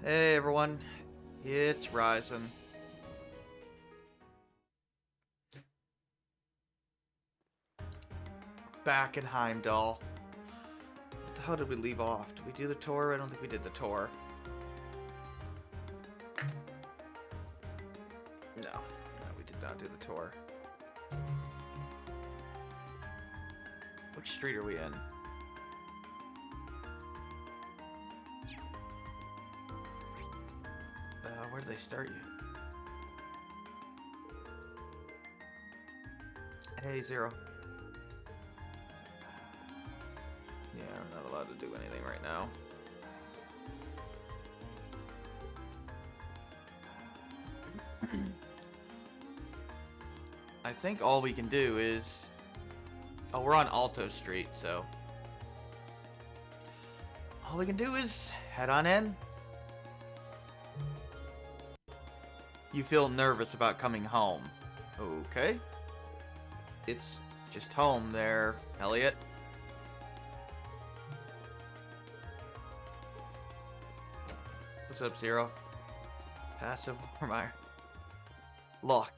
Hey everyone, it's Ryzen. Back in Heimdall. What the hell did we leave off? Did we do the tour? I don't think we did the tour. No, we did not do the tour. Which street are we in? Where did they start you? Hey, Zero. Yeah, I'm not allowed to do anything right now. I think all we can do is... Oh, we're on Alto Street, so... All we can do is head on in. You feel nervous about coming home. Okay. It's just home there, Elliot. What's up, Zero? Passive Warmire. Look,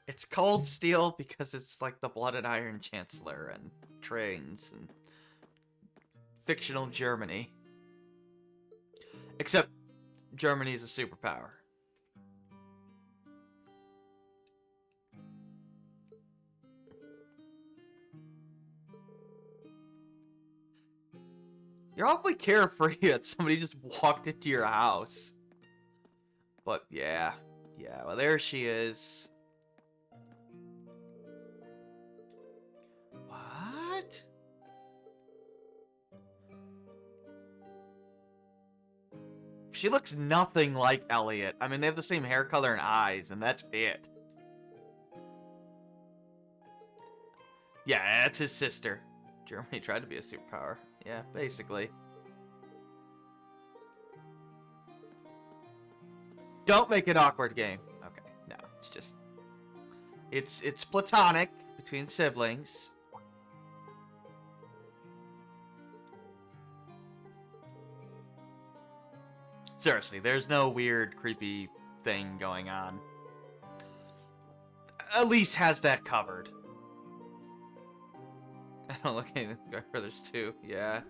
it's Cold Steel because it's like the Blood and Iron Chancellor and trains and fictional Germany. Except Germany's a superpower. You're awfully carefree that somebody just walked into your house. But yeah, well there she is. What? She looks nothing like Elliot. I mean, they have the same hair color and eyes, and that's it. Yeah, that's his sister. Germany tried to be a superpower. Yeah, basically. Don't make it awkward, game. Okay, no, it's just... It's platonic between siblings. Seriously, there's no weird, creepy thing going on. Elise has that covered. I don't look anything like my brothers too. Yeah.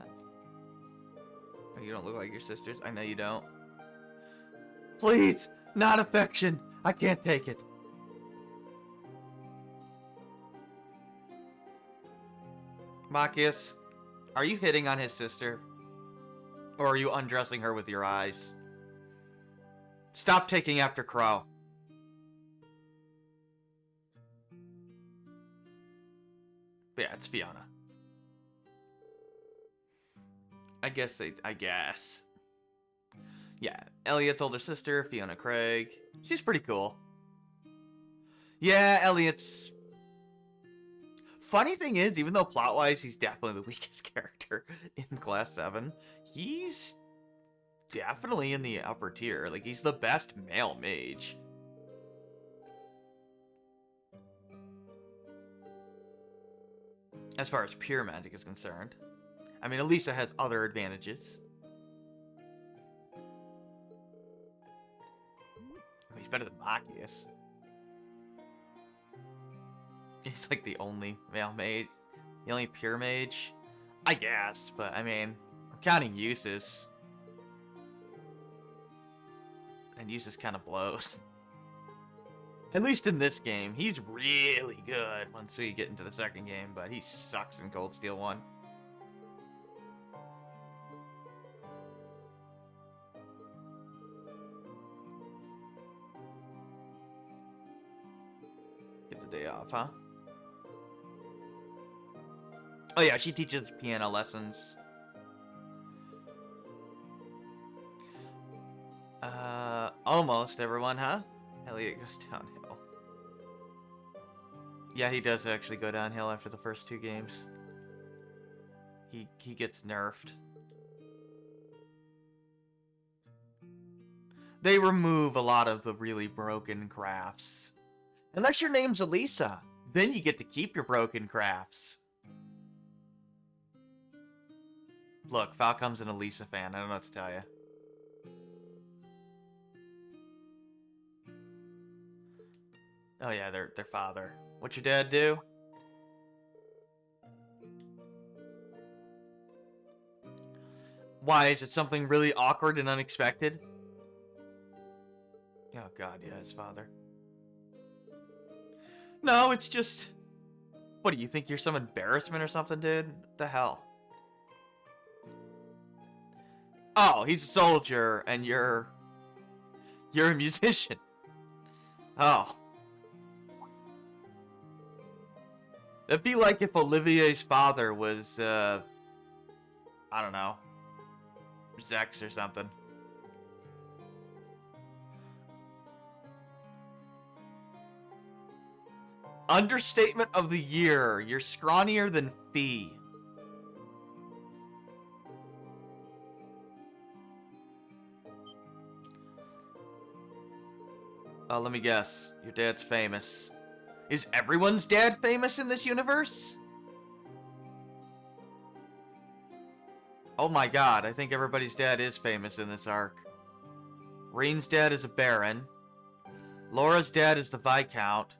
You don't look like your sisters. I know you don't. Please, not affection. I can't take it. Machias, are you hitting on his sister? Or are you undressing her with your eyes? Stop taking after Crow. Yeah, it's Fiona. I guess. Yeah, Elliot's older sister, Fiona Craig. She's pretty cool. Yeah, Elliot's... Funny thing is, even though plot-wise he's definitely the weakest character in Class 7, he's definitely in the upper tier. Like, he's the best male mage. As far as pure magic is concerned. I mean, Elisa has other advantages. He's better than Machias. He's like the only male mage. The only pure mage. I guess, but I mean, I'm counting uses. And uses kind of blows. At least in this game, he's really good once we get into the second game, but he sucks in Cold Steel 1. Give the day off, huh? Oh yeah, she teaches piano lessons. Almost everyone, huh? Elliot goes downhill. Yeah, he does actually go downhill after the first 2 games. He gets nerfed. They remove a lot of the really broken crafts. Unless your name's Elisa, then you get to keep your broken crafts. Look, Falcom's an Elisa fan. I don't know what to tell you. Oh yeah, their father. What'd your dad do? Why, is it something really awkward and unexpected? Oh god, yeah, his father. No, it's just... What, do you think you're some embarrassment or something, dude? What the hell? Oh, he's a soldier, and you're a musician. Oh. It'd be like if Olivier's father was, I don't know, Zex or something. Understatement of the year. You're scrawnier than Fee. Let me guess. Your dad's famous. Is everyone's dad famous in this universe? Oh my god, I think everybody's dad is famous in this arc. Rain's dad is a baron. Laura's dad is the Viscount.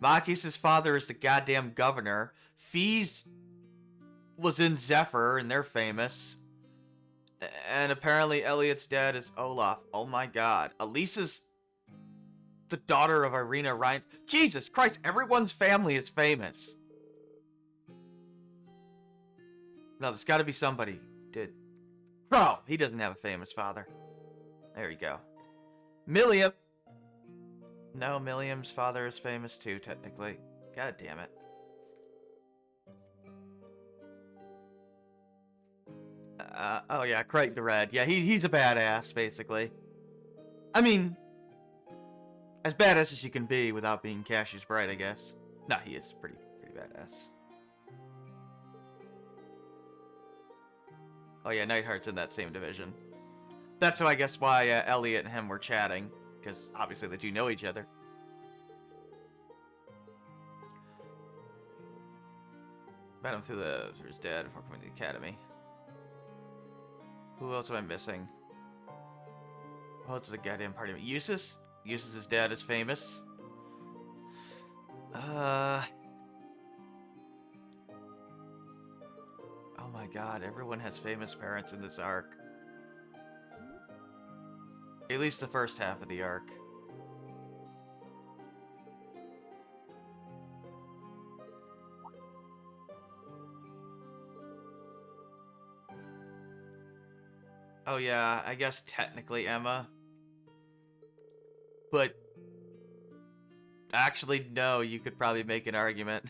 Maki's father is the goddamn governor. Fee's was in Zephyr, and they're famous. And apparently Elliot's dad is Olaf. Oh my god. Elisa's the daughter of Irina Ryan. Jesus Christ, everyone's family is famous. No, there's gotta be somebody. Bro, he doesn't have a famous father. There you go. Milliam. No, Milliam's father is famous too, technically. God damn it. Oh yeah, Craig the Red. Yeah, he's a badass, basically. I mean, as badass as you can be without being Cassius Bright, I guess. No, he is pretty badass. Oh yeah, Nightheart's in that same division. That's I guess why Elliot and him were chatting, because obviously they do know each other. Met him through his dad before coming to the academy. Who else am I missing? Who else is a goddamn party? Eustace? Eustace's dad is famous. Oh my god, everyone has famous parents in this arc. At least the first half of the arc. Oh yeah, I guess technically Emma. But actually, no, you could probably make an argument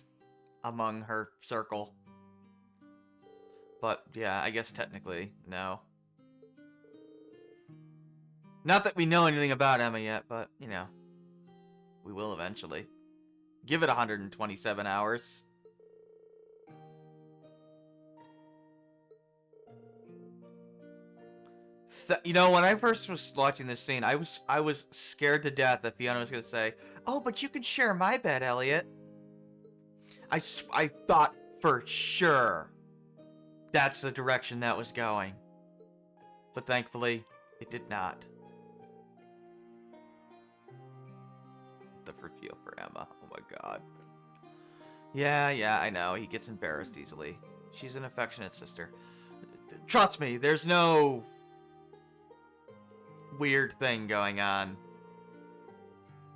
among her circle. But yeah, I guess technically, no. Not that we know anything about Emma yet, but, you know, we will eventually. Give it 127 hours. You know, when I first was watching this scene, I was scared to death that Fiona was going to say, "Oh, but you can share my bed, Elliot." I thought for sure that's the direction that was going. But thankfully, it did not. The reveal for Emma. Oh my god. Yeah, I know. He gets embarrassed easily. She's an affectionate sister. Trust me, there's no weird thing going on.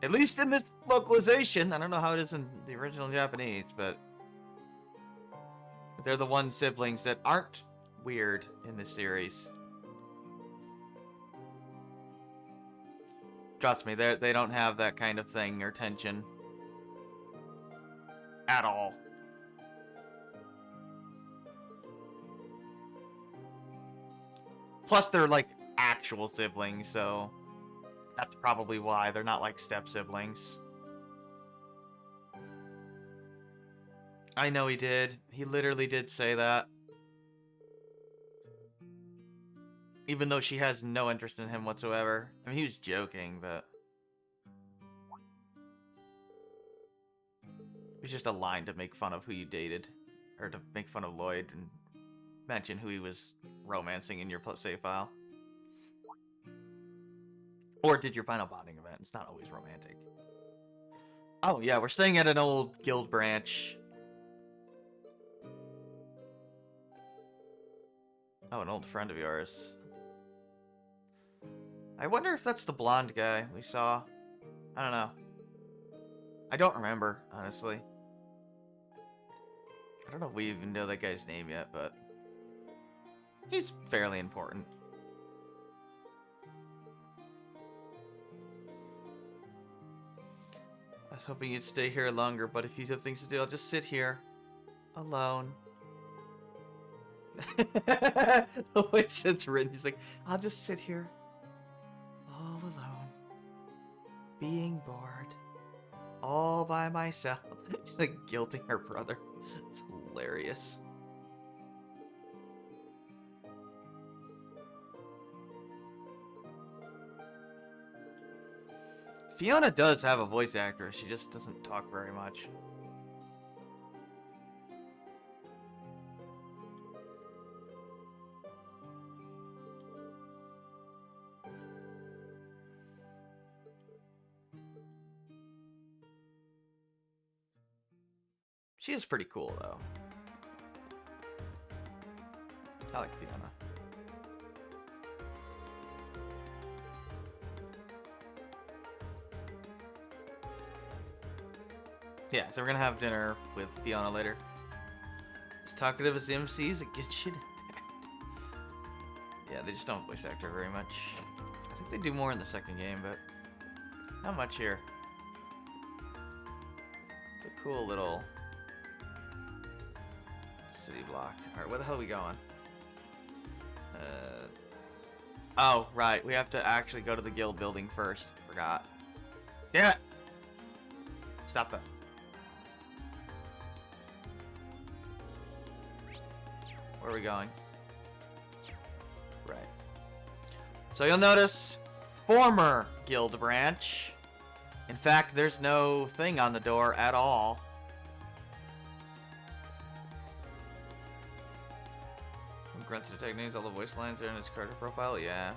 At least in this localization. I don't know how it is in the original Japanese, but they're the one siblings that aren't weird in this series. Trust me, they don't have that kind of thing or tension. At all. Plus, they're like actual siblings, so that's probably why they're not like step siblings. I know he did. He literally did say that. Even though she has no interest in him whatsoever. I mean, he was joking, but it was just a line to make fun of who you dated. Or to make fun of Lloyd and mention who he was romancing in your save file. Or did your final bonding event. It's not always romantic. Oh, yeah, we're staying at an old guild branch. Oh, an old friend of yours. I wonder if that's the blonde guy we saw. I don't know. I don't remember, honestly. I don't know if we even know that guy's name yet, but he's fairly important. I was hoping you'd stay here longer, but if you have things to do, I'll just sit here. Alone. The way it's written, he's like, I'll just sit here. All alone. Being bored. All by myself. She's like guilting her brother. It's hilarious. Fiona does have a voice actress, she just doesn't talk very much. She is pretty cool, though. I like Fiona. Yeah, so we're gonna have dinner with Fiona later. As talkative as the MCs, it gets shit impact. Yeah, they just don't voice act her very much. I think they do more in the second game, but not much here. It's a cool little city block. Alright, where the hell are we going? Oh, right. We have to actually go to the guild building first. Forgot. Damn it! Stop that. Where are we going? Right. So you'll notice, former guild branch. In fact, there's no thing on the door at all. Grunt to detect names, all the voice lines are in his character profile, yeah.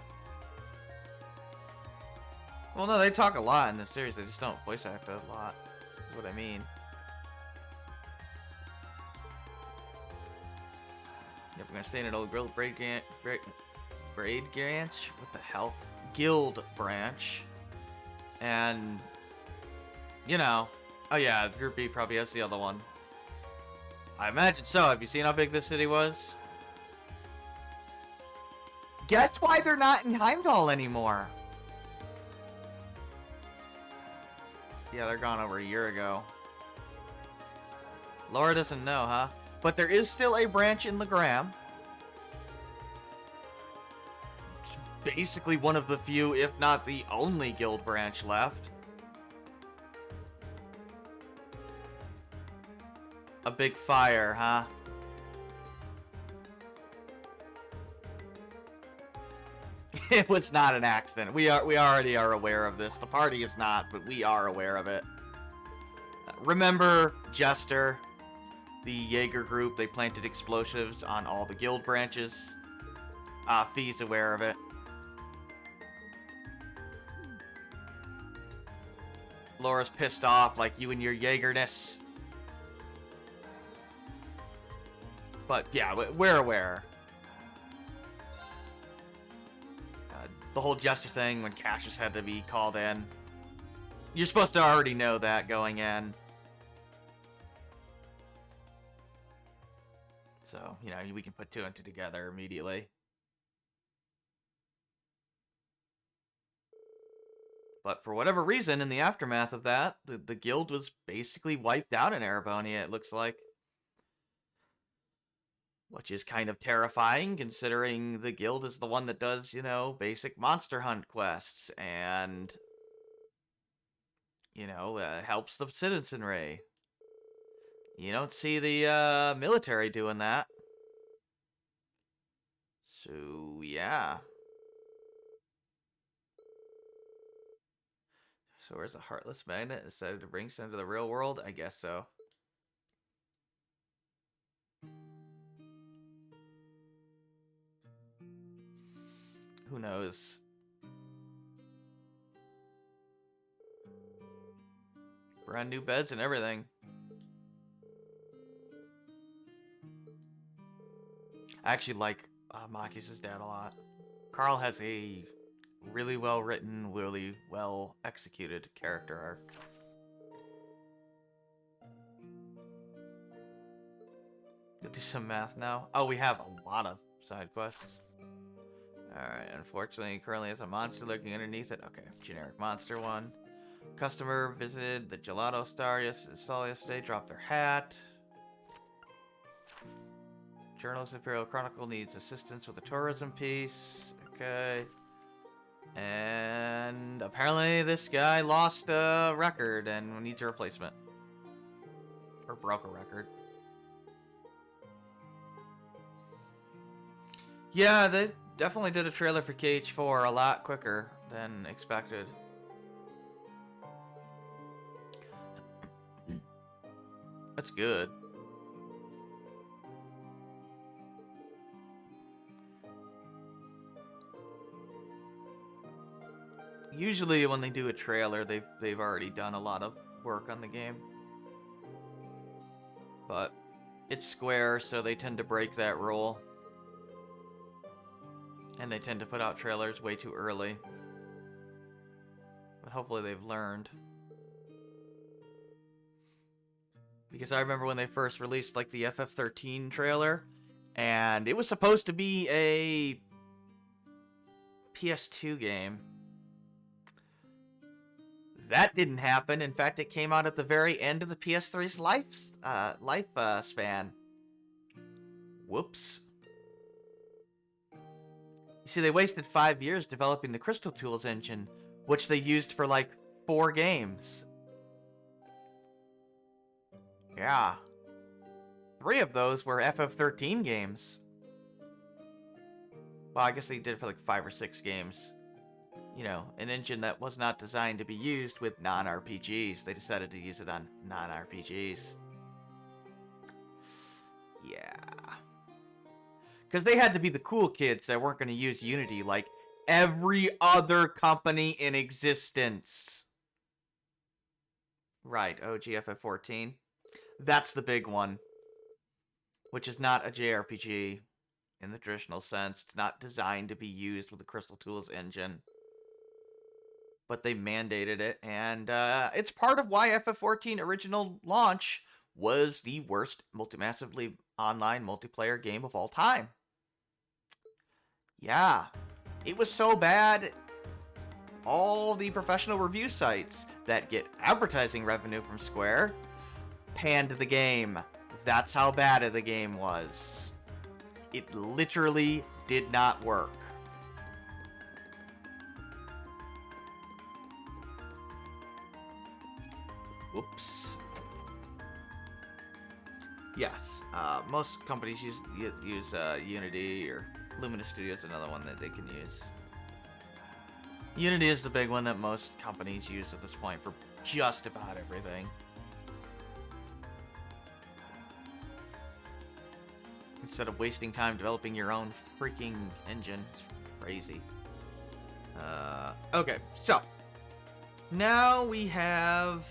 Well, no, they talk a lot in this series, they just don't voice act a lot, is what I mean. Yep, we're gonna stay in an old guild braid branch? What the hell? Guild branch. And, you know, oh yeah, Group B probably has the other one. I imagine so. Have you seen how big this city was? Guess why they're not in Heimdall anymore? Yeah, they're gone over a year ago. Laura doesn't know, huh? But there is still a branch in Legram. It's basically one of the few, if not the only guild branch left. A big fire, huh? It was not an accident. We already are aware of this. The party is not, but we are aware of it. Remember Jester, the Jaeger group? They planted explosives on all the guild branches. Fee's aware of it. Laura's pissed off, like you and your Jaegerness. But yeah, we're aware. The whole Jester thing when Cassius had to be called in. You're supposed to already know that going in. So, you know, we can put two and two together immediately. But for whatever reason, in the aftermath of that, the guild was basically wiped out in Erebonia, it looks like. Which is kind of terrifying, considering the guild is the one that does, you know, basic monster hunt quests, and, you know, helps the citizenry. You don't see the military doing that. So, yeah. So where's a heartless magnet decided to bring some to the real world? I guess so. Who knows? Brand new beds and everything. I actually like Makis' dad a lot. Carl has a really well written, really well executed character arc. We'll do some math now. Oh, we have a lot of side quests. Alright, unfortunately, currently has a monster lurking underneath it. Okay, generic monster one. Customer visited the Gelato stall yesterday, dropped their hat. Journalist Imperial Chronicle needs assistance with the tourism piece. Okay. And apparently this guy lost a record and needs a replacement. Or broke a record. Yeah, they definitely did a trailer for KH4 a lot quicker than expected. That's good. Usually when they do a trailer, they've already done a lot of work on the game. But it's Square, so they tend to break that rule. And they tend to put out trailers way too early. But hopefully they've learned. Because I remember when they first released like the FF13 trailer, and it was supposed to be a PS2 game. That didn't happen. In fact, it came out at the very end of the PS3's life span. Whoops. You see, they wasted 5 years developing the Crystal Tools engine, which they used for like 4 games. Yeah. 3 of those were FF13 games. Well, I guess they did it for like 5 or 6 games. You know, an engine that was not designed to be used with non-RPGs. They decided to use it on non-RPGs. Yeah. Because they had to be the cool kids that weren't going to use Unity like every other company in existence. Right, OG FF14. That's the big one. Which is not a JRPG in the traditional sense. It's not designed to be used with the Crystal Tools engine. But they mandated it, and it's part of why FF14 original launch was the worst massively online multiplayer game of all time. Yeah, it was so bad, all the professional review sites that get advertising revenue from Square panned the game. That's how bad the game was. It literally did not work. Whoops. Yes, most companies use Unity, or Luminous Studio is another one that they can use. Unity is the big one that most companies use at this point for just about everything. Instead of wasting time developing your own freaking engine. It's crazy. Okay, so now we have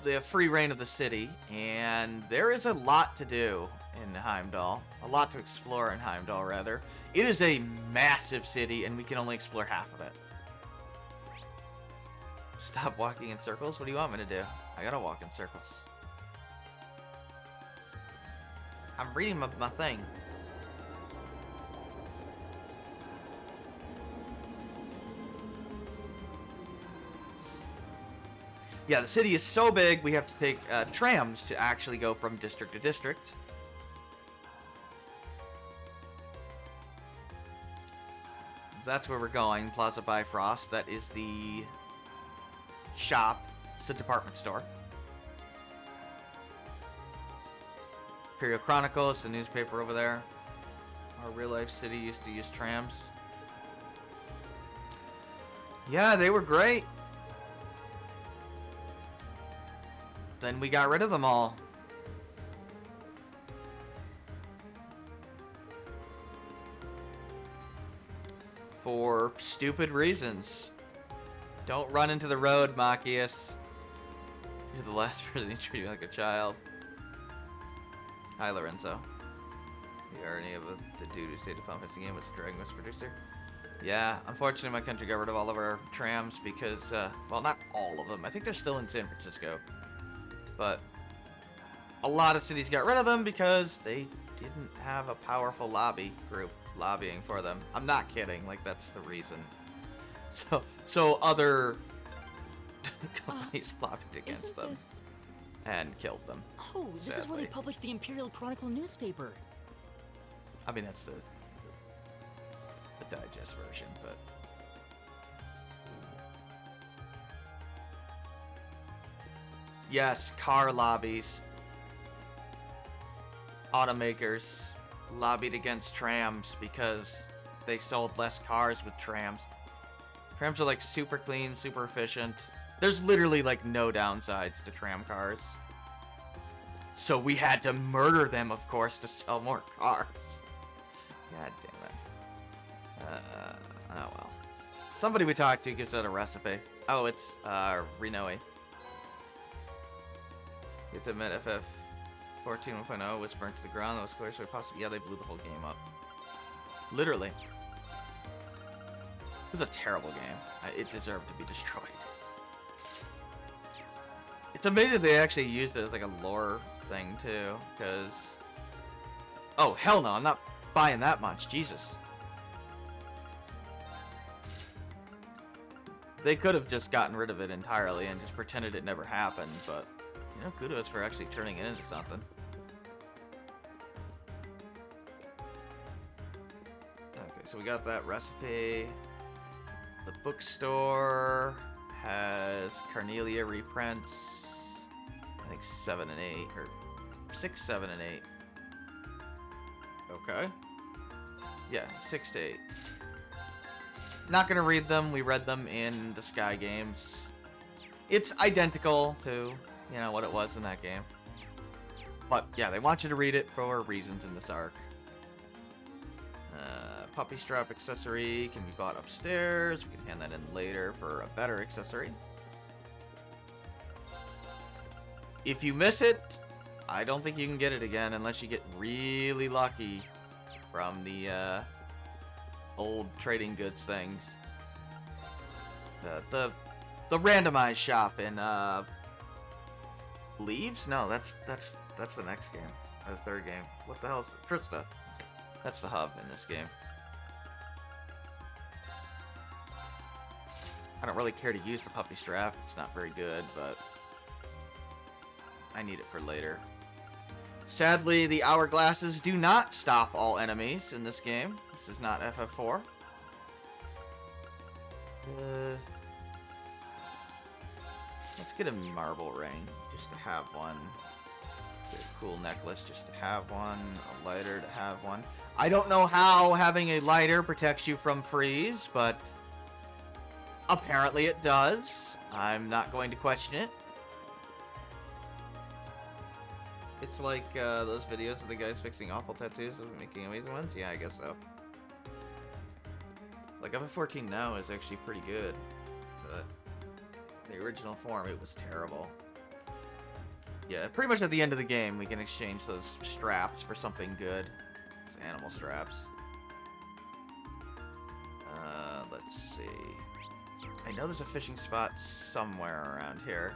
the free reign of the city, and there is a lot to do in Heimdall. A lot to explore in Heimdall, rather. It is a massive city, and we can only explore half of it. Stop walking in circles? What do you want me to do? I gotta walk in circles. I'm reading my thing. Yeah, the city is so big, we have to take trams to actually go from district to district. That's where we're going, Plaza Bifrost. That is the shop. It's the department store. Imperial Chronicle, it's the newspaper over there. Our real-life city used to use trams. Yeah, they were great. Then we got rid of them all. For stupid reasons. Don't run into the road, Machias. You're the last person to treat you like a child. Hi, Lorenzo. The irony of the dude who saved a Final Fantasy game was a Dragon Quest producer. Yeah, unfortunately my country got rid of all of our trams because, well, not all of them. I think they're still in San Francisco. But a lot of cities got rid of them because they didn't have a powerful lobby group lobbying for them. I'm not kidding, like, that's the reason. So other companies lobbied against them and killed them. Oh, this sadly. is where they published the Imperial Chronicle newspaper. I mean, that's the digest version, but yes, car lobbies. Automakers lobbied against trams because they sold less cars with trams. Trams are like super clean, super efficient. There's literally like no downsides to tram cars. So we had to murder them, of course, to sell more cars. God damn it. Oh well. Somebody we talked to gives out a recipe. Oh, it's Rinoe. You have to admit, FF 14 1.0 was burnt to the ground. That was clear, so possibly, yeah, they blew the whole game up. Literally. It was a terrible game. It deserved to be destroyed. It's amazing they actually used it as like a lore thing too, because... Oh, hell no, I'm not buying that much. Jesus. They could have just gotten rid of it entirely and just pretended it never happened, but, you know, kudos for actually turning it into something. Okay, so we got that recipe. The bookstore has Carnelia reprints. I think 7 and 8, or 6, 7, and 8. Okay. Yeah, 6 to 8. Not gonna read them. We read them in the Sky games. It's identical to, you know, what it was in that game. But yeah, they want you to read it for reasons in this arc. Puppy strap accessory can be bought upstairs. We can hand that in later for a better accessory. If you miss it, I don't think you can get it again unless you get really lucky from the old trading goods things. The randomized shop in Leaves? No, that's the next game. The third game. What the hell is it? Trista. That's the hub in this game. I don't really care to use the puppy strap. It's not very good, but I need it for later. Sadly, the hourglasses do not stop all enemies in this game. This is not FF4. Let's get a marble ring, just to have one. Get a cool necklace, just to have one. A lighter, to have one. I don't know how having a lighter protects you from freeze, but apparently it does. I'm not going to question it. It's like those videos of the guys fixing awful tattoos and making amazing ones? Yeah, I guess so. Like, FF14 now is actually pretty good. But the original form, it was terrible. Yeah, pretty much at the end of the game, we can exchange those straps for something good. Those animal straps. Let's see. I know there's a fishing spot somewhere around here.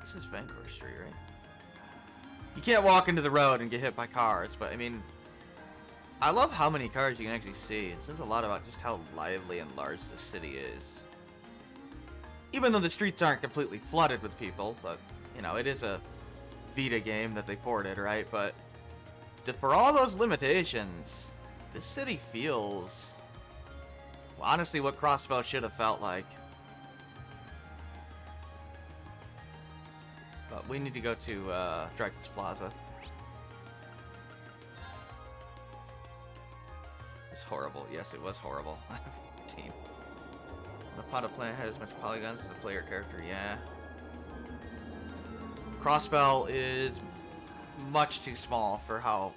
This is Vancouver Street, right? You can't walk into the road and get hit by cars, but I mean, I love how many cars you can actually see. It says a lot about just how lively and large the city is. Even though the streets aren't completely flooded with people, but, you know, it is a Vita game that they ported, right? But for all those limitations, this city feels, well, honestly, what Crossfell should have felt like. But we need to go to Dragon's Plaza. It's horrible. Yes, it was horrible. Team. The pot of planet had as much polygons as the player character. Yeah. Crossbell is much too small for how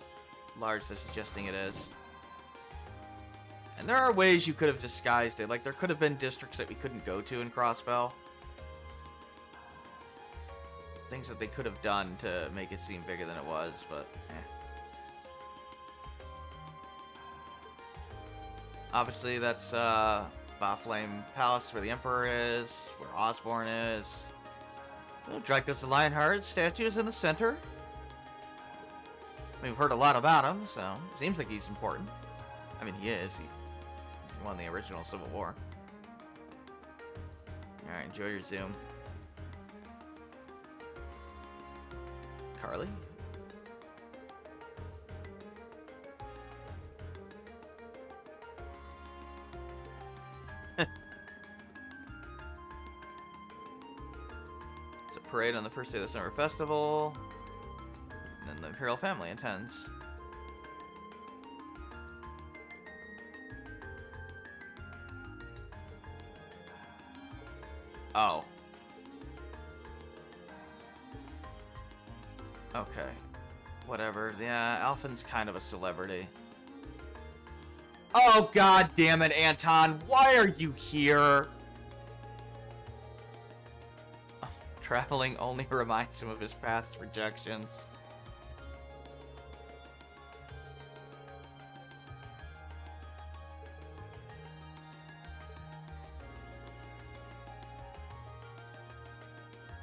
large they're suggesting it is. And there are ways you could have disguised it. Like, there could have been districts that we couldn't go to in Crossbell. Things that they could have done to make it seem bigger than it was, but eh. Obviously, that's Baflame Palace, where the Emperor is, where Osborne is. Oh, Draco's the Lionheart statue is in the center. We've heard a lot about him, so seems like he's important. I mean, he is. He won the original Civil War. Alright, enjoy your Zoom. Carly? It's a parade on the first day of the summer festival. And then the Imperial family attends. Oh. Okay. Whatever. Yeah, Alphen's kind of a celebrity. Oh, god damn it, Anton. Why are you here? Oh, traveling only reminds him of his past rejections.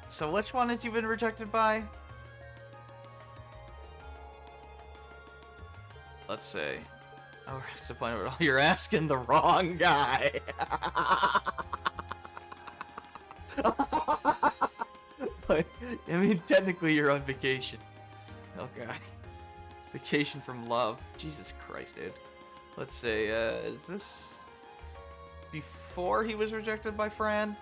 So which one has you been rejected by? Let's see. Oh, it's the point where you're asking the wrong guy. But, I mean, technically you're on vacation. Okay. Vacation from love. Jesus Christ, dude. Let's see, is this before he was rejected by Fran?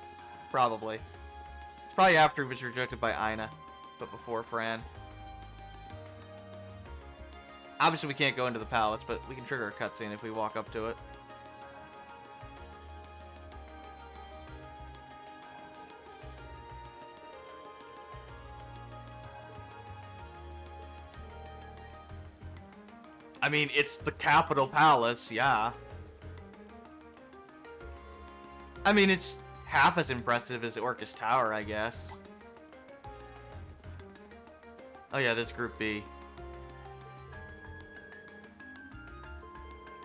Probably. It's probably after he was rejected by Ina, but before Fran. Obviously, we can't go into the palace, but we can trigger a cutscene if we walk up to it. I mean, it's the capital palace, yeah. I mean, it's half as impressive as Orcus Tower, I guess. Oh yeah, that's Group B.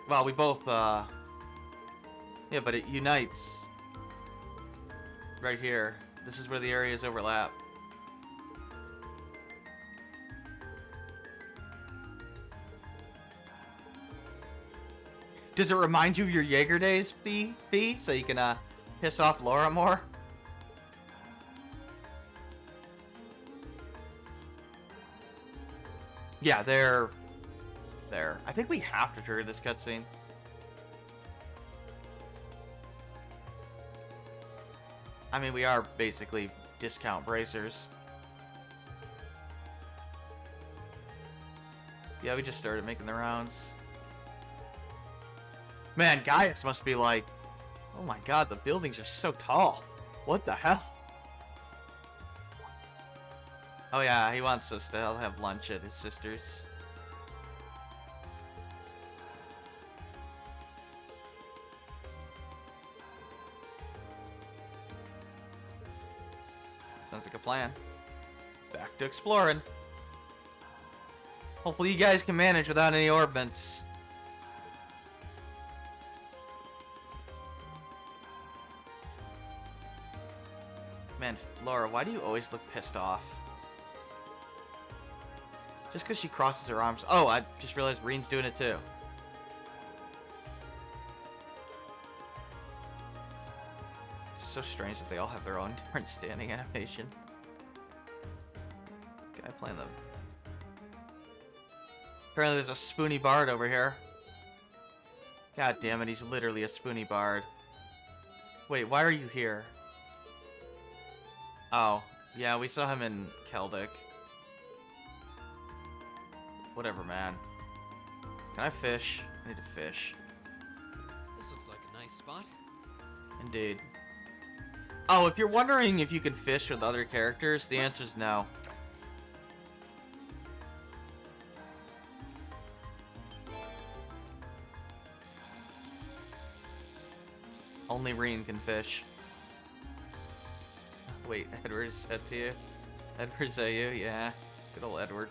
Well, we both, yeah, but it unites right here. This is where the areas overlap. Does it remind you of your Jaeger days, Fee? So you can, piss off Laura more? Yeah, they're there. I think we have to trigger this cutscene. I mean, we are basically discount bracers. Yeah, we just started making the rounds. Man, Gaius must be like, oh my god, the buildings are so tall. What the hell? Oh yeah, he wants us to have lunch at his sister's. Sounds like a plan. Back to exploring. Hopefully you guys can manage without any orbments. Man, Laura, why do you always look pissed off? Just because she crosses her arms. Oh, I just realized Reen's doing it too. It's so strange that they all have their own different standing animation. Guy playing them. Apparently there's a spoony bard over here. God damn it, he's literally a spoony bard. Wait, why are you here? Oh, yeah, we saw him in Keldic. Whatever, man. Can I fish? I need to fish. This looks like a nice spot. Indeed. Oh, if you're wondering if you can fish with other characters, the answer is no. Only Reen can fish. Wait, Edward said to you? Edward said you? Yeah. Good old Edward.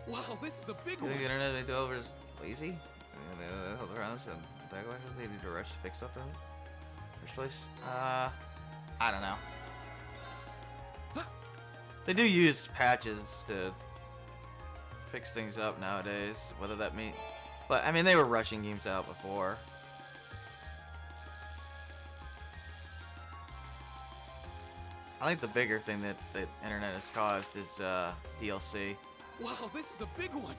Wow, this is a big You one. think the internet developers lazy? They hold around and they need to rush to fix something? First place? I don't know. They do use patches to fix things up nowadays, whether that means... But, I mean, they were rushing games out before. I think the bigger thing that the internet has caused is DLC. Wow, this is a big one.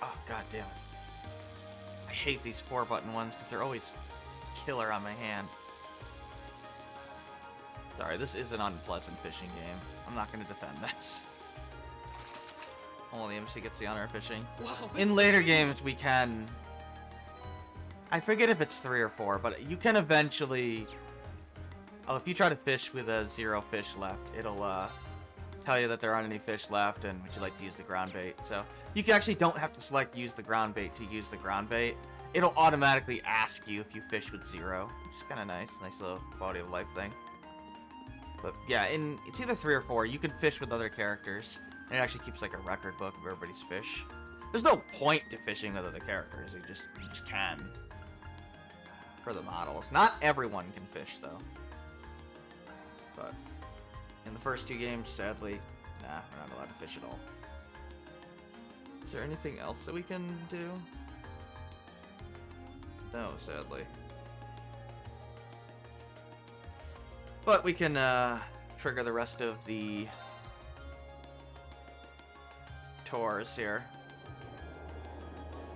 Oh, god damn it. I hate these 4-button ones because they're always killer on my hand. Sorry, this is an unpleasant fishing game. I'm not going to defend this. Only the MC gets the honor of fishing. Wow, this In is later a big games, we can... I forget if it's 3 or 4, but you can eventually... Oh, if you try to fish with a 0 fish left, it'll tell you that there aren't any fish left and would you like to use the ground bait. So you actually don't have to select use the ground bait to use the ground bait. It'll automatically ask you if you fish with 0, which is kind of nice. Nice little quality of life thing. But yeah, it's either 3 or 4. You can fish with other characters. And it actually keeps like a record book of everybody's fish. There's no point to fishing with other characters. You just can. For the models. Not everyone can fish though. But in the first 2 games, sadly, nah, we're not allowed to fish at all. Is there anything else that we can do? No, sadly. But we can trigger the rest of the tours here.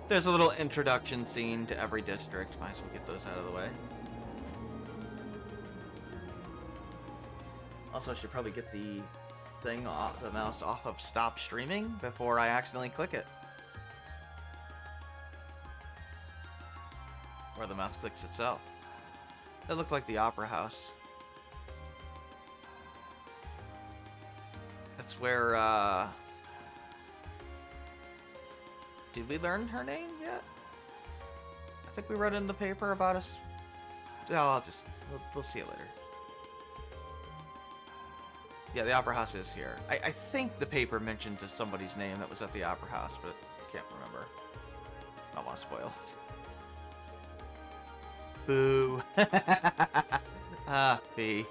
There's a little introduction scene to every district. Might as well get those out of the way. Also, I should probably get the thing off, the mouse off of stop streaming before I accidentally click it. Where the mouse clicks itself. It looked like the Opera House. That's where, did we learn her name yet? I think we wrote in the paper about us. Oh, we'll see it later. Yeah, the Opera House is here. I think the paper mentioned somebody's name that was at the Opera House, but I can't remember. I don't want to spoil it. Boo. Ah, B.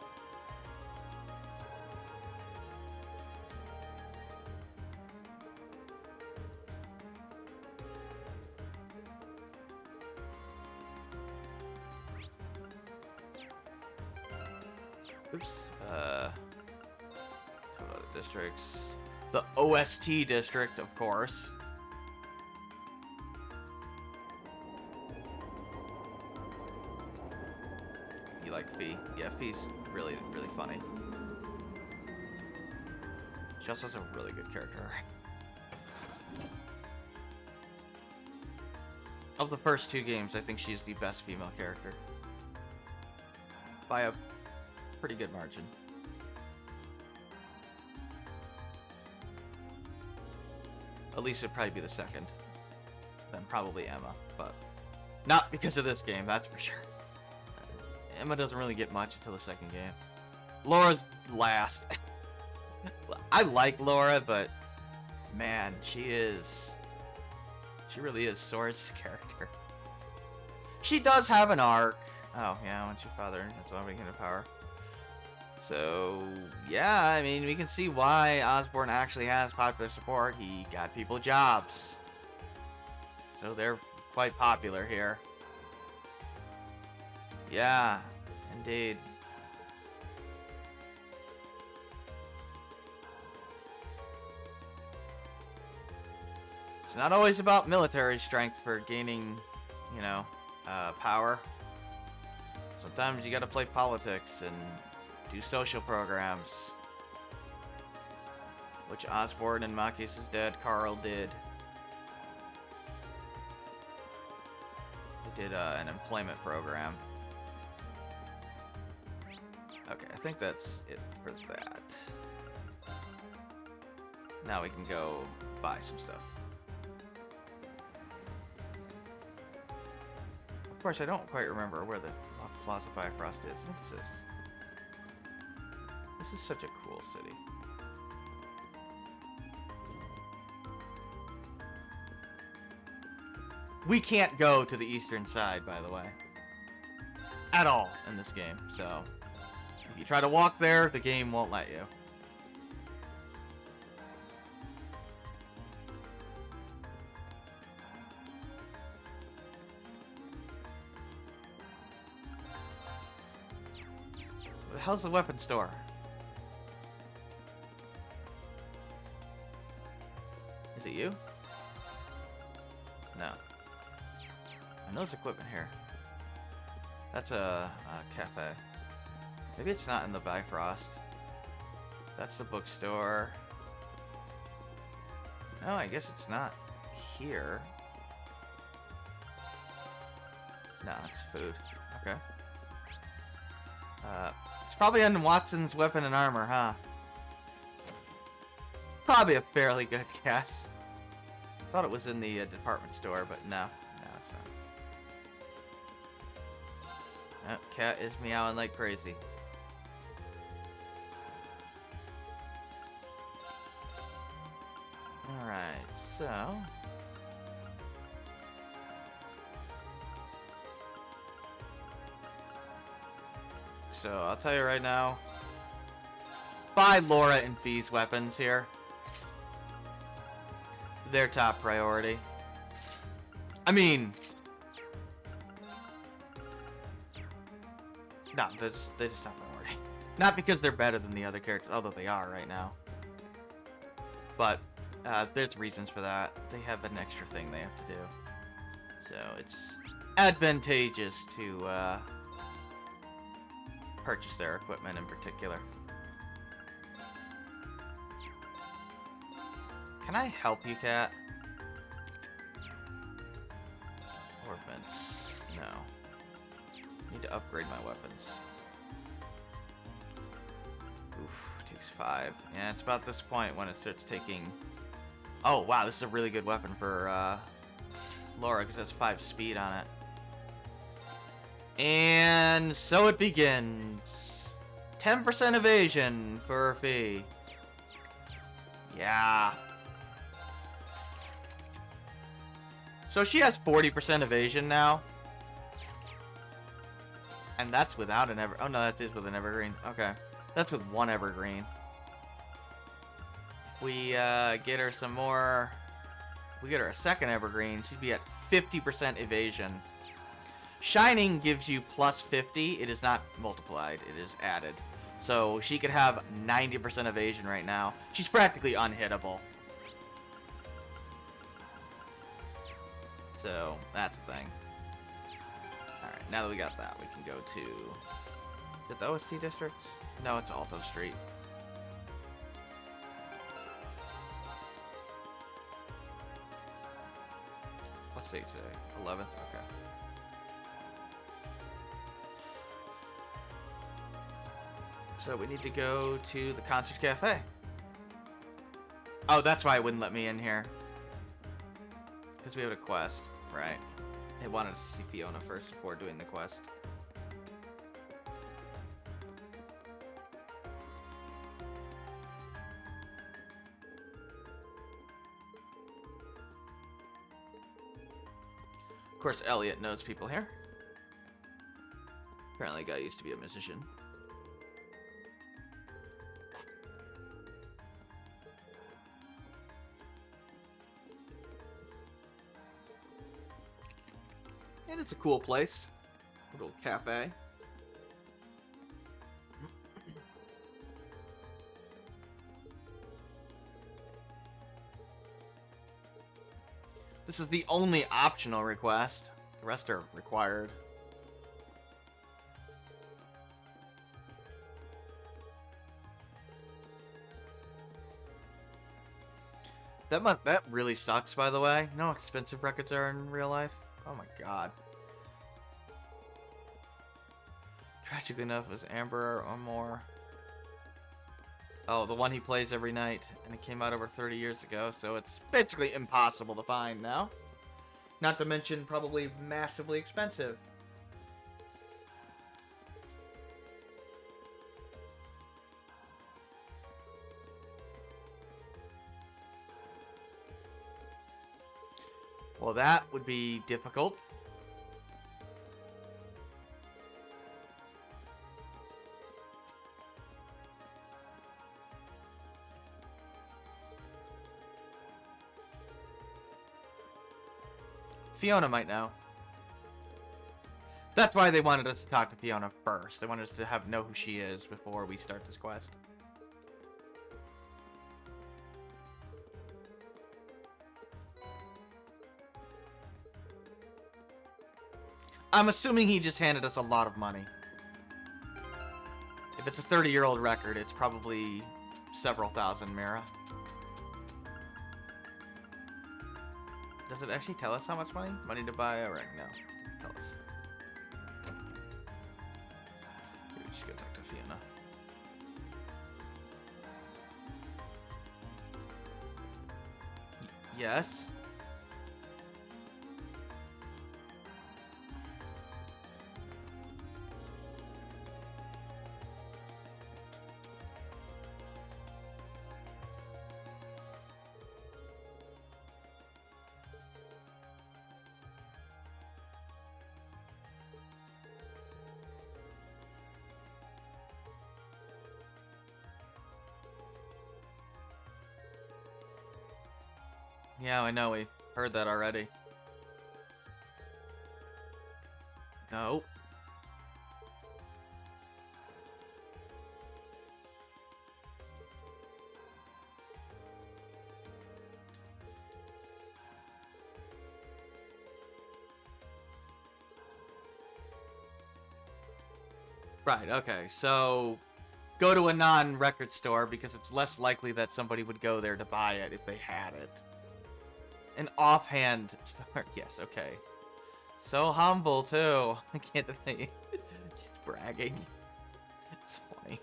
Oops. Districts. The OST district, of course. You like Fee? Yeah, Fee's really, really funny. She also has a really good character. Of the first 2 games, I think she's the best female character. By a pretty good margin. Elisa would probably be the second. Then probably Emma, but not because of this game, that's for sure. Emma doesn't really get much until the second game. Laura's last. I like Laura, but man, she really is Swords the character. She does have an arc. Oh yeah, once your father, that's why we get power. So, yeah, I mean, we can see why Osborne actually has popular support. He got people jobs. So they're quite popular here. Yeah, indeed. It's not always about military strength for gaining, you know, power. Sometimes you gotta play politics and do social programs, which Osborne and Marcus's dad Carl did. He did an employment program Okay, I think that's it for that. Now we can go buy some stuff. Of course, I don't quite remember where the Plaza Bifrost is. I think it's this. This is such a cool city. We can't go to the eastern side, by the way. At all in this game, so if you try to walk there, the game won't let you. Where the hell's the weapon store? Is it you? No. I know there's equipment here. That's a cafe. Maybe it's not in the Bifrost. That's the bookstore. No, I guess it's not here. No, it's food. Okay. It's probably in Watson's Weapon and Armor, huh? Probably a fairly good guess. I thought it was in the department store, but no. No, it's not. Oh, cat is meowing like crazy. Alright, so... So, I'll tell you right now. Buy Laura and Fee's weapons here. Their top priority. I mean... No, they're just not priority. Not because they're better than the other characters, although they are right now. But, there's reasons for that. They have an extra thing they have to do. So, it's advantageous to, purchase their equipment in particular. Can I help you, cat? Orphans. No. Need to upgrade my weapons. Oof, takes 5. Yeah, it's about this point when it starts taking... Oh, wow, this is a really good weapon for Laura, because it has 5 speed on it. And so it begins. 10% evasion for Fee. Yeah. So she has 40% evasion now. And that's without an oh no, that is with an evergreen. Okay. That's with one evergreen. If we get her some more... If we get her a second evergreen, she'd be at 50% evasion. Shining gives you plus 50. It is not multiplied. It is added. So she could have 90% evasion right now. She's practically unhittable. So that's the thing. Alright, now that we got that, we can go to... Is it the OST district? No, it's Alto Street. What's date today? 11th? Okay. So we need to go to the Concert Cafe. Oh, that's why it wouldn't let me in here. Because we have a quest, right? It wanted us to see Fiona first before doing the quest. Of course, Elliot knows people here. Apparently, the guy used to be a musician. And it's a cool place. Little cafe. This is the only optional request. The rest are required. That really sucks, by the way. You know how expensive records are in real life? Oh my god. Tragically enough, is Amber or more. Oh, the one he plays every night, and it came out over 30 years ago, so it's basically impossible to find now. Not to mention, probably massively expensive. Well, that would be difficult. Fiona might know. That's why they wanted us to talk to Fiona first. They wanted us to know who she is before we start this quest. I'm assuming he just handed us a lot of money. If it's a 30-year-old record, it's probably several thousand Mira. Does it actually tell us how much money? Money to buy a ring? No. Tell us. Maybe we just go talk to Fiona. Yes. Yeah, I know. We heard that already. No. Right, okay. So go to a non-record store because it's less likely that somebody would go there to buy it if they had it. An offhand store. Yes, okay. So humble, too. I can't deny it. Just bragging. It's funny.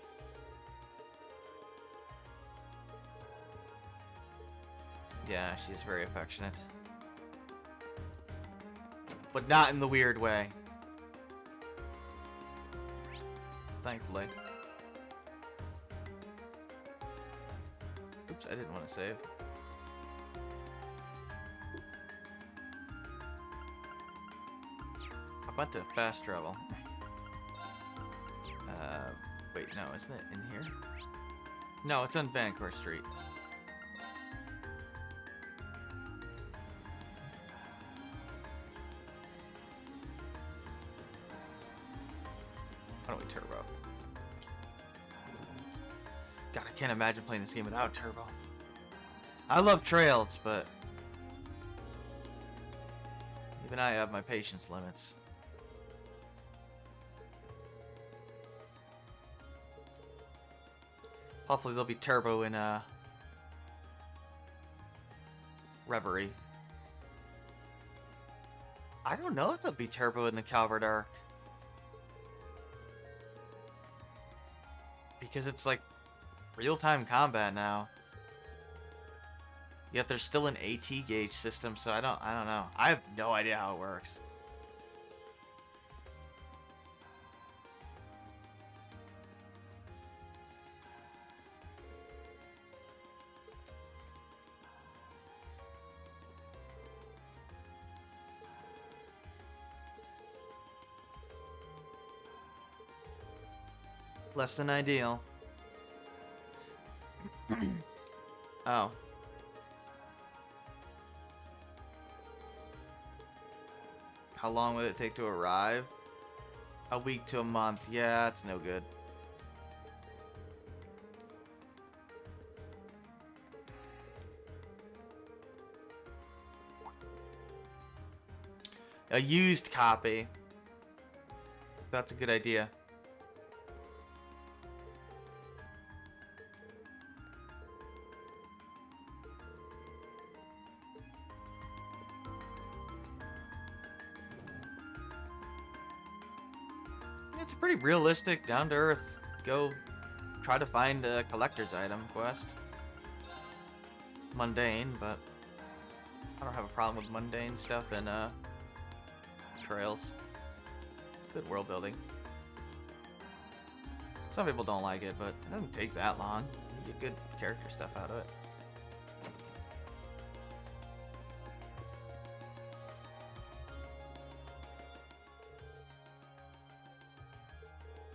Yeah, she's very affectionate. But not in the weird way. Thankfully. Oops, I didn't want to save. I went to fast travel. Wait, no, isn't it in here? No, it's on Vancouver Street. Why don't we turbo? God, I can't imagine playing this game without turbo. I love trails, but even I have my patience limits. Hopefully there'll be turbo in Reverie. I don't know if there'll be turbo in the Calvert Arc. Because it's like real-time combat now. Yet there's still an AT gauge system, so I don't know. I have no idea how it works. Less than ideal. Oh. How long would it take to arrive? A week to a month. Yeah, that's no good. A used copy. That's a good idea. It's a pretty realistic, down-to-earth, go try to find a collector's item quest. Mundane, but I don't have a problem with mundane stuff in Trails. Good world building. Some people don't like it, but it doesn't take that long. You get good character stuff out of it.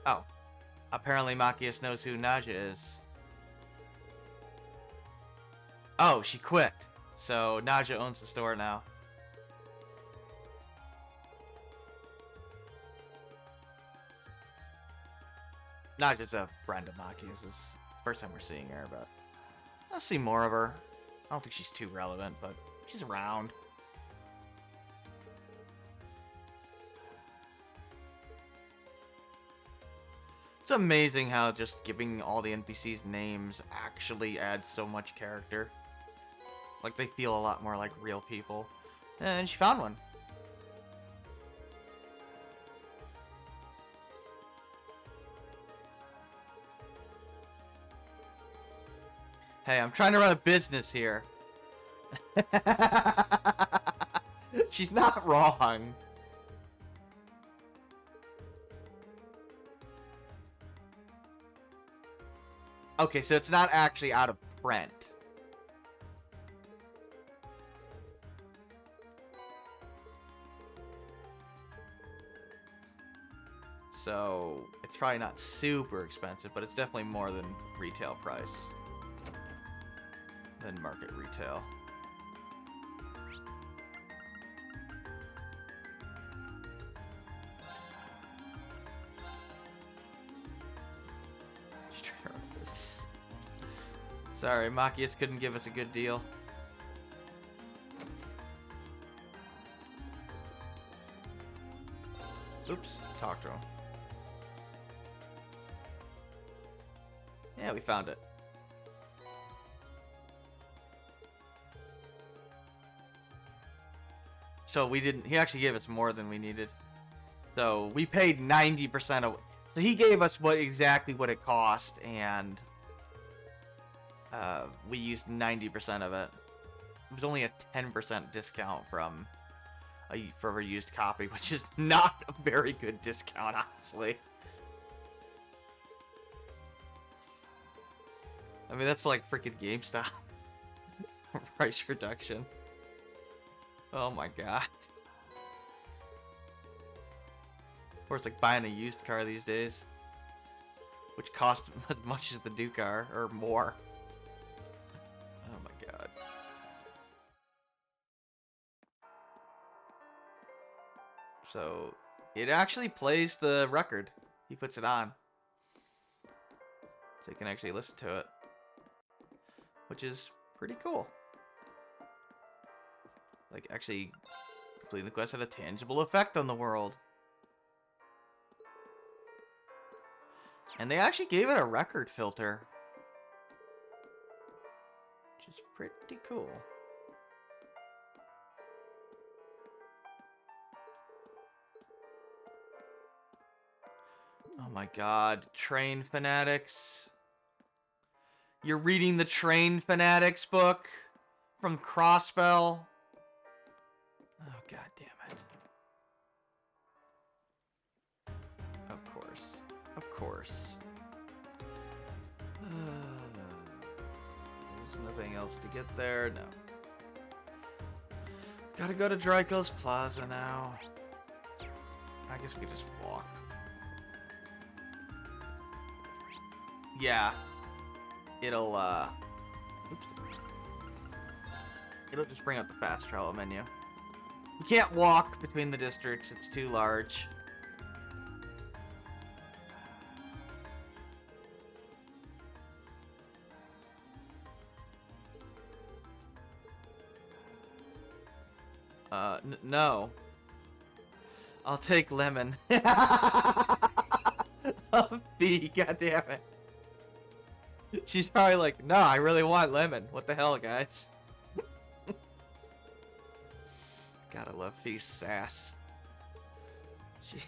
Oh. Apparently Machias knows who Naja is. Oh, she quit. So Naja owns the store now. Naja's a friend of Machias. It's the first time we're seeing her, but I'll see more of her. I don't think she's too relevant, but she's around. It's amazing how just giving all the NPCs names actually adds so much character. Like, they feel a lot more like real people. And she found one. Hey, I'm trying to run a business here. She's not wrong. Okay, so it's not actually out of print. So it's probably not super expensive, but it's definitely more than retail price. Than market retail. Sorry, Machias couldn't give us a good deal. Oops, talk to him. Yeah, we found it. So we didn't, he actually gave us more than we needed. So we paid 90% of, so he gave us exactly what it cost, and we used 90% of it. It was only a 10% discount from for a used copy, which is not a very good discount, honestly. I mean, that's like freaking GameStop. Price reduction. Oh my god. Or it's like buying a used car these days, which costs as much as the new car, or more. Oh my god. So, it actually plays the record. He puts it on. So you can actually listen to it. Which is pretty cool. Like, actually, completing the quest had a tangible effect on the world. And they actually gave it a record filter. Which is pretty cool. Oh my god, Train Fanatics. You're reading the Train Fanatics book from Crossbell. Oh god damn it. Of course. Of course. There's nothing else to get there. No. Gotta go to Draco's Plaza now. I guess we could just walk. Yeah. It'll, oops. It'll just bring up the fast travel menu. You can't walk between the districts, it's too large. No. I'll take lemon. Oh, B, goddammit. She's probably like, no, I really want lemon. What the hell, guys? Gotta love Fee's sass.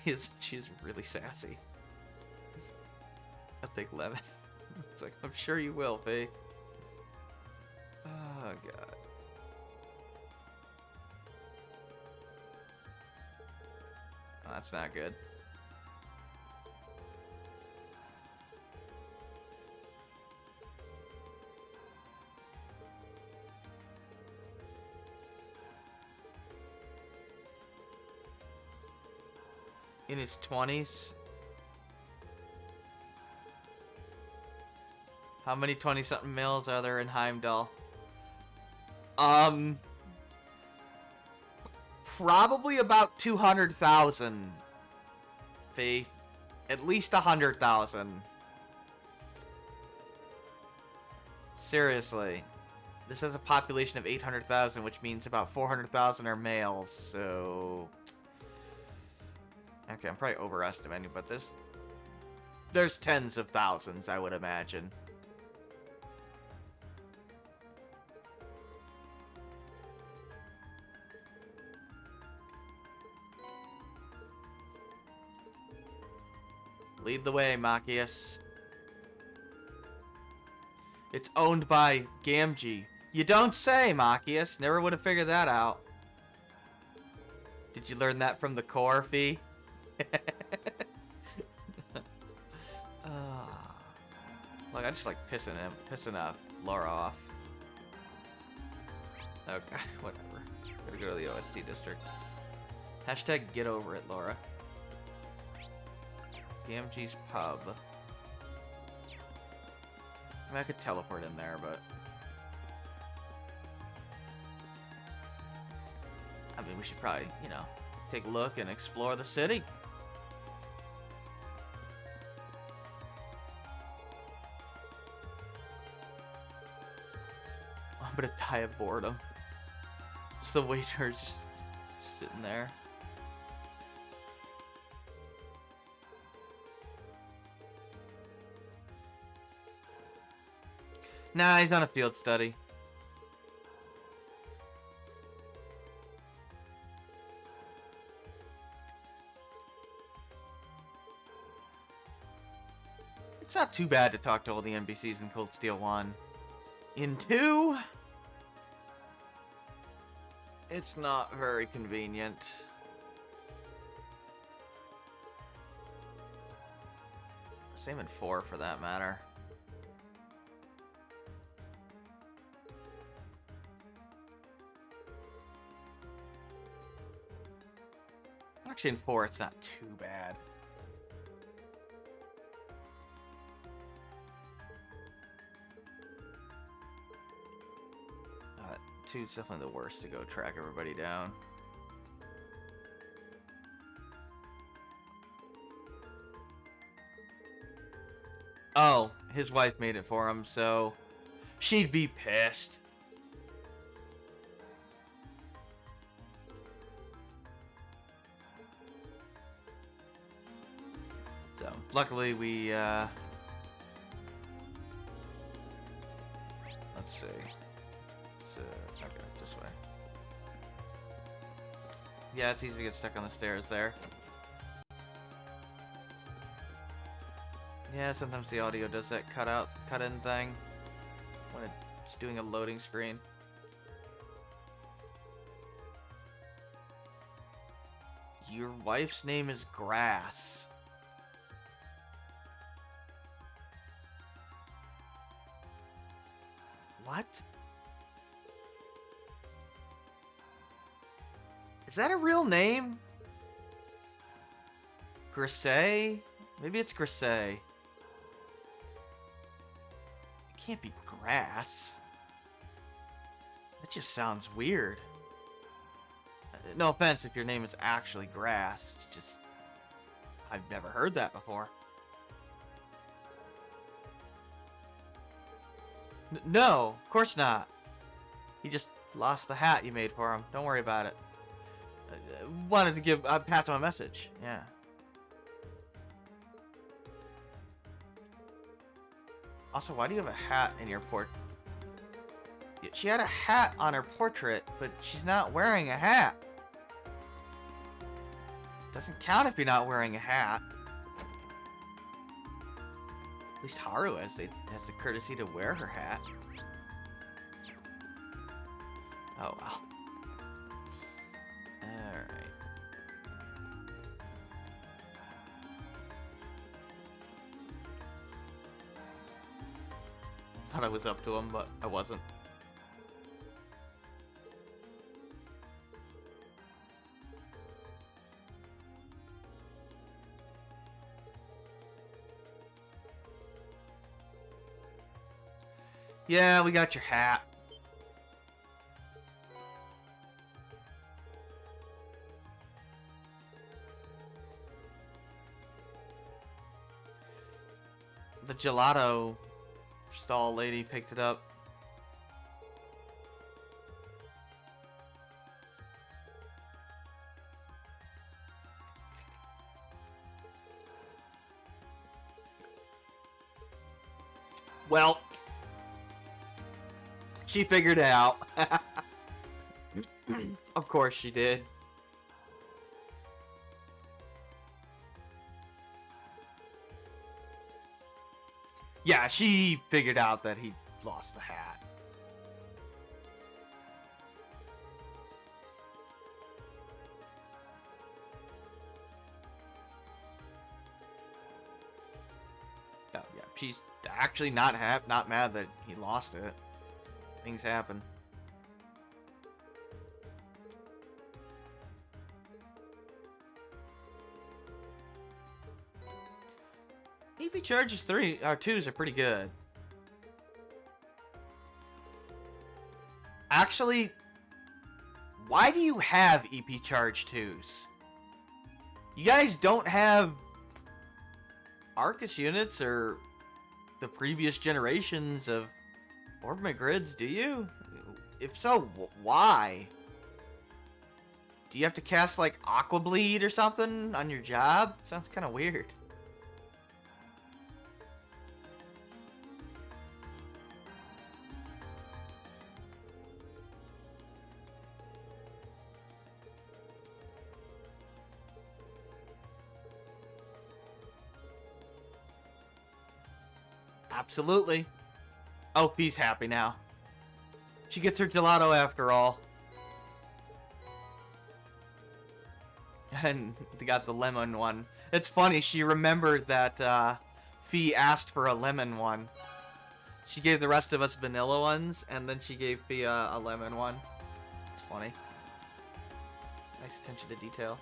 She's really sassy. I'll take 11. It's like, I'm sure you will, Faye. Oh, God. Oh, that's not good. In his 20s? How many 20-something males are there in Heimdall? Probably about 200,000. Fee. At least 100,000. Seriously. This has a population of 800,000, which means about 400,000 are males, so... Okay, I'm probably overestimating, but there's tens of thousands, I would imagine. Lead the way, Machias. It's owned by Gamgee. You don't say, Machias. Never would have figured that out. Did you learn that from the core, Fee? Look, I just like pissing Laura off. Okay, whatever. Gotta go to the OST district. Hashtag get over it, Laura. Gamgee's pub. I mean, I could teleport in there, but... I mean, we should probably, you know, take a look and explore the city. I'm gonna die of boredom. Just the waiter's just sitting there. Nah, he's on a field study. It's not too bad to talk to all the NPCs in Cold Steel 1. In 2, it's not very convenient. Same in 4 for that matter. Actually, in 4, it's not too bad. 2 is definitely the worst to go track everybody down. Oh, his wife made it for him, so she'd be pissed. So, luckily we, let's see. Okay, this way. Yeah, it's easy to get stuck on the stairs there. Yeah, sometimes the audio does that cut in thing when it's doing a loading screen. Your wife's name is Grass. What? Is that a real name? Grisay? Maybe it's Grisay. It can't be Grass. That just sounds weird. No offense if your name is actually Grass. Just... I've never heard that before. No, of course not. He just lost the hat you made for him. Don't worry about it. Wanted to pass him a message. Yeah. Also, why do you have a hat in your portrait? She had a hat on her portrait, but she's not wearing a hat. Doesn't count if you're not wearing a hat. least Haru has the courtesy to wear her hat. Oh well. Alright. Thought I was up to him, but I wasn't. Yeah, we got your hat. The gelato stall lady picked it up. Well, she figured it out. Of course she did. Yeah, she figured out that he lost the hat. Oh, yeah, she's actually not mad that he lost it. Things happen. EP charges 2s are pretty good. Actually, why do you have EP charge 2s? You guys don't have Arcus units or the previous generations of Orbit grids, do you? If so, why? Do you have to cast like Aqua Bleed or something on your job? Sounds kind of weird. Absolutely. Oh, P's happy now. She gets her gelato after all. And they got the lemon one. It's funny, she remembered that Fee asked for a lemon one. She gave the rest of us vanilla ones, and then she gave Fee a lemon one. It's funny. Nice attention to detail.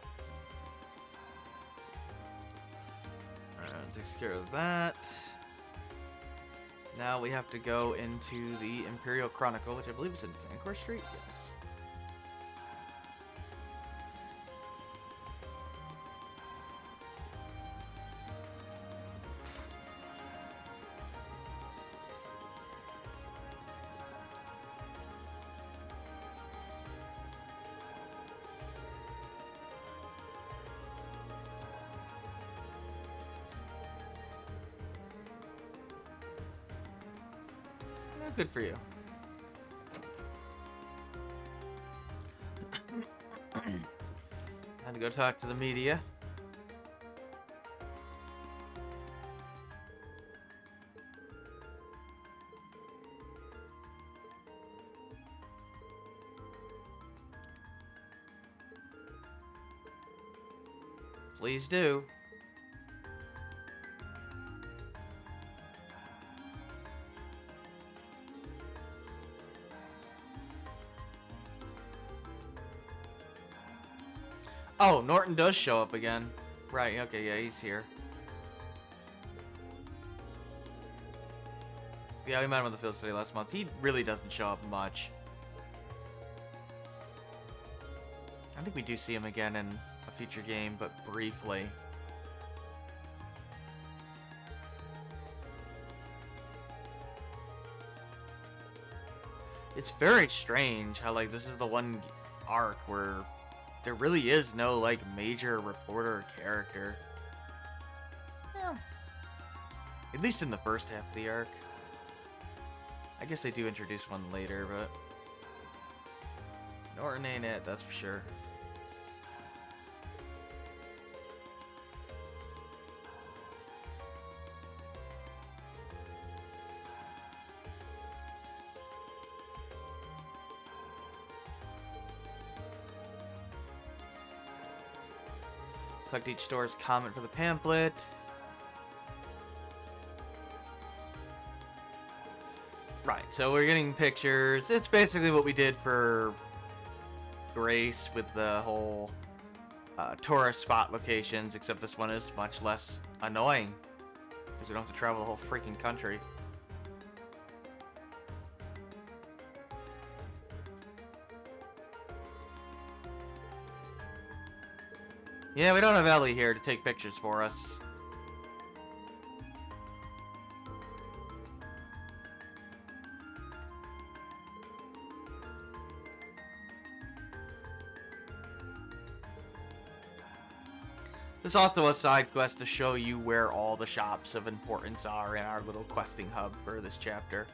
Alright, takes care of that. Now we have to go into the Imperial Chronicle, which I believe is in Vancouver Street. Yes. Good for you. Had to go talk to the media. Please do. Oh, Norton does show up again. Right, okay, yeah, he's here. Yeah, we met him on the field study last month. He really doesn't show up much. I think we do see him again in a future game, but briefly. It's very strange how, like, this is the one arc where there really is no, like, major reporter character. Yeah. At least in the first half of the arc. I guess they do introduce one later, but Norton ain't it, that's for sure. Collect each store's comment for the pamphlet. Right, so we're getting pictures. It's basically what we did for Grace with the whole tourist spot locations, except this one is much less annoying because we don't have to travel the whole freaking country. Yeah, we don't have Ellie here to take pictures for us. This is also a side quest to show you where all the shops of importance are in our little questing hub for this chapter.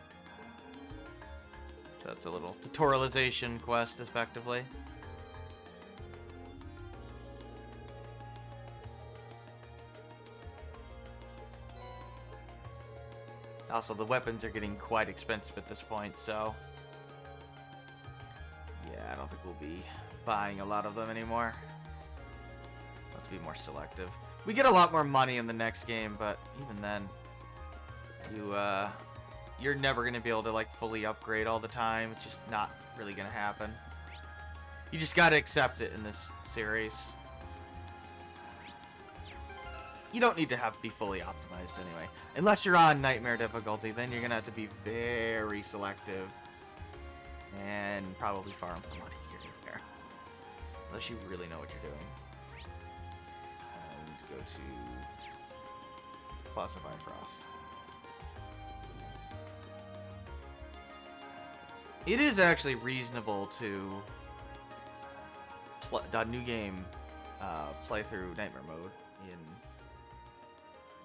So it's a little tutorialization quest, effectively. Also, the weapons are getting quite expensive at this point, so... yeah, I don't think we'll be buying a lot of them anymore. Let's be more selective. We get a lot more money in the next game, but even then, you're never gonna be able to like fully upgrade all the time. It's just not really gonna happen. You just gotta accept it in this series. You don't need to have to be fully optimized anyway. Unless you're on Nightmare difficulty, then you're gonna have to be very selective and probably farm for money here and there. Unless you really know what you're doing. Go to Classify Frost. It is actually reasonable to the new game play through Nightmare mode in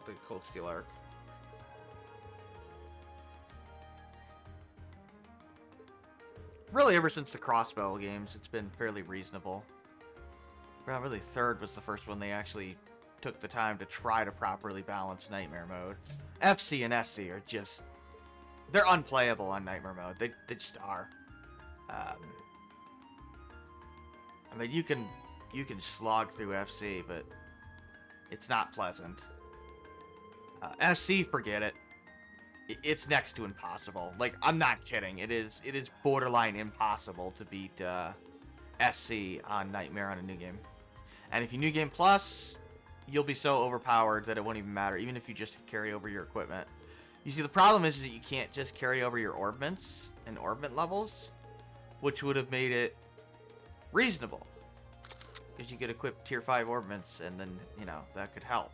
the Cold Steel arc. Really, ever since the Crossbow games, it's been fairly reasonable. Well, really, Third was the first one they actually took the time to try to properly balance Nightmare mode. FC and SC are just... they're unplayable on Nightmare mode. They just are. I mean, you can slog through FC, but it's not pleasant. SC, forget it. It's next to impossible. Like, I'm not kidding. It is borderline impossible to beat SC on Nightmare on a new game. And if you New Game Plus, you'll be so overpowered that it won't even matter, even if you just carry over your equipment. You see, the problem is that you can't just carry over your orbments and orbment levels, which would have made it reasonable. Because you could equip tier 5 orbments, and then, you know, that could help.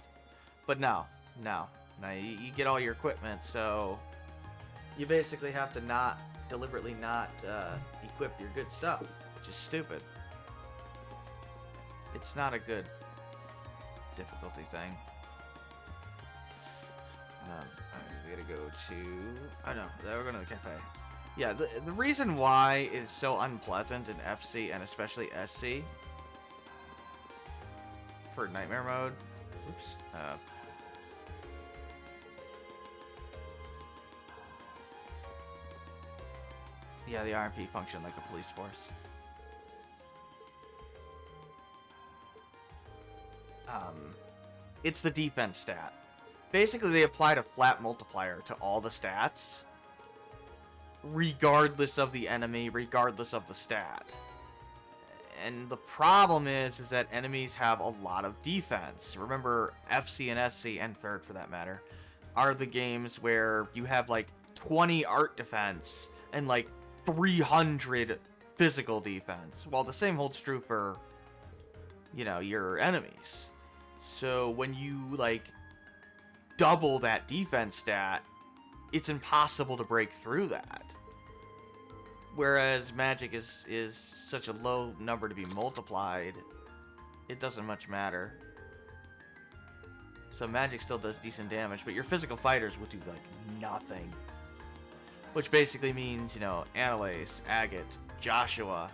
But no. Now you get all your equipment, so you basically have to deliberately not equip your good stuff, which is stupid. It's not a good difficulty thing. We gotta go to... oh no, we're going to the cafe. Yeah, the reason why it's so unpleasant in FC and especially SC for Nightmare mode... oops. Yeah, the RMP function like a police force. It's the defense stat. Basically, they applied a flat multiplier to all the stats, regardless of the enemy, regardless of the stat. And the problem is that enemies have a lot of defense. Remember, FC and SC, and Third for that matter, are the games where you have like 20 art defense and like 300 physical defense, while the same holds true for, you know, your enemies. So when you like double that defense stat, it's impossible to break through that. Whereas magic is such a low number to be multiplied, it doesn't much matter. So magic still does decent damage, but your physical fighters will do like nothing. Which basically means, you know, Annalise, Agate, Joshua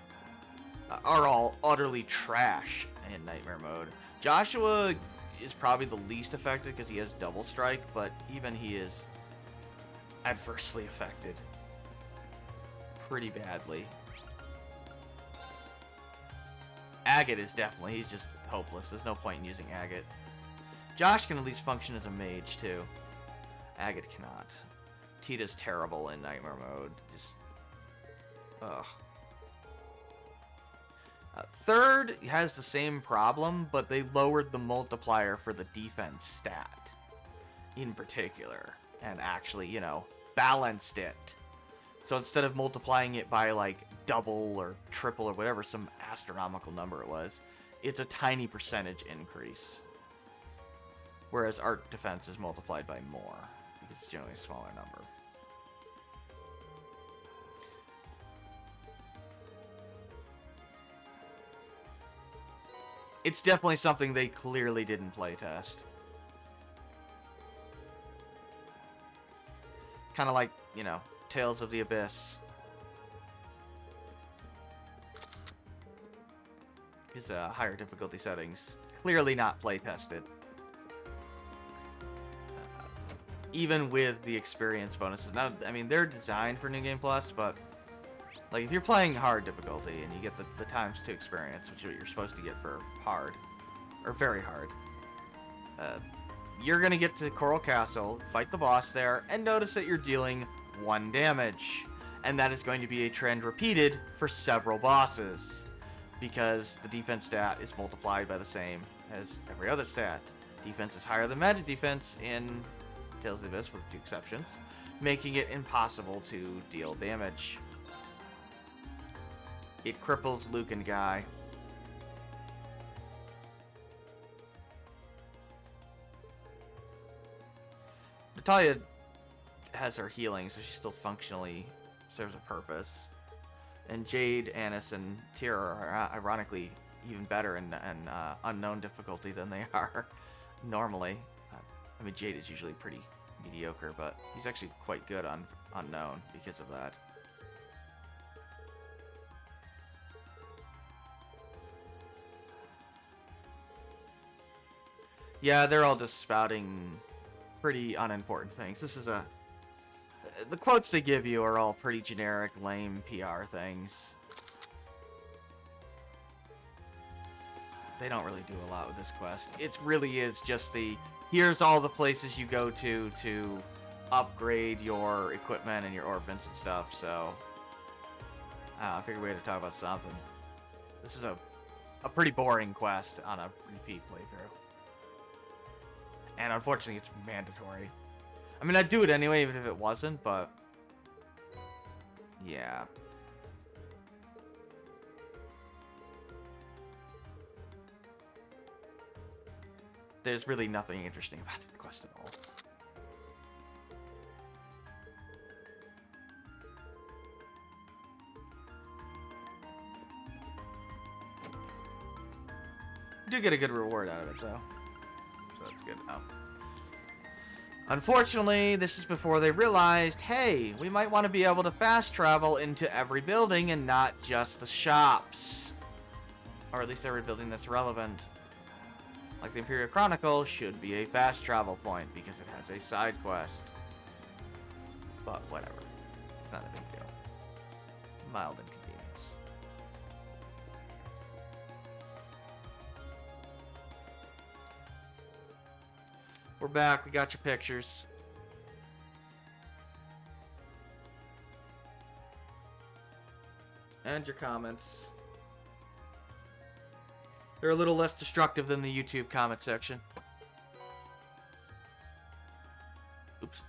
are all utterly trash in Nightmare mode. Joshua is probably the least affected because he has double strike, but even he is adversely affected pretty badly. Agate is definitely, he's just hopeless. There's no point in using Agate. Josh can at least function as a mage, too. Agate cannot. Tita's terrible in Nightmare mode. Just, ugh. Third has the same problem, but they lowered the multiplier for the defense stat in particular, and actually, you know, balanced it. So instead of multiplying it by like double or triple or whatever, some astronomical number it was, it's a tiny percentage increase. Whereas art defense is multiplied by more, because it's generally a smaller number. It's definitely something they clearly didn't playtest. Kind of like, you know, Tales of the Abyss. His higher difficulty settings. Clearly not playtested. Even with the experience bonuses. Now, I mean, they're designed for New Game Plus, but like, if you're playing hard difficulty and you get the times 2 experience, which is what you're supposed to get for hard, or very hard, you're going to get to Coral Castle, fight the boss there, and notice that you're dealing 1 damage. And that is going to be a trend repeated for several bosses, because the defense stat is multiplied by the same as every other stat. Defense is higher than magic defense in Tales of the Abyss, with 2 exceptions, making it impossible to deal damage. It cripples Luke and Guy. Natalia has her healing, so she still functionally serves a purpose. And Jade, Annis, and Tyr are ironically even better in unknown difficulty than they are normally. I mean, Jade is usually pretty mediocre, but he's actually quite good on unknown because of that. Yeah, they're all just spouting pretty unimportant things. This is the quotes they give you are all pretty generic, lame PR things. They don't really do a lot with this quest. It really is just here's all the places you go to upgrade your equipment and your orbits and stuff, so I figured we had to talk about something. This is a pretty boring quest on a repeat playthrough. And unfortunately, it's mandatory. I mean, I'd do it anyway, even if it wasn't, but yeah. There's really nothing interesting about the quest at all. You do get a good reward out of it, though. So that's good. Oh. Unfortunately, this is before they realized, hey, we might want to be able to fast travel into every building and not just the shops. Or at least every building that's relevant. Like the Imperial Chronicle should be a fast travel point because it has a side quest. But whatever. It's not a big deal. Mild inconvenience. We're back. We got your pictures. And your comments. They're a little less destructive than the YouTube comment section. Oops.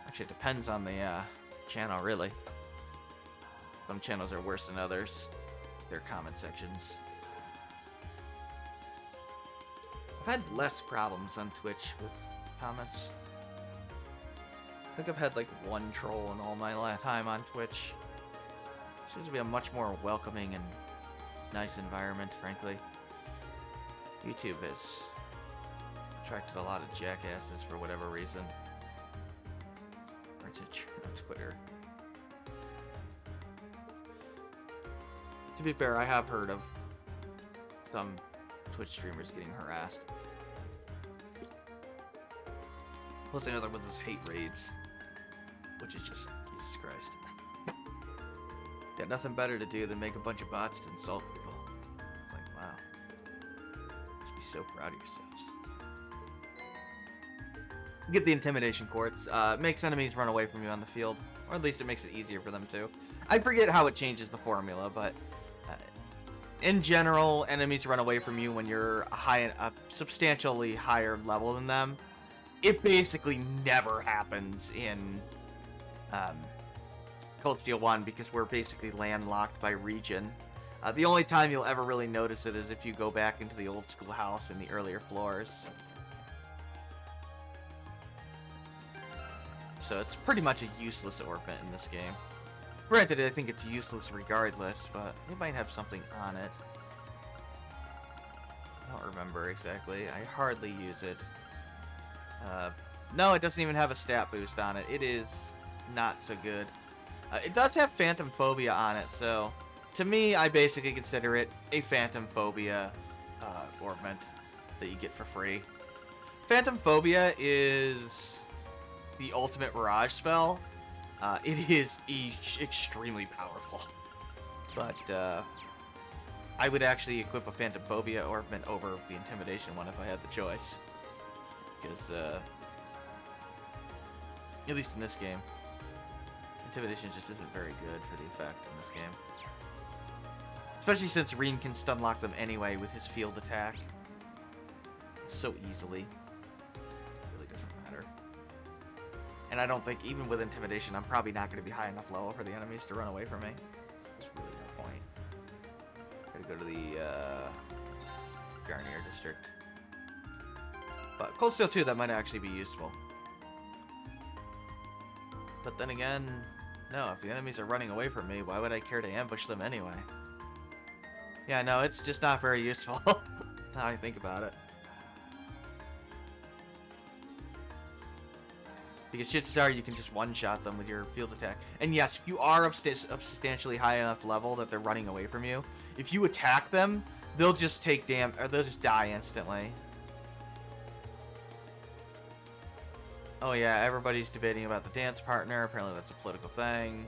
Actually, it depends on the channel, really. Some channels are worse than others. Their comment sections. I've had less problems on Twitch with comments. I think I've had like 1 troll in all my time on Twitch. Seems to be a much more welcoming and nice environment, frankly. YouTube has attracted a lot of jackasses for whatever reason. Or to Twitter. To be fair, I have heard of some Twitch streamers getting harassed. Plus another one of those hate raids, which is just Jesus Christ. Got nothing better to do than make a bunch of bots to insult people. It's like, wow. Just be so proud of yourselves. Get the intimidation quartz. Makes enemies run away from you on the field, or at least it makes it easier for them to. I forget how it changes the formula, but in general, enemies run away from you when you're a substantially higher level than them. It basically never happens in Cold Steel 1 because we're basically landlocked by region. The only time you'll ever really notice it is if you go back into the old school house in the earlier floors. So it's pretty much a useless ornament in this game. Granted, I think it's useless regardless, but it might have something on it. I don't remember exactly. I hardly use it. No, it doesn't even have a stat boost on it. It is not so good. It does have Phantom Phobia on it, so to me, I basically consider it a Phantom Phobia ornament that you get for free. Phantom Phobia is the ultimate Mirage spell. It is extremely powerful, but I would actually equip a Phantom Phobia ornament over the Intimidation one if I had the choice, because at least in this game, Intimidation just isn't very good for the effect in this game. Especially since Reen can stun lock them anyway with his field attack so easily. It really doesn't matter. And I don't think, even with Intimidation, I'm probably not going to be high enough level for the enemies to run away from me. So that's really no point. Gotta go to the Garnier District. But Cold Steel 2, that might actually be useful. But then again, no, if the enemies are running away from me, why would I care to ambush them anyway? Yeah, no, it's just not very useful. Now I think about it. Because chances are you can just one-shot them with your field attack. And yes, if you are of substantially high enough level that they're running away from you, if you attack them, they'll just take damage, or they'll just die instantly. Oh yeah, everybody's debating about the dance partner. Apparently that's a political thing.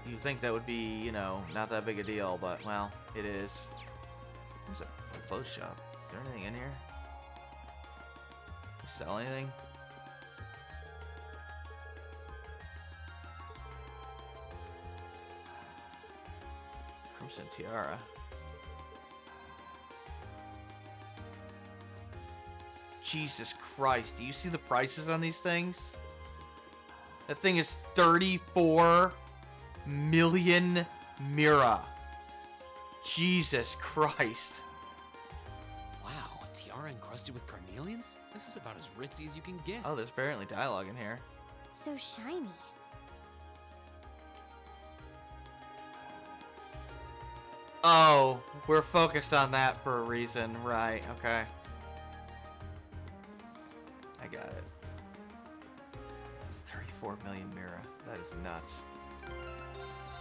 You think that would be, you know, not that big a deal, but, well, it is. There's a clothes shop. Is there anything in here? You sell anything? Crimson Tiara. Jesus Christ, do you see the prices on these things? That thing is 34 million Mira. Jesus Christ. Wow, a tiara encrusted with carnelians? This is about as ritzy as you can get. Oh, there's apparently dialogue in here. It's so shiny. Oh, we're focused on that for a reason. Right, okay. I got it. 34 million Mira. That is nuts.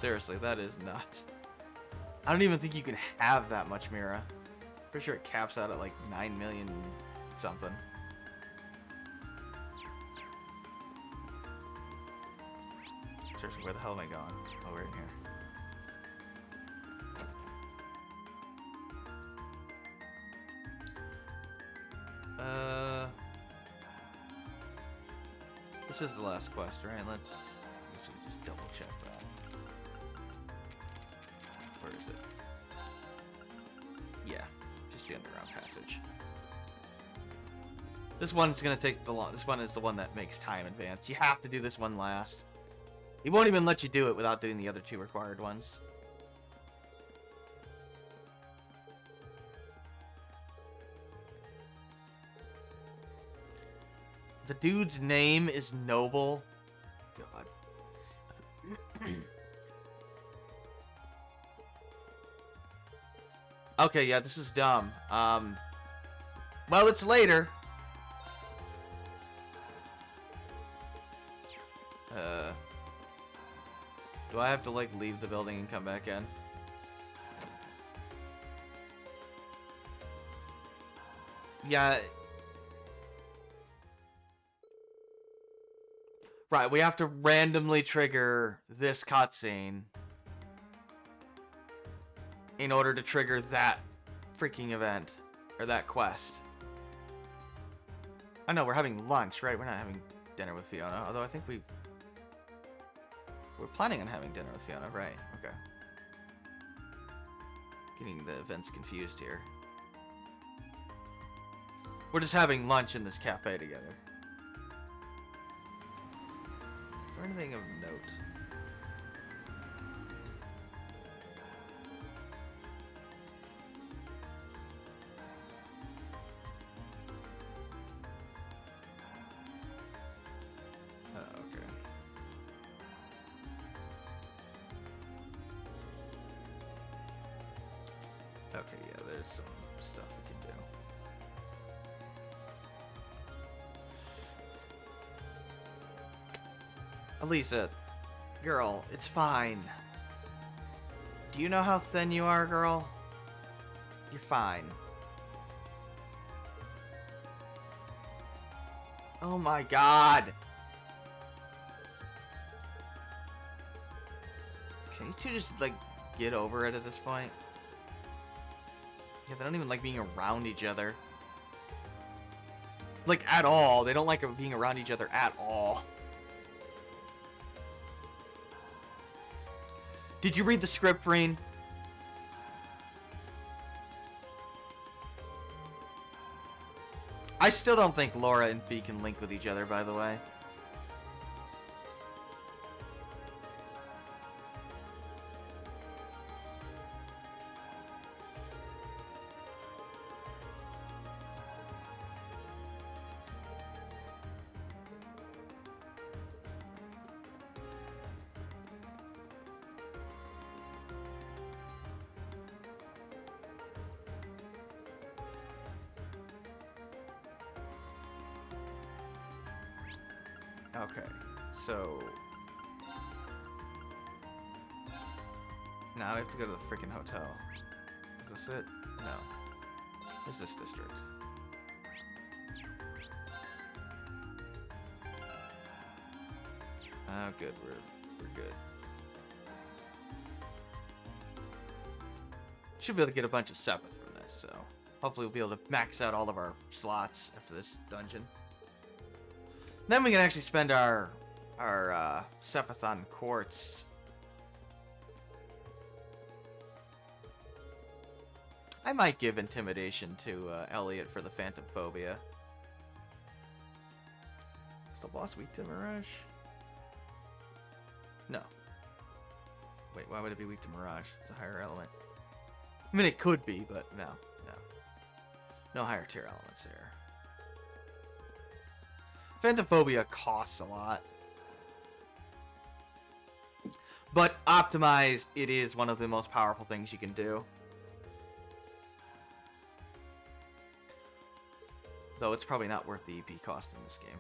Seriously, that is nuts. I don't even think you can have that much Mira. Pretty sure it caps out at like 9 million something. Seriously, where the hell am I going? Oh, we're in here. This is the last quest, right? Let's just double check that. Where is it? Yeah, just the underground passage. This one's gonna take the long. This one is the one that makes time advance. You have to do this one last. He won't even let you do it without doing the other two required ones. The dude's name is Noble. God. Okay, yeah, this is dumb. Well, it's later. Do I have to, like, leave the building and come back in? Yeah. Right, we have to randomly trigger this cutscene in order to trigger that freaking event, or that quest. I know, we're having lunch, right? We're not having dinner with Fiona, although I think we're planning on having dinner with Fiona, right? Okay. Getting the events confused here. We're just having lunch in this cafe together. Is there anything of note? Okay. Okay, yeah, there's some stuff we can do. Elisa, girl, it's fine. Do you know how thin you are, girl? You're fine. Oh my god! Can't you just, like, get over it at this point? Yeah, they don't even like being around each other. Like, at all. They don't like being around each other at all. Did you read the script, Reen? I still don't think Laura and Fee can link with each other, by the way. Okay, so now I have to go to the freaking hotel. Is this it? No. Is this district? Oh, good. We're good. Should be able to get a bunch of sepith from this, so hopefully we'll be able to max out all of our slots after this dungeon. Then we can actually spend our sepith on quartz. I might give intimidation to Elliot for the phantom phobia. Is the boss weak to Mirage? No. Wait, why would it be weak to Mirage? It's a higher element. I mean, it could be, but no. No higher tier elements here. Phantophobia costs a lot. But optimized, it is one of the most powerful things you can do. Though it's probably not worth the EP cost in this game.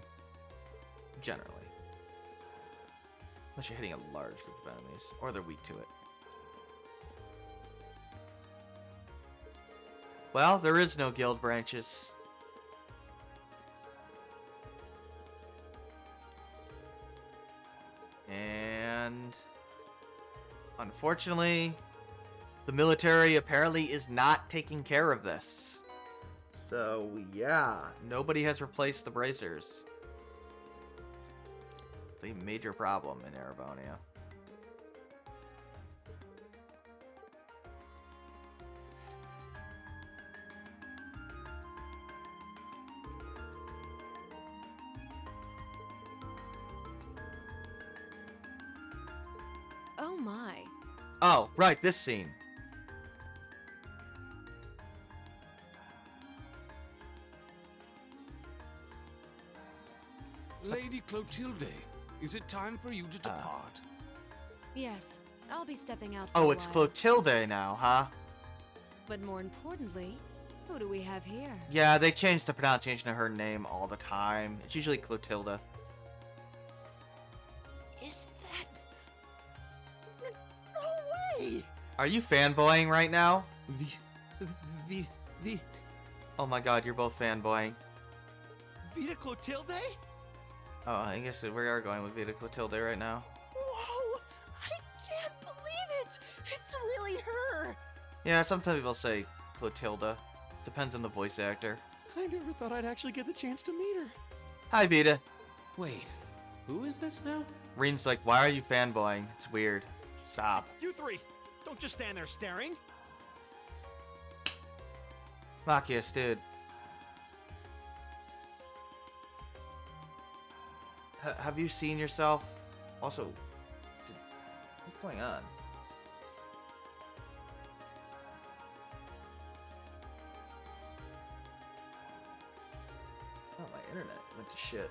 Generally. Unless you're hitting a large group of enemies. Or they're weak to it. Well, there is no guild branches. And unfortunately, the military apparently is not taking care of this. So, yeah, nobody has replaced the bracers. It's a major problem in Erebonia. Oh my. Oh, right, this scene. Lady Clotilde, is it time for you to depart? Yes, I'll be stepping out for Oh, a it's while. Clotilde now, huh? But more importantly, who do we have here? Yeah, they changed the pronunciation of her name all the time. It's usually Clotilda. Is that... No way! Are you fanboying right now? Oh my god, you're both fanboying. Vita Clotilde? Oh, I guess we are going with Vita Clotilde right now. Whoa! I can't believe it! It's really her! Yeah, sometimes people say Clotilda. Depends on the voice actor. I never thought I'd actually get the chance to meet her. Hi, Vita. Wait, who is this now? Reen's like, why are you fanboying? It's weird. Stop. You three! Don't just stand there staring! Machias, dude. Have you seen yourself? Also, what's going on? Oh, my internet went to shit.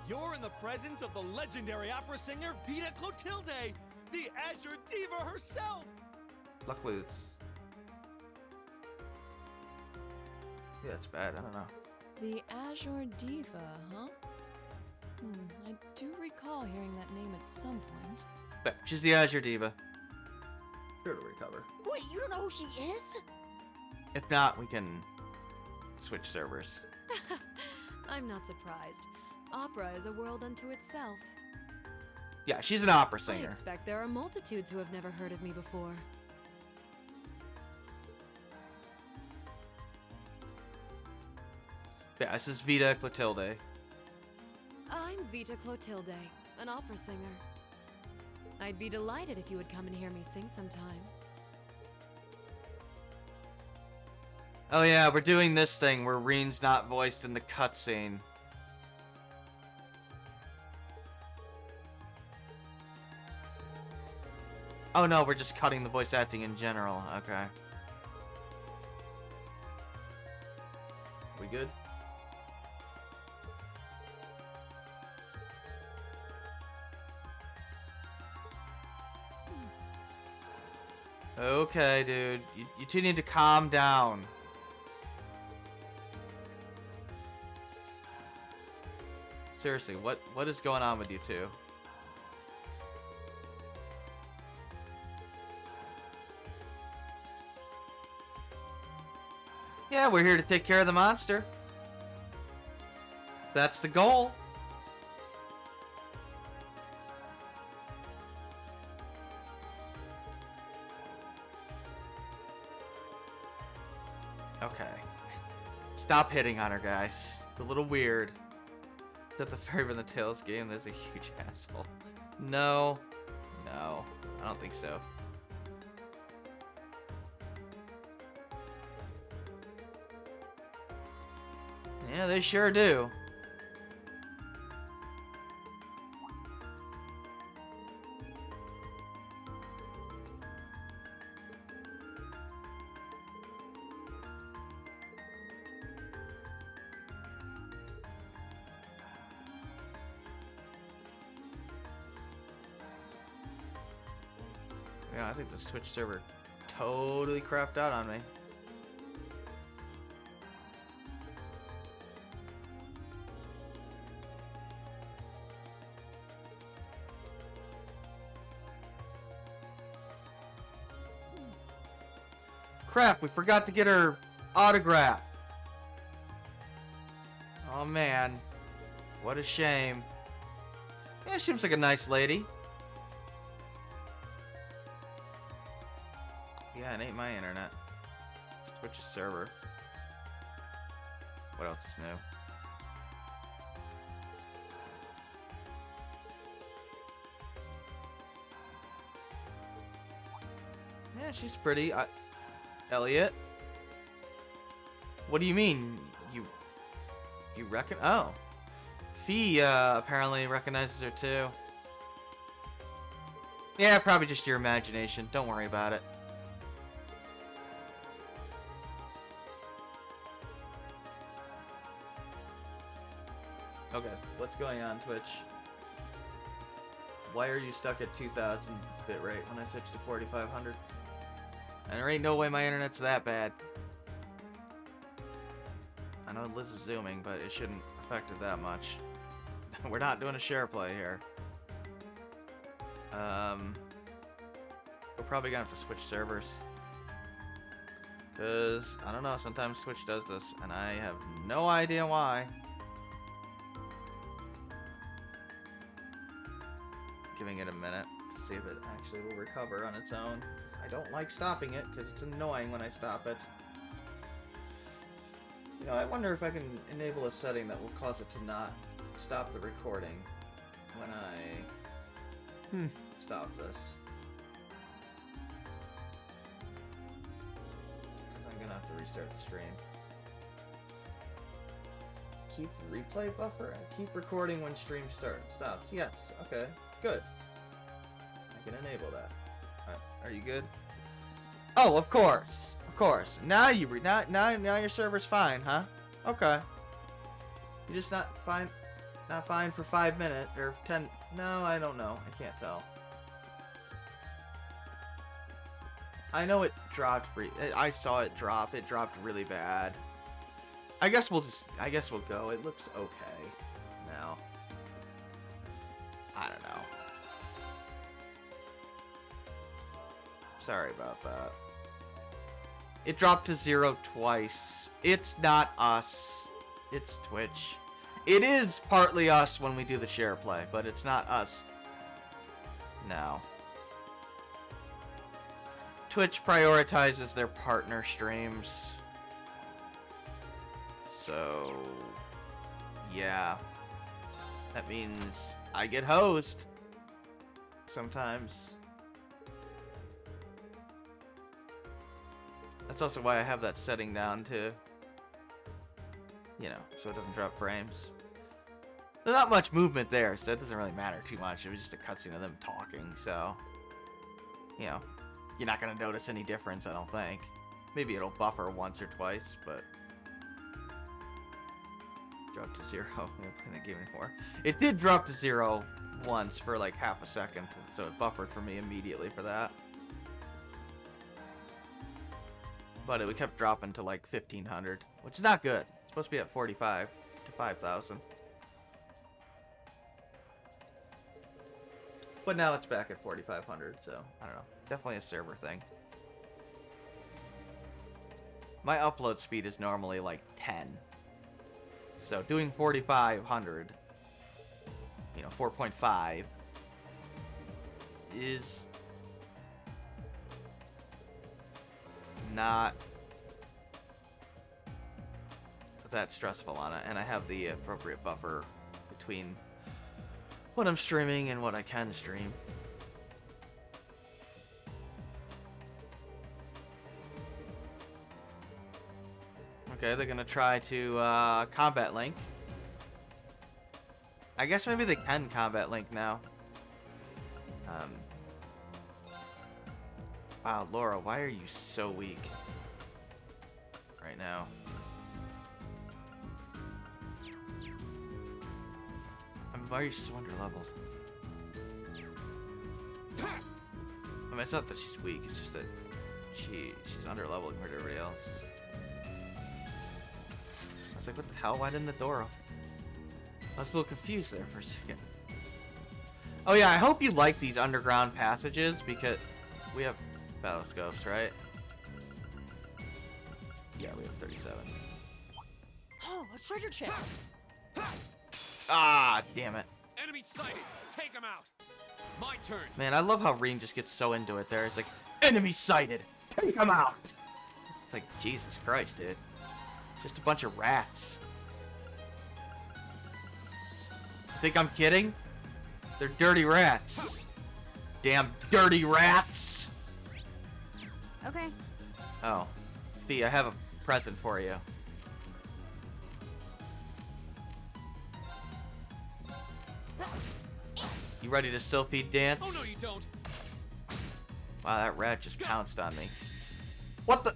You're in the presence of the legendary opera singer Vita Clotilde, the Azure Diva herself! Luckily, it's... Yeah, it's bad. I don't know. The Azure Diva, huh? I do recall hearing that name at some point. But she's the Azure Diva. Sure to recover. Wait, you don't know who she is? If not, we can switch servers. I'm not surprised. Opera is a world unto itself. Yeah, she's an opera I singer. expect there are multitudes who have never heard of me before. Yeah, this is Vita Clotilde. I'm Vita Clotilde, an opera singer. I'd be delighted if you would come and hear me sing sometime. Oh yeah, we're doing this thing where Reen's not voiced in the cutscene. Oh no, we're just cutting the voice acting in general. Okay. We good? Okay, dude. You two need to calm down. Seriously, what is going on with you two? Yeah, we're here to take care of the monster. That's the goal. Okay. Stop hitting on her, guys. It's a little weird. Except the fairy from the Tales game, there's a huge asshole. No. No. I don't think so. Yeah, they sure do. Yeah, I think the Twitch server totally crapped out on me. Crap, we forgot to get her autograph. Oh man, what a shame. Yeah, she seems like a nice lady. Yeah, it ain't my internet. It's Twitch's server. What else is new? Yeah, she's pretty. Elliot? What do you mean? You reckon? Oh. Fee apparently recognizes her too. Yeah, probably just your imagination. Don't worry about it. Okay, what's going on, Twitch? Why are you stuck at 2000 bitrate when I switched to 4500? And there ain't no way my internet's that bad. I know Liz is zooming, but it shouldn't affect it that much. We're not doing a share play here. We're probably gonna have to switch servers. Because, I don't know, sometimes Twitch does this, and I have no idea why. Giving it a minute to see if it actually will recover on its own. I don't like stopping it, because it's annoying when I stop it. You know, I wonder if I can enable a setting that will cause it to not stop the recording when I stop this. I'm gonna have to restart the stream. Keep replay buffer? Keep recording when stream stops. Yes, okay, good. I can enable that. Are you good? Oh, of course. Of course. Now now your server's fine, huh? Okay. You're just not fine for 5 minutes or 10. No, I don't know. I can't tell. I know it dropped. I saw it drop. It dropped really bad. I guess we'll go. It looks okay now. I don't know. Sorry about that. It dropped to 0 twice. It's not us. It's Twitch. It is partly us when we do the share play, but it's not us. No. Twitch prioritizes their partner streams. So, yeah. That means I get hosed sometimes. That's also why I have that setting down to, you know, so it doesn't drop frames. There's not much movement there, so it doesn't really matter too much. It was just a cutscene of them talking, so, you know, you're not going to notice any difference, I don't think. Maybe it'll buffer once or twice, but... Drop to 0. I don't play that game anymore. It did drop to 0 once for like half a second, so it buffered for me immediately for that. But it kept dropping to like 1500, which is not good. It's supposed to be at 45 to 5000. But now it's back at 4500, so I don't know. Definitely a server thing. My upload speed is normally like 10. So doing 4500, you know, 4.5 is not that stressful on it, and I have the appropriate buffer between what I'm streaming and what I can stream. Okay, they're gonna try to combat link. I guess maybe they can combat link now. Wow, Laura, why are you so weak right now? I mean, why are you so underleveled? I mean, it's not that she's weak, it's just that she's underleveled compared to everybody else. I was like, what the hell? Why didn't the door open? I was a little confused there for a second. Oh yeah, I hope you like these underground passages because we have battle scopes, right? Yeah, we have 37. Oh, a treasure chest. Ah, damn it. Enemy sighted. Take him out. My turn. Man, I love how Reem just gets so into it there. It's like, enemy sighted. Take him out. It's like, Jesus Christ, dude. Just a bunch of rats. You think I'm kidding? They're dirty rats. Damn dirty rats. Okay. Oh. Fee, I have a present for you. You ready to Sylphie dance? Oh no, you don't. Wow, that rat just pounced on me. What the?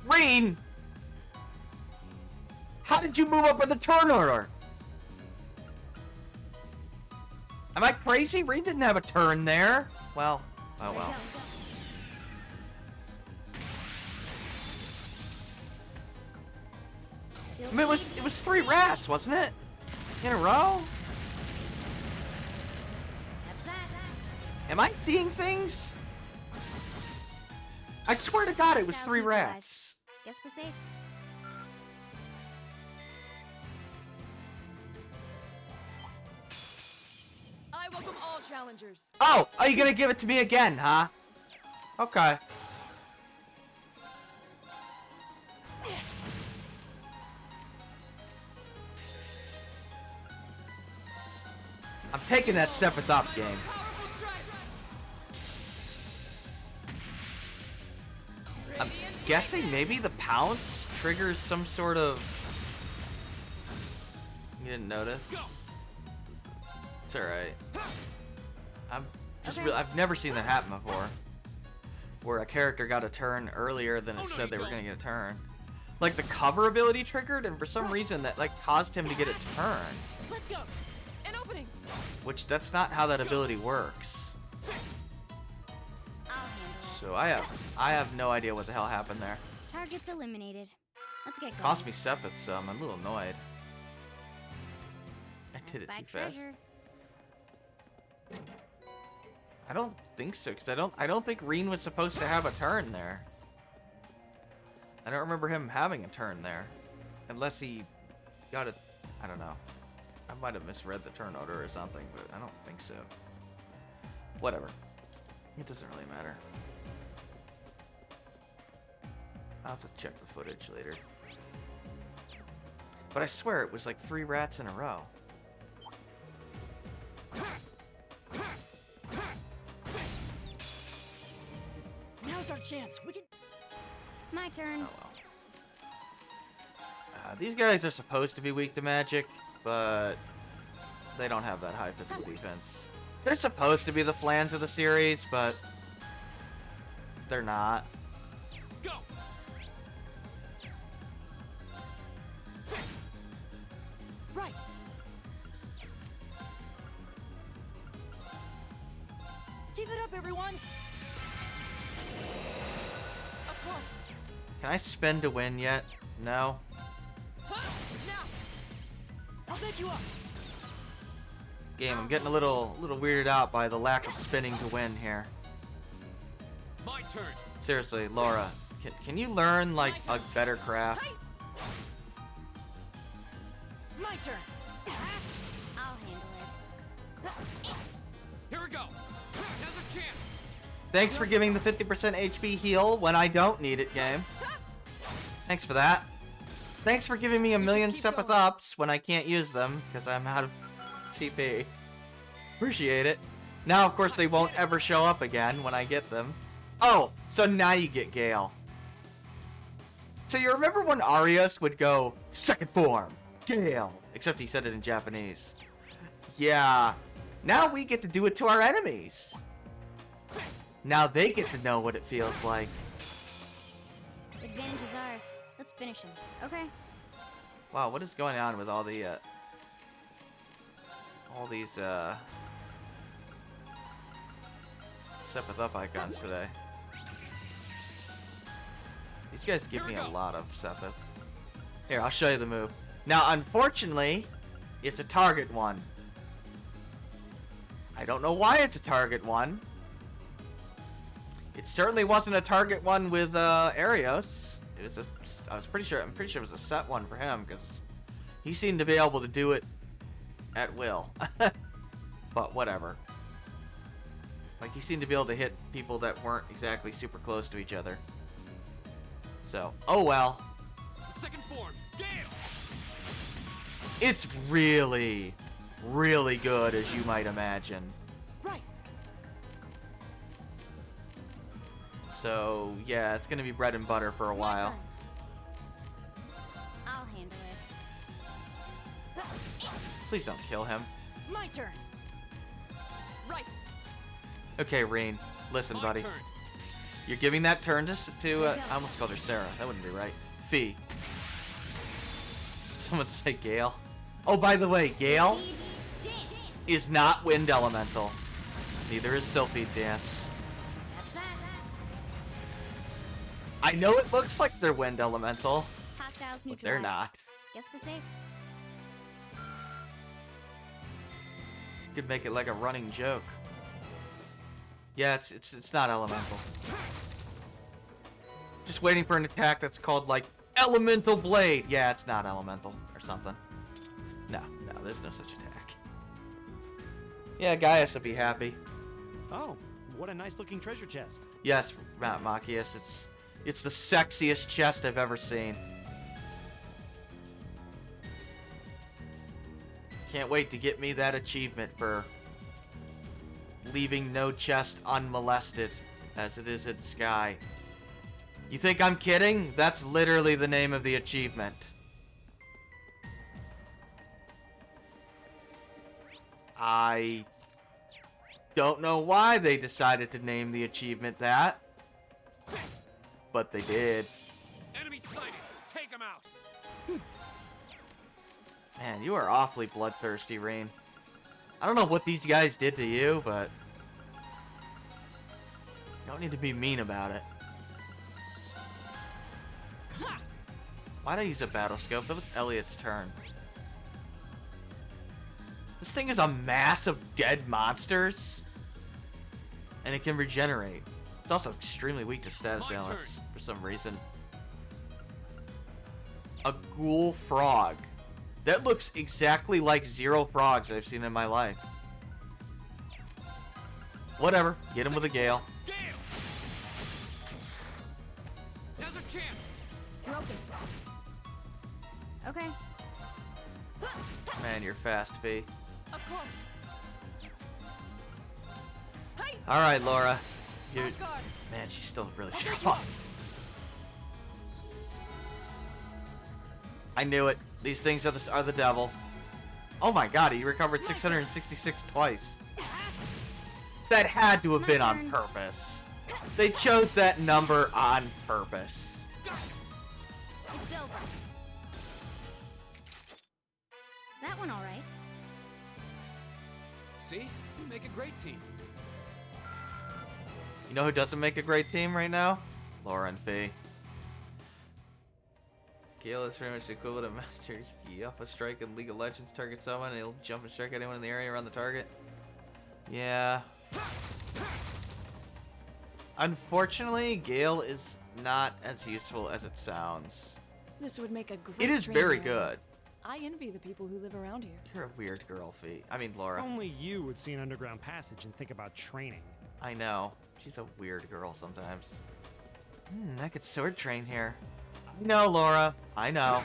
Reen! How did you move up in the turn order? Am I crazy? Reen didn't have a turn there. Well, oh well. I mean, it was 3 rats, wasn't it? In a row? Am I seeing things? I swear to God, it was 3 neutralized. rats. Guess we're safe. I welcome all challengers. Oh, are you gonna give it to me again, huh? Okay. I'm taking that seventh up game. Powerful strike. I'm guessing maybe the pounce triggers some sort of... You didn't notice? It's alright. I've never seen that happen before. Where a character got a turn earlier than it said they were gonna get a turn. Like the cover ability triggered, and for some reason that like caused him to get a turn. Let's go. An opening. Which that's not how that ability works. I'll handle it. So I have no idea what the hell happened there. Target's eliminated. Let's get going. Cost me Sepith some. I'm a little annoyed. I did it Spy too fast. treasure. I don't think so, because I don't think Reen was supposed to have a turn there. I don't remember him having a turn there. Unless he got it. I don't know. I might have misread the turn order or something, but I don't think so. Whatever. It doesn't really matter. I'll have to check the footage later. But I swear it was like 3 rats in a row. Now's our chance. We can. My turn. Oh well. These guys are supposed to be weak to magic, but they don't have that high physical defense. They're supposed to be the flans of the series, but they're not. Go. Right. Keep it up, everyone. Of course. Can I spin to win yet? No. Huh? Now. I'll take you up. Game, I'm getting a little weirded out by the lack of spinning to win here. My turn. Seriously, Laura, can you learn like a better craft? My turn. I'll handle it. Here we go. Now's a chance. Thanks for giving the 50% HP heal when I don't need it, game. Thanks for that. Thanks for giving me a million keep Sepith going. ups when I can't use them because I'm out of CP. Appreciate it. Now, of course, they won't ever show up again when I get them. Oh, so now you get Gale. So you remember when Arius would go, second form, Gale, except he said it in Japanese. Yeah, now we get to do it to our enemies. Now they get to know what it feels like. Advantage is ours. Let's finish him. Okay. Wow, what is going on with all the, all these, Sepith up icons today? These guys give me a lot of Sepith. Here, I'll show you the move. Now, unfortunately, it's a target one. I don't know why it's a target one. It certainly wasn't a target one with Arios. It was I'm pretty sure it was a set one for him because he seemed to be able to do it at will. But whatever. Like he seemed to be able to hit people that weren't exactly super close to each other. So, oh well. Second form. Gale. It's really, really good, as you might imagine. Right. So, yeah, it's gonna be bread and butter for a My while. turn. I'll handle it. Please don't kill him. My turn. Right. Okay, Reen, listen, My buddy. turn. You're giving that turn to I almost called her Sarah. That wouldn't be right. Fee. Someone say Gale. Oh, by the way, Gale is not Wind Elemental. Neither is Sylphie Dance. That's that. I know it looks like they're Wind Elemental, Hostiles but neutralized. they're not. Guess we're safe. Could make it like a running joke. Yeah, it's not elemental. Just waiting for an attack that's called, like, Elemental Blade. Yeah, it's not elemental or something. No, there's no such attack. Yeah, Gaius will be happy. Oh, what a nice looking treasure chest. Yes, Machius, it's the sexiest chest I've ever seen. Can't wait to get me that achievement for leaving no chest unmolested, as it is in Sky. You think I'm kidding? That's literally the name of the achievement. I don't know why they decided to name the achievement that, but they did. Enemy sighted. Take him out. Man, you are awfully bloodthirsty, Rain. I don't know what these guys did to you, but you don't need to be mean about it. Why'd I use a battle scope? That was Elliot's turn. This thing is a mass of dead monsters, and it can regenerate. It's also extremely weak to status My ailments turn. for some reason. A ghoul frog. That looks exactly like 0 frogs I've seen in my life. Whatever. Get him with a gale. Gale. Now's our chance. You're open. Okay. Man, you're fast, V. Of course. Hey, Alright, Laura. You're... off guard. Man, she's still really strong. I knew it. These things are the devil. Oh my god, he recovered 666 twice. That had to have been on purpose. They chose that number on purpose. It's over. That one all right. See? We make a great team. You know who doesn't make a great team right now? Laura and Fee. Gale is pretty much the equivalent of Master Yi. Off a strike in League of Legends, target someone, and he'll jump and strike anyone in the area around the target. Yeah. Unfortunately, Gale is not as useful as it sounds. This would make a great It is training very area. good. I envy the people who live around here. You're a weird girl, Fee. I mean, Laura. Only you would see an underground passage and think about training. I know. She's a weird girl sometimes. I could sword train here. I know, Laura. I know.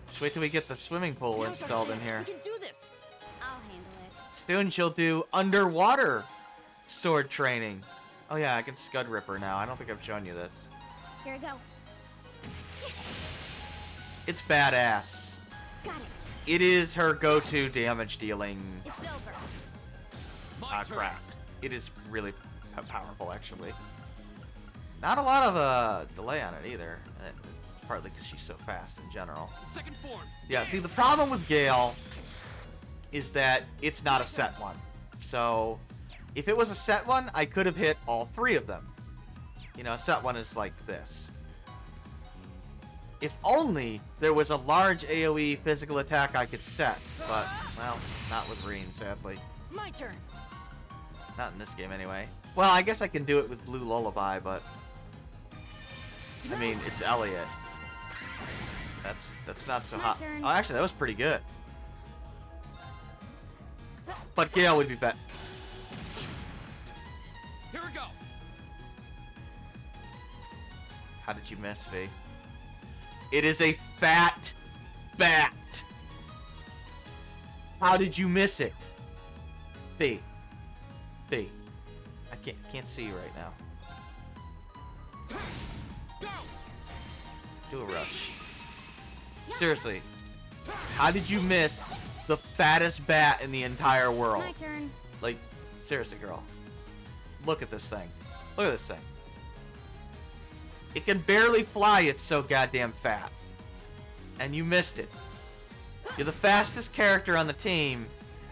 Just wait till we get the swimming pool Now's our installed in chance. here. We can do this. I'll handle it. Soon she'll do underwater sword training. Oh yeah, I can Scud Ripper now. I don't think I've shown you this. Here I go. It's badass. Got it. It is her go-to damage dealing It's over. My turn. craft. It is really powerful, actually. Not a lot of delay on it either. Partly because she's so fast in general. Second form. Yeah, see, the problem with Gale is that it's not a set one. So, if it was a set one, I could have hit all 3 of them. You know, a set one is like this. If only there was a large AoE physical attack I could set. But, well, not with Reen, sadly. My turn. Not in this game, anyway. Well, I guess I can do it with Blue Lullaby, but... I mean, it's Elliot. That's not so My hot. turn. Oh, actually, that was pretty good. But Gale would be better. Here we go. How did you miss, V? It is a fat bat. How did you miss it? V. V. I can't see you right now. Go. Do a rush. Seriously. How did you miss the fattest bat in the entire world? My turn. Like, seriously, girl. Look at this thing. Look at this thing. It can barely fly, it's so goddamn fat. And you missed it. You're the fastest character on the team,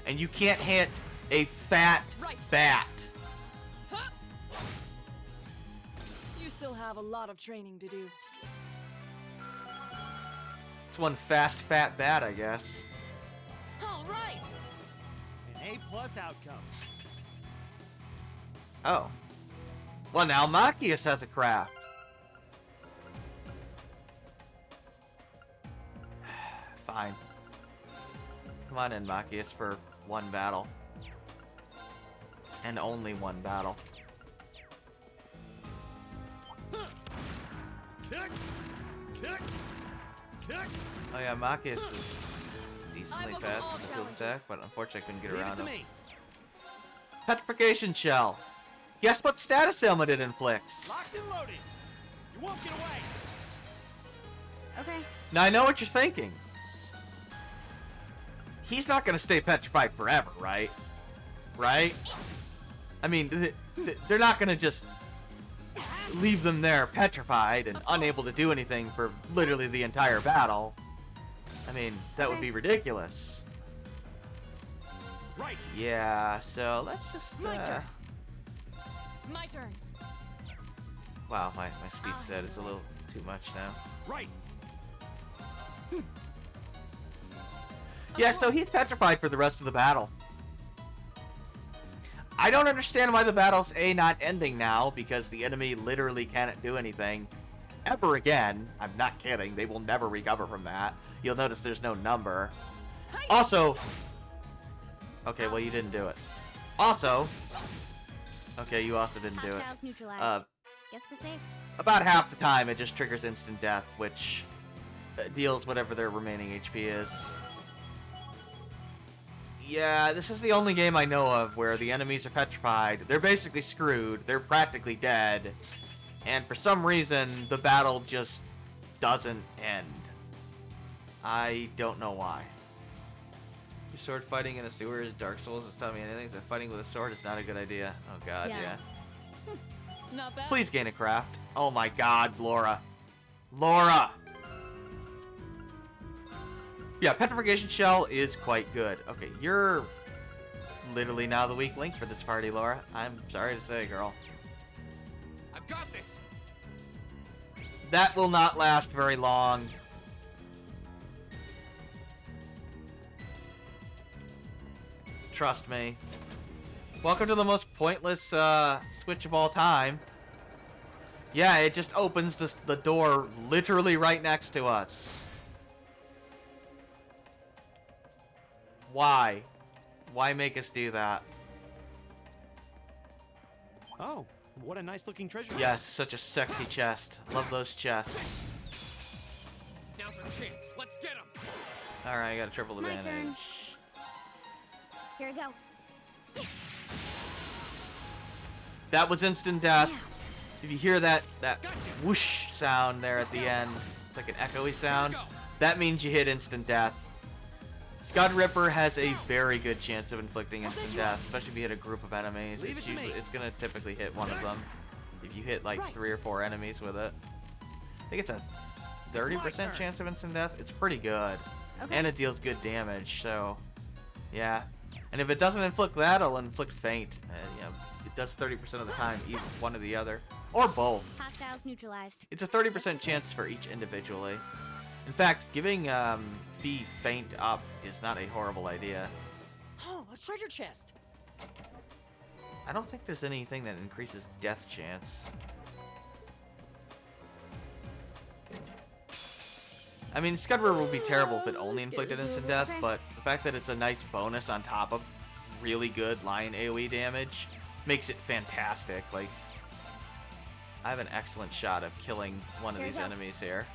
and you can't hit a fat bat. You still have a lot of training to do. It's one fast, fat bat, I guess. All right. An A+ outcome. Oh. Well, now Machias has a craft. Fine. Come on in, Machias, for one battle. And only one battle. Kick! Kick! Kick! Oh yeah, Machias is decently will fast call with the field attack, challenges. but unfortunately I couldn't get Leave it around to him. me. Petrification Shell. Guess what status ailment it inflicts? Locked and loaded. You won't get away. Okay. Now I know what you're thinking. He's not gonna stay petrified forever, right? Right? I mean, they're not gonna just leave them there petrified and unable to do anything for literally the entire battle. I mean, that would be ridiculous. Right. Yeah, so let's just, My turn. My turn. wow, my speed set is a little too much now. Right. Yeah, so he's petrified for the rest of the battle. I don't understand why the battle's not ending now, because the enemy literally cannot do anything ever again. I'm not kidding. They will never recover from that. You'll notice there's no number. Also, okay, well, you didn't do it. Also, okay, you also didn't do it. Hostiles neutralized. Guess we're safe. About half the time, it just triggers instant death, which deals whatever their remaining HP is. Yeah, this is the only game I know of where the enemies are petrified. They're basically screwed. They're practically dead. And for some reason, the battle just doesn't end. I don't know why. Your sword fighting in a sewer is Dark Souls is telling me anything. So fighting with a sword is not a good idea. Oh god, Yeah. Not bad. Please gain a craft. Oh my god, Laura. Laura! Yeah, Petrification Shell is quite good. Okay, you're literally now the weak link for this party, Laura. I'm sorry to say, girl. I've got this. That will not last very long. Trust me. Welcome to the most pointless switch of all time. Yeah, it just opens the door literally right next to us. Why? Why make us do that? Oh, what a nice looking treasure. Yes, such a sexy chest. Love those chests. Now's our chance. Let's get him. Alright, I got a triple My advantage. turn. Here we go. That was instant death. Yeah. If you hear that whoosh sound there at the end, it's like an echoey sound, that means you hit instant death. Scud Ripper has a very good chance of inflicting instant death, especially if you hit a group of enemies. Leave it to me. It's gonna typically hit one of them. If you hit like 3 or 4 enemies with it, I think it's a 30% chance of instant death. It's pretty good, Okay. and it deals good damage. So, yeah. And if it doesn't inflict that, it'll inflict faint. Yeah, it does 30% of the time, either one or the other, or both. Hostiles neutralized. It's a 30% chance for each individually. In fact, giving Fee faint up is not a horrible idea. Oh, a treasure chest. I don't think there's anything that increases death chance. I mean, Scud River would be terrible if it only inflicted instant death, but the fact that it's a nice bonus on top of really good Lion AoE damage makes it fantastic. Like, I have an excellent shot of killing one of these enemies here.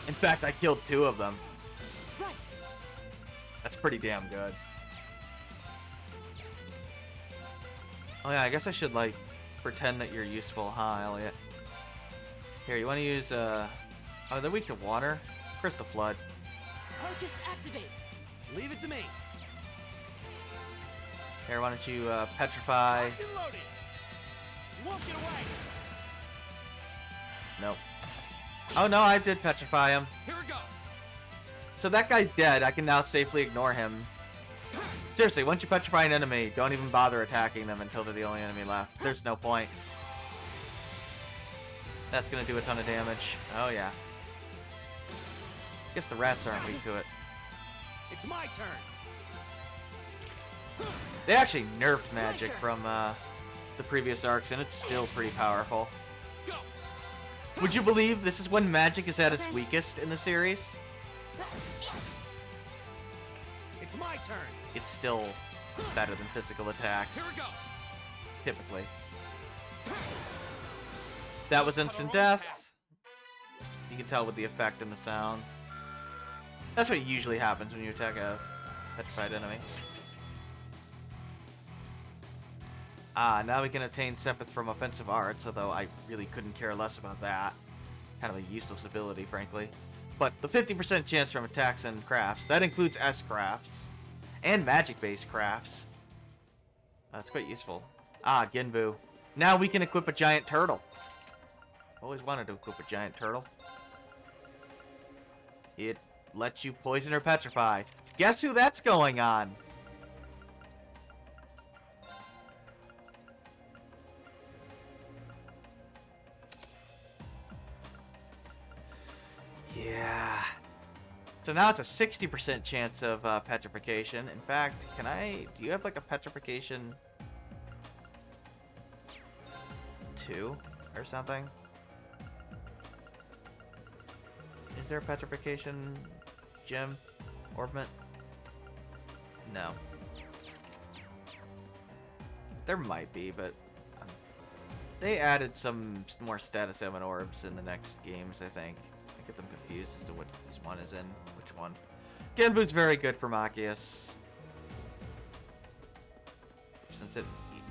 In fact, I killed 2 of them. Right. That's pretty damn good. Oh yeah, I guess I should, like, pretend that you're useful, huh, Elliot? Here, you want to use, oh, they're weak to water? Crystal Flood. Focus activate. Leave it to me. Here, why don't you, petrify? Locked and loaded. You won't get away. Nope. Oh no, I did petrify him. Here we go. So that guy's dead. I can now safely ignore him. Seriously, once you petrify an enemy, don't even bother attacking them until they're the only enemy left. There's no point. That's gonna do a ton of damage. Oh yeah. Guess the rats aren't weak to it. It's my turn. They actually nerfed magic from the previous arcs, and it's still pretty powerful. Go! Would you believe this is when magic is at its weakest in the series? It's my turn. It's still better than physical attacks, Here we go. typically. That was instant death. You can tell with the effect and the sound. That's what usually happens when you attack a petrified enemy. Now we can obtain Sepith from offensive arts, although I really couldn't care less about that. Kind of a useless ability, frankly. But the 50% chance from attacks and crafts, that includes S-crafts. And magic-based crafts. It's quite useful. Genbu. Now we can equip a giant turtle. Always wanted to equip a giant turtle. It lets you poison or petrify. Guess who that's going on? Yeah. So now it's a 60% chance of petrification. In fact, do you have like a petrification 2 or something? Is there a petrification gem? Orbment? No. There might be, but they added some more status 7 orbs in the next games, I think. I get them confused as to which one is in which one. Genbu's very good for Machias. Since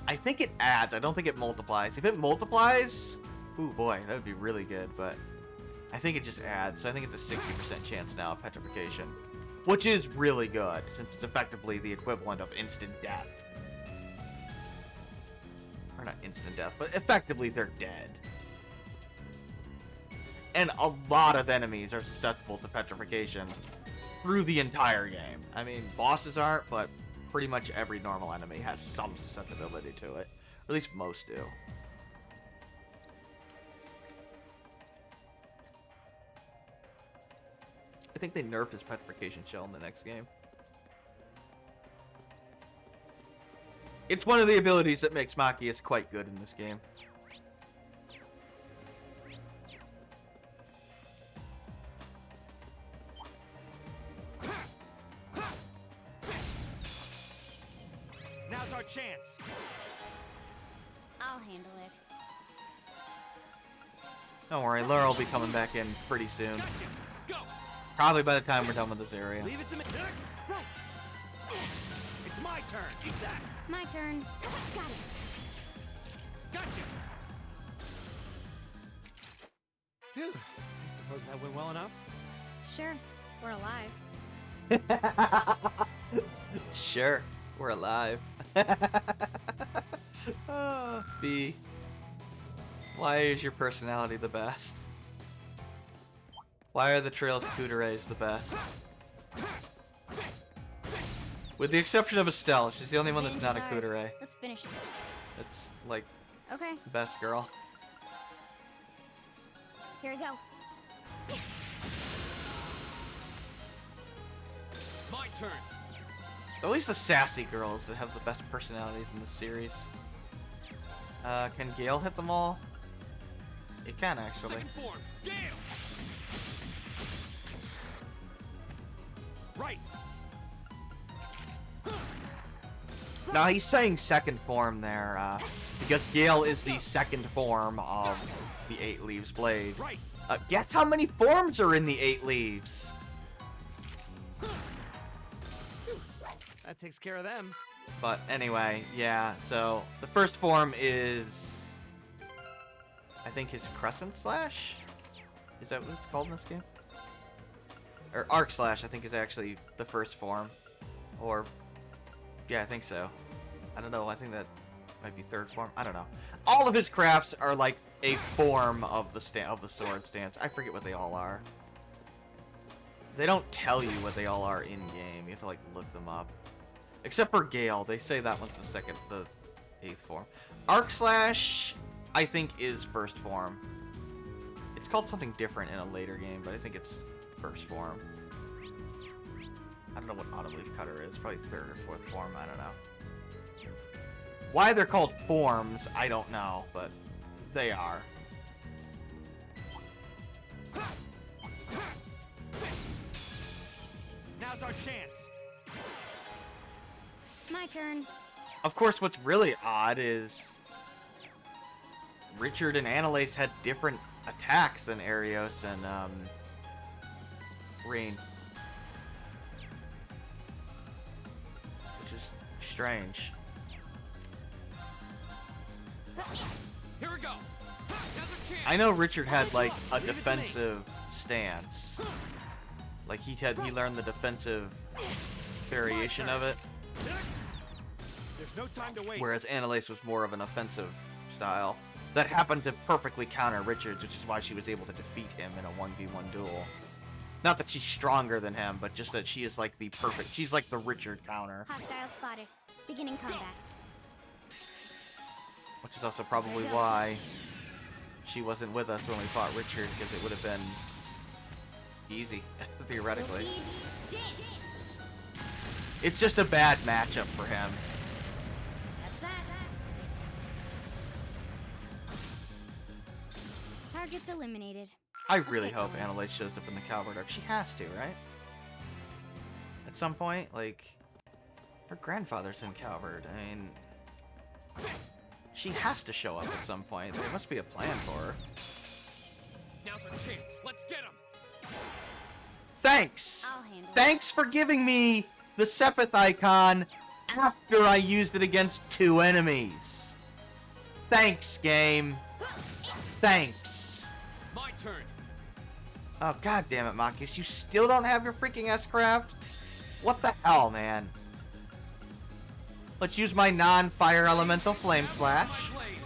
I think it adds, I don't think it multiplies. If it multiplies, ooh boy, that would be really good, but I think it just adds, so I think it's a 60% chance now of petrification. Which is really good, since it's effectively the equivalent of instant death. Or not instant death, but effectively they're dead. And a lot of enemies are susceptible to petrification through the entire game. I mean, bosses aren't, but pretty much every normal enemy has some susceptibility to it. Or at least most do. I think they nerfed his petrification shell in the next game. It's one of the abilities that makes Machias quite good in this game. Now's our chance. I'll handle it. Don't worry, Laura will be coming back in pretty soon. Gotcha. Go. Probably by the time we're done with this area. Leave it to me. Right. It's my turn. Eat that. My turn. Got it. Gotcha. Phew. I suppose that went well enough. Sure, we're alive. Sure, we're alive. B. Why is your personality the best? Why are the Trails Couture's the best? With the exception of Estelle, she's the only one that's not a Revenge is ours. Couture. Let's finish it. It's like Okay, the best girl. here we go. My turn. At least the sassy girls that have the best personalities in the series. Can Gale hit them all? It can actually. Second form. Gale. Right. Now he's saying second form there, because Gale is the second form of the 8 Leaves Blade. Right. Guess how many forms are in the 8 Leaves? That takes care of them. But anyway, yeah, so the first form is, I think, his Crescent Slash? Is that what it's called in this game? Or Arc Slash, I think, is actually the first form. Or, yeah, I think so. I don't know, I think that might be third form. I don't know. All of his crafts are like a form of the sword stance. I forget what they all are. They don't tell you what they all are in game. You have to like look them up. Except for Gale, they say that one's the 8th form. Arc Slash, I think, is first form. It's called something different in a later game, but I think it's first form. I don't know what Autumn Leaf Cutter is. Probably 3rd or 4th form. I don't know. Why they're called forms, I don't know, but they are. Now's our chance. My turn. Of course, what's really odd is Richard and Annalise had different attacks than Arios and Reen, which is strange. Here we go. Now's our chance. I know Richard had like a defensive stance, like he learned the defensive variation of it, There's no time to waste. whereas Annalise was more of an offensive style that happened to perfectly counter Richard's, which is why she was able to defeat him in a 1v1 duel. Not that she's stronger than him, but just that she is like the perfect, she's like the Richard counter, Hostile spotted. Beginning combat. which is also probably why she wasn't with us when we fought Richard, because it would have been easy, theoretically. It's just a bad matchup for him. That's that. Targets eliminated. I really hope Annalise shows up in the Calvert arc. She has to, right? At some point, like, her grandfather's in Calvert. I mean, she has to show up at some point. There must be a plan for her. Now's our chance. Let's get him. Thanks! I'll handle it. Thanks for giving me the Sepith icon after I used it against 2 enemies. Thanks, game. Thanks. My turn. Oh, god damn it, Marcus. You still don't have your freaking S-Craft? What the hell, man? Let's use my non-fire elemental Flame Slash. My blade.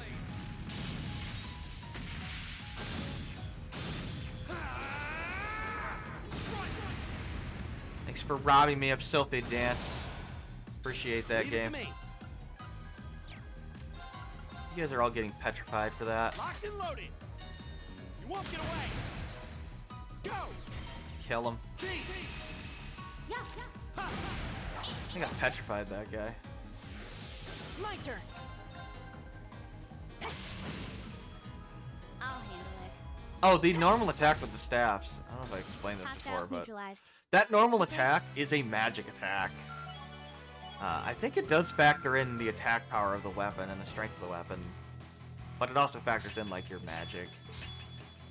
Thanks for robbing me of Sylphid Dance. Appreciate that Leave it to game. me. You guys are all getting petrified for that. Locked and loaded. You won't get away. Go. Kill him. G. Yeah. I think I petrified that guy. My turn. I'll handle it. Oh, the normal attack with the staffs. I don't know if I explained this before, Hostiles but neutralized. that normal attack is a magic attack. I think it does factor in the attack power of the weapon and the strength of the weapon, but it also factors in like your magic.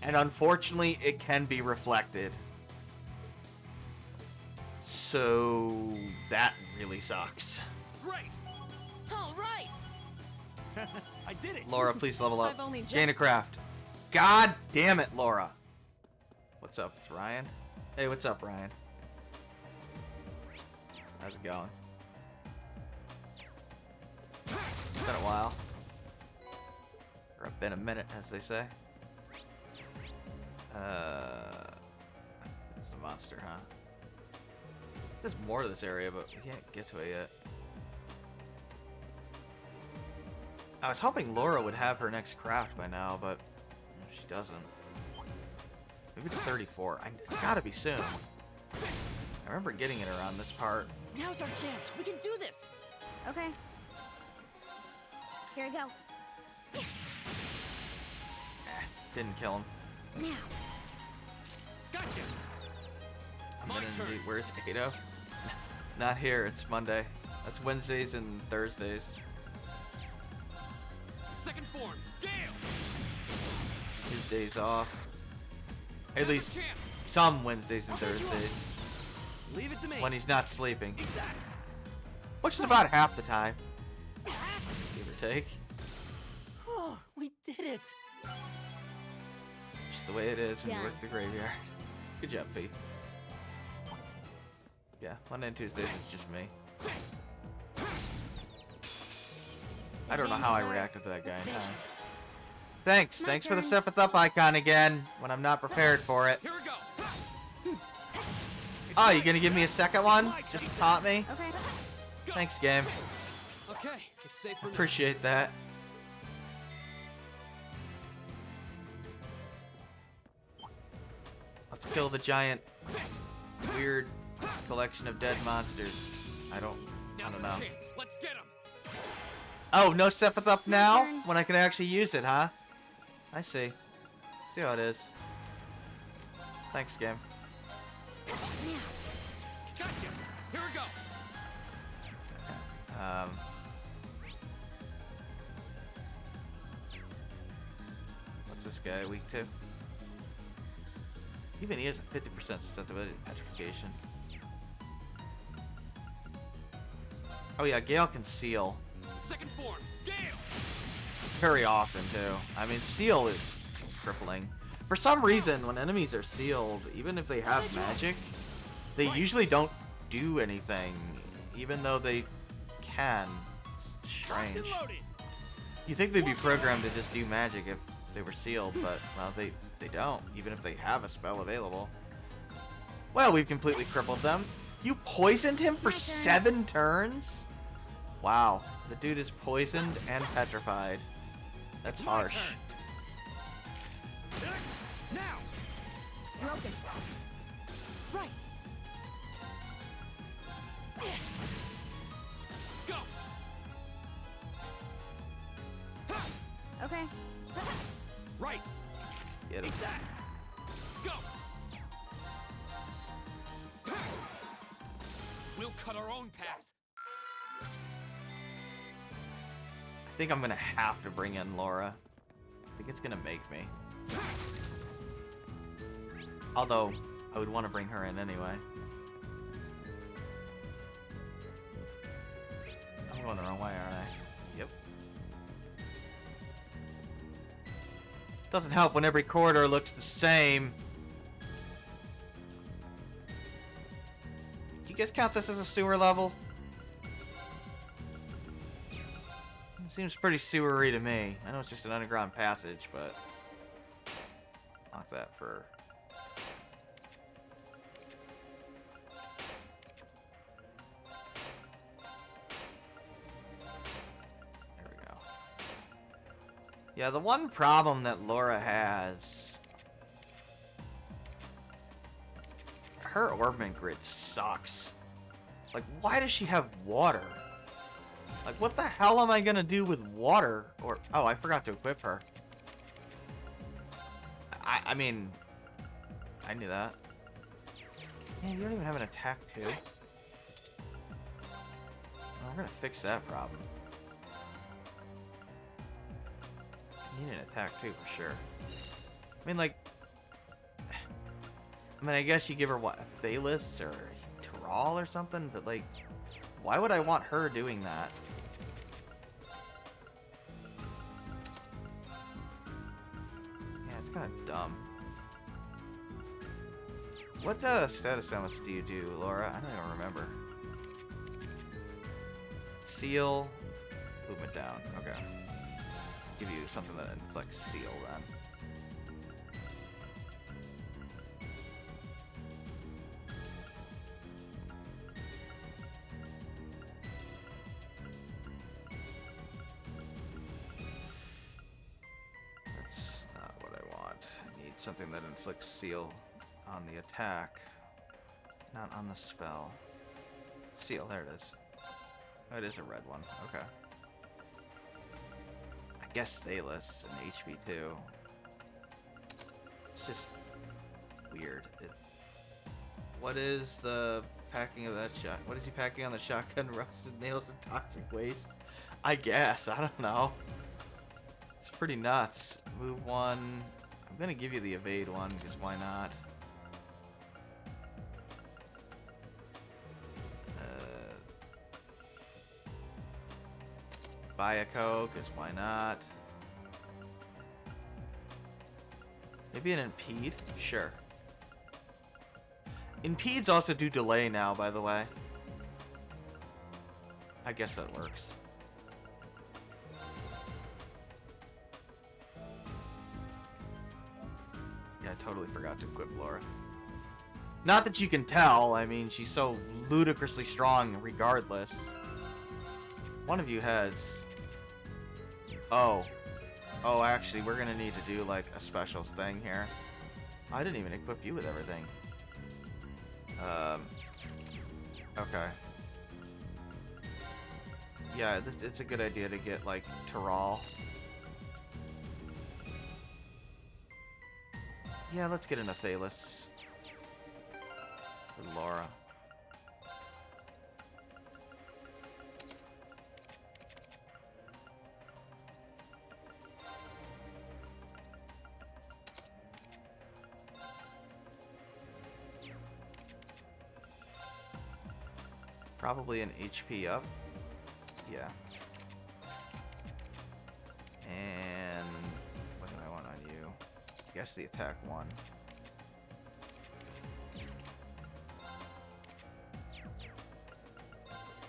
And unfortunately, it can be reflected. So that really sucks. Great. All right. I did it. Laura, please level up. I've only just- Gain a craft. God damn it, Laura. What's up? It's Ryan. Hey, what's up, Ryan? How's it going? It's been a while. Or been a minute, as they say. It's a monster, huh? There's more to this area, but we can't get to it yet. I was hoping Laura would have her next craft by now, but she doesn't. Maybe it's 34. It's gotta be soon. I remember getting it around this part. Now's our chance. We can do this. Okay. Here we go. Didn't kill him. Now. Gotcha. I'm My gonna turn. need. Where's Ado? Not here. It's Monday. That's Wednesdays and Thursdays. Second form. Gale. His days off. At Now's least our chance. some Wednesdays and Thursdays Leave it to me. when he's not sleeping, Eat that. which is about half the time, give or take. Oh, we did it. Just the way it is when you Done. work the graveyard. Good job, Faith. Yeah, Monday and Tuesdays is just me. I don't know how I Advantage is reacted to that ours. guy Let's in finish time. it. Thanks, My thanks for the turn. seventh up icon again when I'm not prepared for it. Here we go. Oh, you gonna give me a second one? Just to taunt me? Okay. Thanks, game. Okay, it's safe for now. Appreciate that. Let's kill the giant, weird collection of dead monsters. I don't Now's know. our chance. Let's get him. Oh, no step up now? turn. When I can actually use it, huh? I see. See how it is. Thanks, game. Gotcha. Here we go. What's this guy weak to? Even he has a 50% susceptibility to petrification. Oh yeah, Gale can seal. Second form. Gale. Very often, too. I mean, seal is crippling. For some reason, when enemies are sealed, even if they have magic, they usually don't do anything, even though they can. It's strange. You think they'd be programmed to just do magic if they were sealed, but, well, they don't, even if they have a spell available. Well, we've completely crippled them. You poisoned him for 7 turns? Wow, the dude is poisoned and petrified. That's harsh. Now. Broken. Right. Go. Okay. Right. Get him. Eat that. Go. We'll cut our own path. I think I'm gonna have to bring in Laura. I think it's gonna make me. Although, I would want to bring her in anyway. I'm going the wrong way, aren't I? Yep. Doesn't help when every corridor looks the same. Do you guys count this as a sewer level? Seems pretty sewery to me. I know it's just an underground passage, but lock that for. There we go. Yeah, the one problem that Laura has, her orbment grid sucks. Like, why does she have water? Like, what the hell am I gonna do with water? Or, oh, I forgot to equip her. I mean, I knew that. Man, you don't even have an attack too. Well, we're gonna fix that problem. You need an attack too, for sure. I mean, like, I guess you give her, what, a Thalis or a Terral or something? But, like, why would I want her doing that? Kind of dumb. What status ailments do you do, Laura? I don't even remember. Seal. Movement down. Okay. Give you something that inflicts seal then. Something that inflicts seal on the attack, not on the spell. Seal, there it is. Oh, it is a red one. Okay. I guess Thalis and HP too. It's just weird. What is the packing of that shot? What is he packing on the shotgun? Rusted nails and toxic waste? I guess. I don't know. It's pretty nuts. Move one. I'm gonna give you the evade one, because why not? Buy a Coke, because why not? Maybe an impede? Sure. Impedes also do delay now, by the way. I guess that works. I totally forgot to equip Laura. Not that you can tell, I mean, she's so ludicrously strong regardless. One of you has... Oh, actually, we're gonna need to do, like, a special thing here. I didn't even equip you with everything. Okay. Yeah, it's a good idea to get, like, Terral. Yeah, let's get an Asalis. For Laura. Probably an HP up. Yeah. And what do I want on you? I guess the attack one.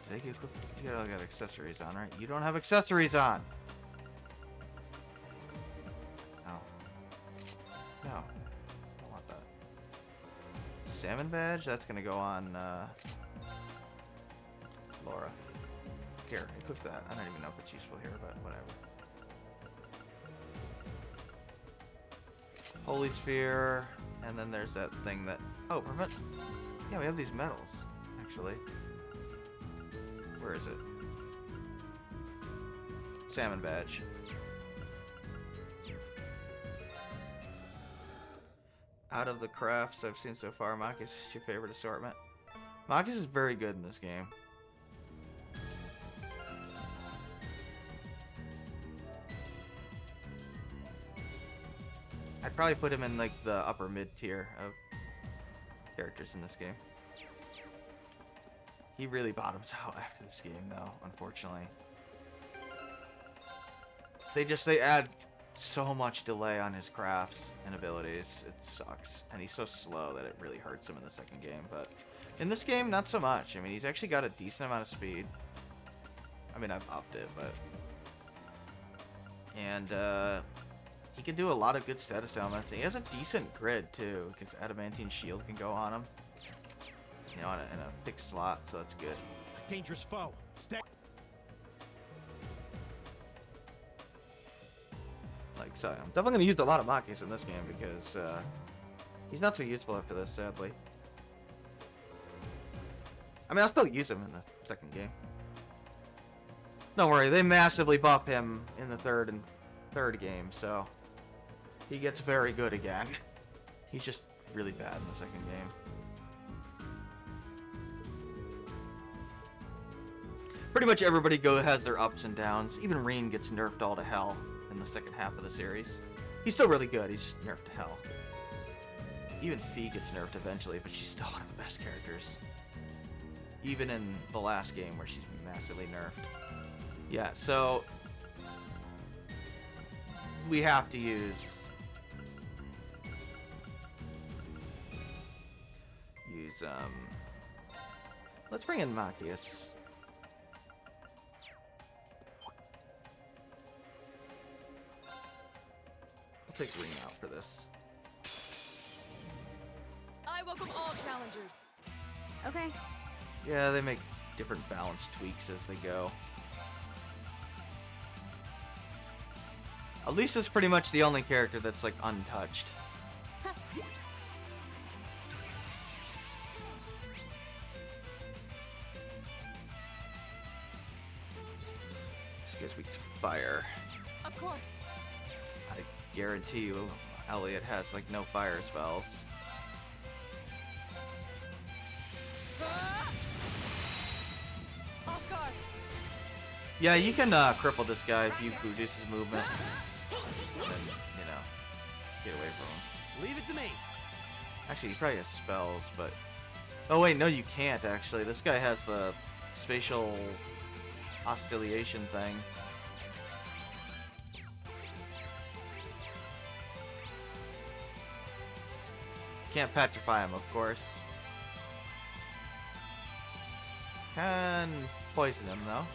Did I get equipped? You gotta got accessories on, right? You don't have accessories on! No. No. I don't want that. Salmon badge? That's gonna go on, Laura. Here, equip that. I don't even know if it's useful here, but whatever. Holy Sphere, and then there's that thing that... Oh, prevent... Yeah, we have these medals, actually. Where is it? Salmon badge. Out of the crafts I've seen so far, Marcus is your favorite assortment. Marcus is very good in this game. I'd probably put him in like the upper mid tier of characters in this game. He really bottoms out after this game though, unfortunately. They add so much delay on his crafts and abilities. It sucks. And he's so slow that it really hurts him in the second game, but in this game, not so much. I mean, he's actually got a decent amount of speed. I mean, I've upped it, but... And, he can do a lot of good status elements. He has a decent grid, too, because Adamantine Shield can go on him. You know, in a fixed slot, so that's good. A dangerous foe. Stay. Like, so I'm definitely going to use a lot of Makis in this game, because, he's not so useful after this, sadly. I mean, I'll still use him in the second game. Don't worry, they massively buff him in the third game, so he gets very good again. He's just really bad in the second game. Pretty much everybody has their ups and downs. Even Reen gets nerfed all to hell in the second half of the series. He's still really good, he's just nerfed to hell. Even Fee gets nerfed eventually, but she's still one of the best characters. Even in the last game where she's massively nerfed. Yeah, so we have to use let's bring in Machias. I'll take Reen out for this. I welcome all challengers. Okay. Yeah, they make different balance tweaks as they go. Elisa's pretty much the only character that's like untouched. Just gives weak to fire. Of course. I guarantee you, Elliot has like no fire spells. Off guard. Yeah, you can cripple this guy if you reduce his movement. And then, you know, get away from him. Leave it to me. Actually, he probably has spells, but... Oh wait, no you can't actually. This guy has the spatial oscillation thing. Can't petrify him, of course. Can poison him, though.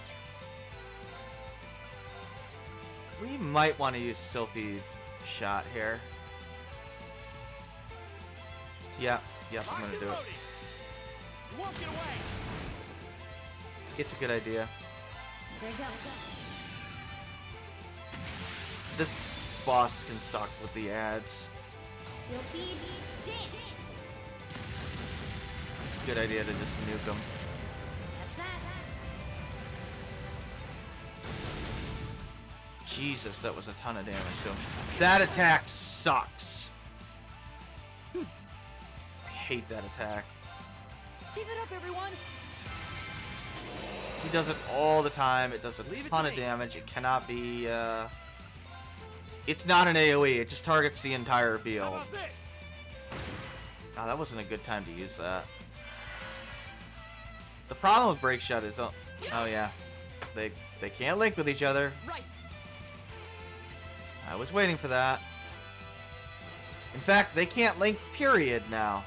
We might want to use Sylphie Shot here. Yep, I'm gonna do it. You won't get away. It's a good idea. There you go. This boss can suck with the ads. Sylphie dance. It's a good idea to just nuke him. That's that. Jesus, that was a ton of damage to him. That attack sucks. I hate that attack. Keep it up, everyone. He does it all the time. It does a Leave it ton to of me. damage. It cannot be, It's not an AoE. It just targets the entire How field. about this? Oh, that wasn't a good time to use that. The problem with Break Shot is... Oh, yeah. They can't link with each other. Right. I was waiting for that. In fact, they can't link, period, now.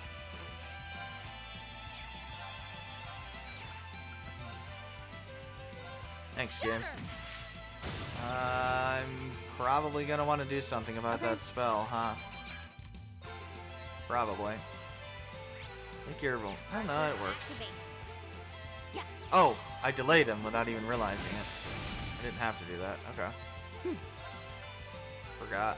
Thanks, game. I'm probably gonna want to do something about that spell, huh? Probably. Think you're... I don't know, it works. Activate. Oh, I delayed him without even realizing it. I didn't have to do that. Okay. Forgot.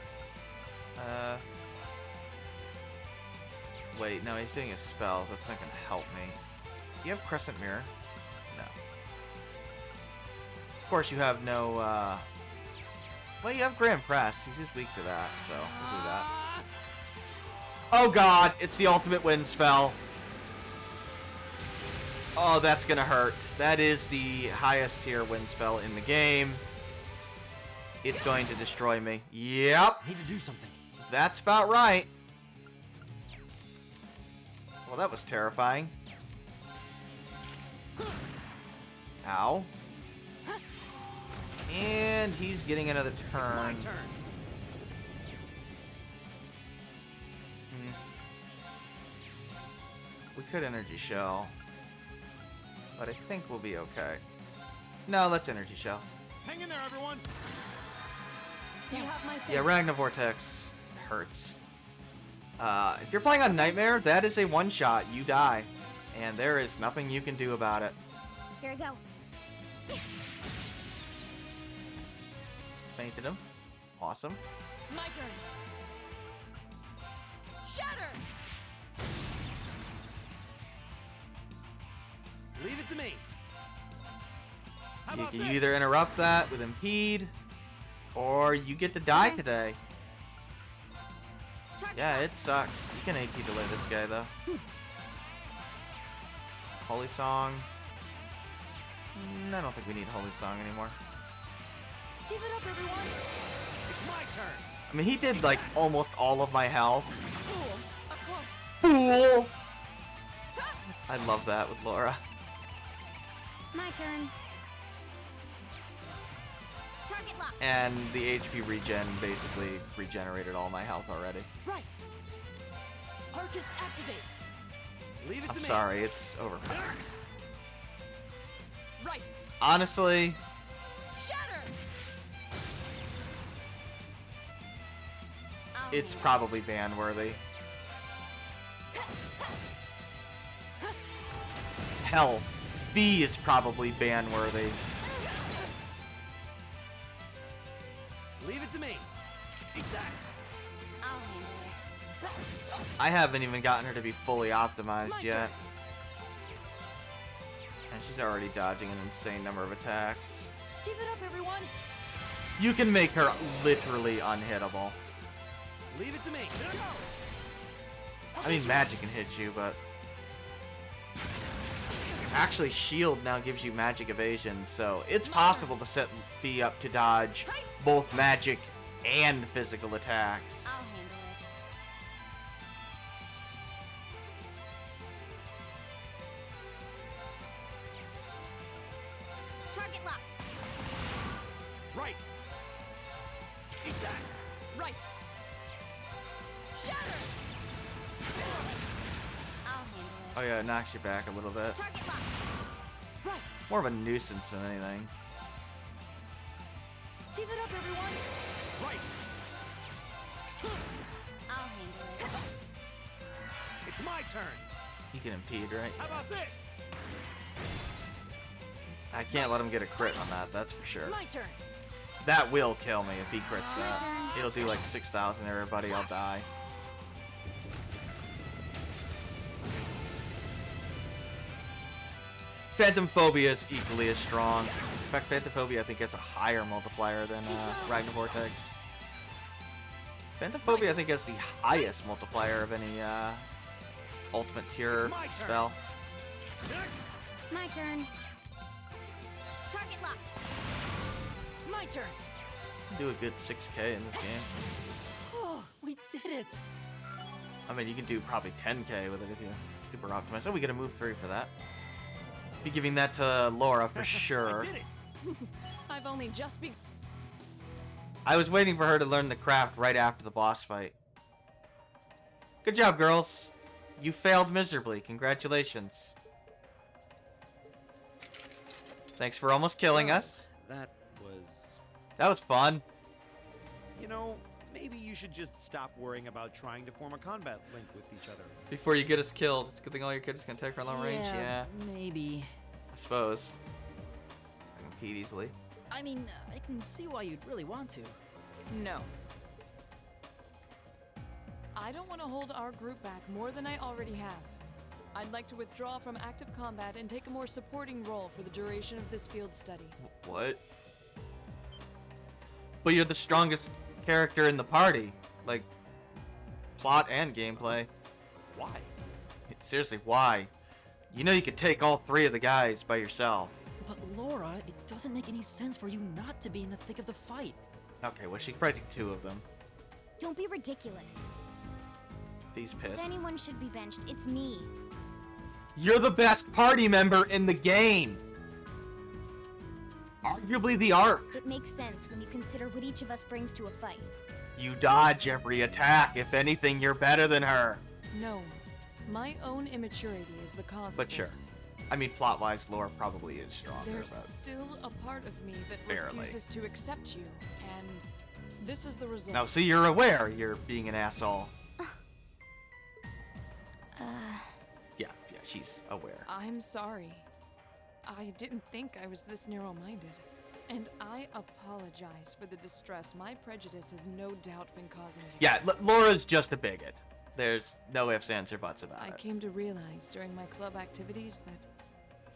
Wait, no, he's doing a spell. That's not gonna help me. Do you have Crescent Mirror? No. Of course, you have no, well, you have Grand Press. He's just weak to that, so we'll do that. Oh god, it's the ultimate wind spell. Oh, that's gonna hurt. That is the highest tier wind spell in the game. It's going to destroy me. Yep, Need to do something. that's about right. Well, that was terrifying. Ow. And he's getting another My turn. turn. We could Energy Shell. But I think we'll be okay. No, let's Energy Shell. Hang in there, everyone. You have my Yeah, Ragnar Vortex hurts. If you're playing on Nightmare, that is a one-shot. You die. And there is nothing you can do about it. Here we go. Fainted him. Awesome. My turn. Shatter. Leave it to me. How You about can this? either interrupt that with Impede, or you get to die today. Yeah, it sucks. You can AT delay this guy, though. Holy Song. I don't think we need Holy Song anymore. Keep it up, everyone. It's my turn. I mean, he did, like, almost all of my health. Fool. Of course. Fool! I love that with Laura. My turn. Target lock. And the HP regen basically regenerated all my health already. Right. Arcus activate. Leave it I'm to me. sorry, it's overpowered. Right. Honestly, Shatter. it's probably ban worthy. Hell, V is probably ban worthy. Leave it to me. Eat that. I'll handle it. I haven't even gotten her to be fully optimized My yet. turn. And she's already dodging an insane number of attacks. Keep it up, everyone. You can make her literally unhittable. Leave it to me. I mean, magic can hit you, but... Actually, shield now gives you magic evasion, so it's possible to set V up to dodge both magic and physical attacks. I'll handle it. Target locked. Right. Eat that. Right. Shatter. I'll handle it. Oh yeah, it knocks you back a little bit. Target locked. Right. More of a nuisance than anything. Keep it up, everyone. Right. I'll handle it. It's my turn. You can impede, right? How about this? I can't let him get a crit on that, that's for sure. My turn. That will kill me if he crits My that. turn. It'll do like 6,000 to everybody, I'll die. Phantom Phobia is equally as strong. In fact, Phantophobia I think has a higher multiplier than Ragnar Vortex. Phantophobia I think has the highest multiplier of any ultimate tier It's my turn. spell. My turn. Target locked. My turn. Do a good 6k in this game. Oh, we did it. I mean, you can do probably 10k with it if you super optimize. Oh, we get a move 3 for that. Be giving that to Laura for sure. I did it. I've only just begun. I was waiting for her to learn the craft right after the boss fight. Good job, girls. You failed miserably. Congratulations. Thanks for almost killing us. That was... That was fun. You know, maybe you should just stop worrying about trying to form a combat link with each other. Before you get us killed, it's a good thing all your characters can attack from long range. Yeah, Maybe. I suppose. I can compete easily. I mean, I can see why you'd really want to. No. I don't want to hold our group back more than I already have. I'd like to withdraw from active combat and take a more supporting role for the duration of this field study. What? But you're the strongest character in the party. Like, plot and gameplay. Why? Seriously, why? You know you could take all 3 of the guys by yourself. But Laura, it doesn't make any sense for you not to be in the thick of the fight. Okay, well, she could probably take 2 of them. Don't be ridiculous. He's If pissed. anyone should be benched, it's me. You're the best party member in the game! Arguably the Ark. It makes sense when you consider what each of us brings to a fight. You dodge every attack. If anything, you're better than her. No. My own immaturity is the cause But of sure. this. I mean, plot-wise, Laura probably is stronger, There's but... still a part of me that Barely. refuses to accept you, and this is the result. No, so you're aware you're being an asshole. Yeah, she's aware. I'm sorry. I didn't think I was this narrow-minded. And I apologize for the distress my prejudice has no doubt been causing you. Yeah, Laura's just a bigot. There's no ifs, ands, or buts about I it. came to realize during my club activities that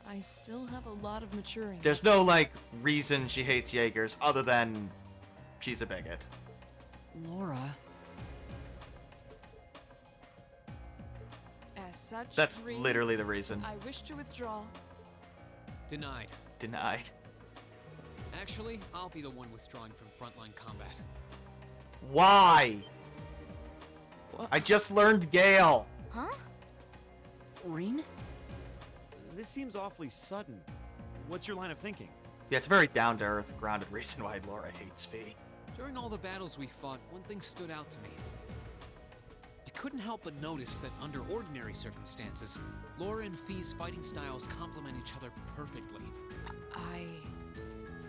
I still have a lot of maturing. There's no, like, reason she hates Jaegers other than she's a bigot. Laura. As such, That's Reed, literally the reason. I wish to withdraw. Denied. Denied. Actually, I'll be the one withdrawing from frontline combat. Why? I just learned Gale. Huh? Reen? This seems awfully sudden. What's your line of thinking? Yeah, it's a very down-to-earth, grounded reason why Laura hates Fee. During all the battles we fought, one thing stood out to me. I couldn't help but notice that under ordinary circumstances, Laura and Fee's fighting styles complement each other perfectly.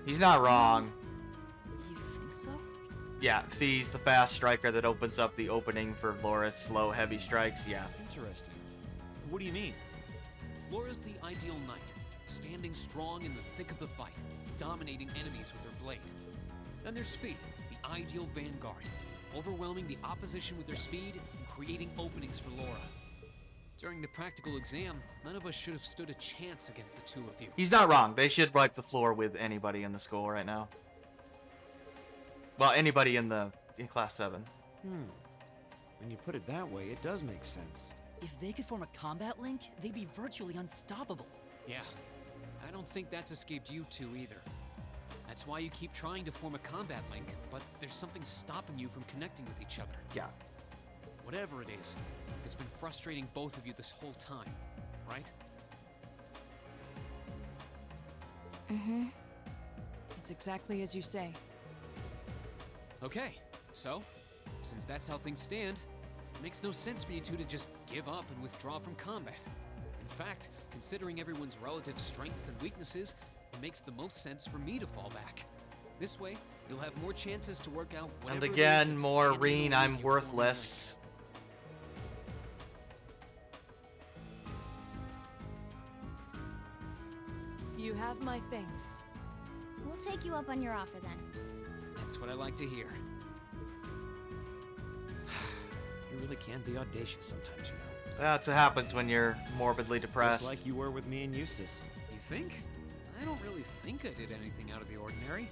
He's not wrong. You think so? Yeah, Fee's the fast striker that opens up the opening for Laura's slow, heavy strikes. Yeah. Interesting. What do you mean? Laura's the ideal knight, standing strong in the thick of the fight, dominating enemies with her blade. Then there's Fee, the ideal vanguard, overwhelming the opposition with her speed and creating openings for Laura. During the practical exam, none of us should have stood a chance against the 2 of you. He's not wrong. They should wipe the floor with anybody in the school right now. Well, anybody in class 7. When you put it that way, it does make sense. If they could form a combat link, they'd be virtually unstoppable. Yeah, I don't think that's escaped you 2 either. That's why you keep trying to form a combat link, but there's something stopping you from connecting with each other. Yeah. Whatever it is, it's been frustrating both of you this whole time, right? Mm-hmm. It's exactly as you say. Okay, so, since that's how things stand, it makes no sense for you 2 to just give up and withdraw from combat. In fact, considering everyone's relative strengths and weaknesses, it makes the most sense for me to fall back. This way, you'll have more chances to work out whatever And it is again, that's more standing in Reen, the way I'm of your forming worthless. You have my thanks. We'll take you up on your offer then. link. That's what I like to hear. You really can be audacious sometimes, you know. That's what happens when you're morbidly depressed. Just like you were with me and Eustace. You think? I don't really think I did anything out of the ordinary.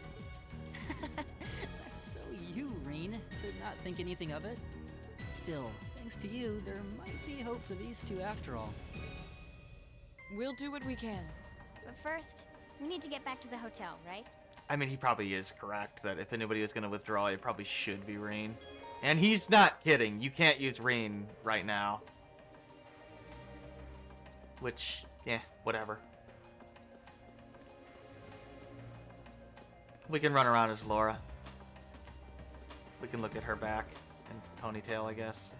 That's so you, Reen, to not think anything of it. Still, thanks to you, there might be hope for these two after all. We'll do what we can. But first, we need to get back to the hotel, right? I mean, he probably is correct that if anybody was going to withdraw, it probably should be Rain. And he's not kidding. You can't use Rain right now. Which, yeah, whatever. We can run around as Laura. We can look at her back and ponytail, I guess.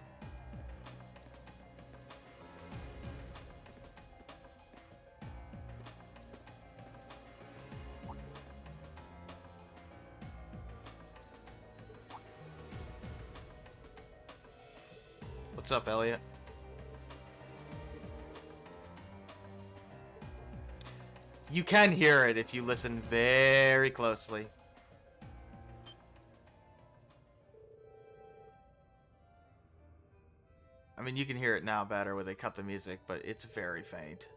What's up, Elliot? You can hear it if you listen very closely. I mean, you can hear it now better where they cut the music, but it's very faint.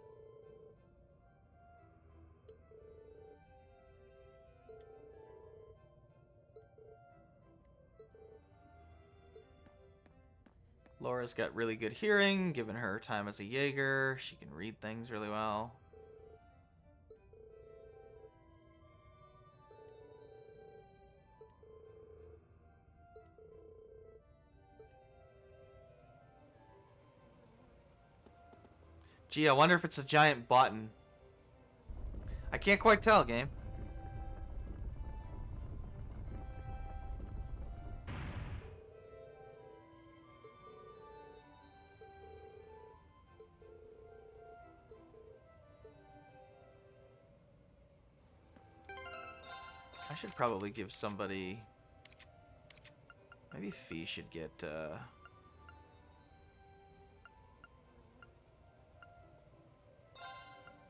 Laura's got really good hearing, given her time as a Jaeger. She can read things really well. Gee, I wonder if it's a giant button. I can't quite tell, game. I should probably give somebody... Maybe Fee should get,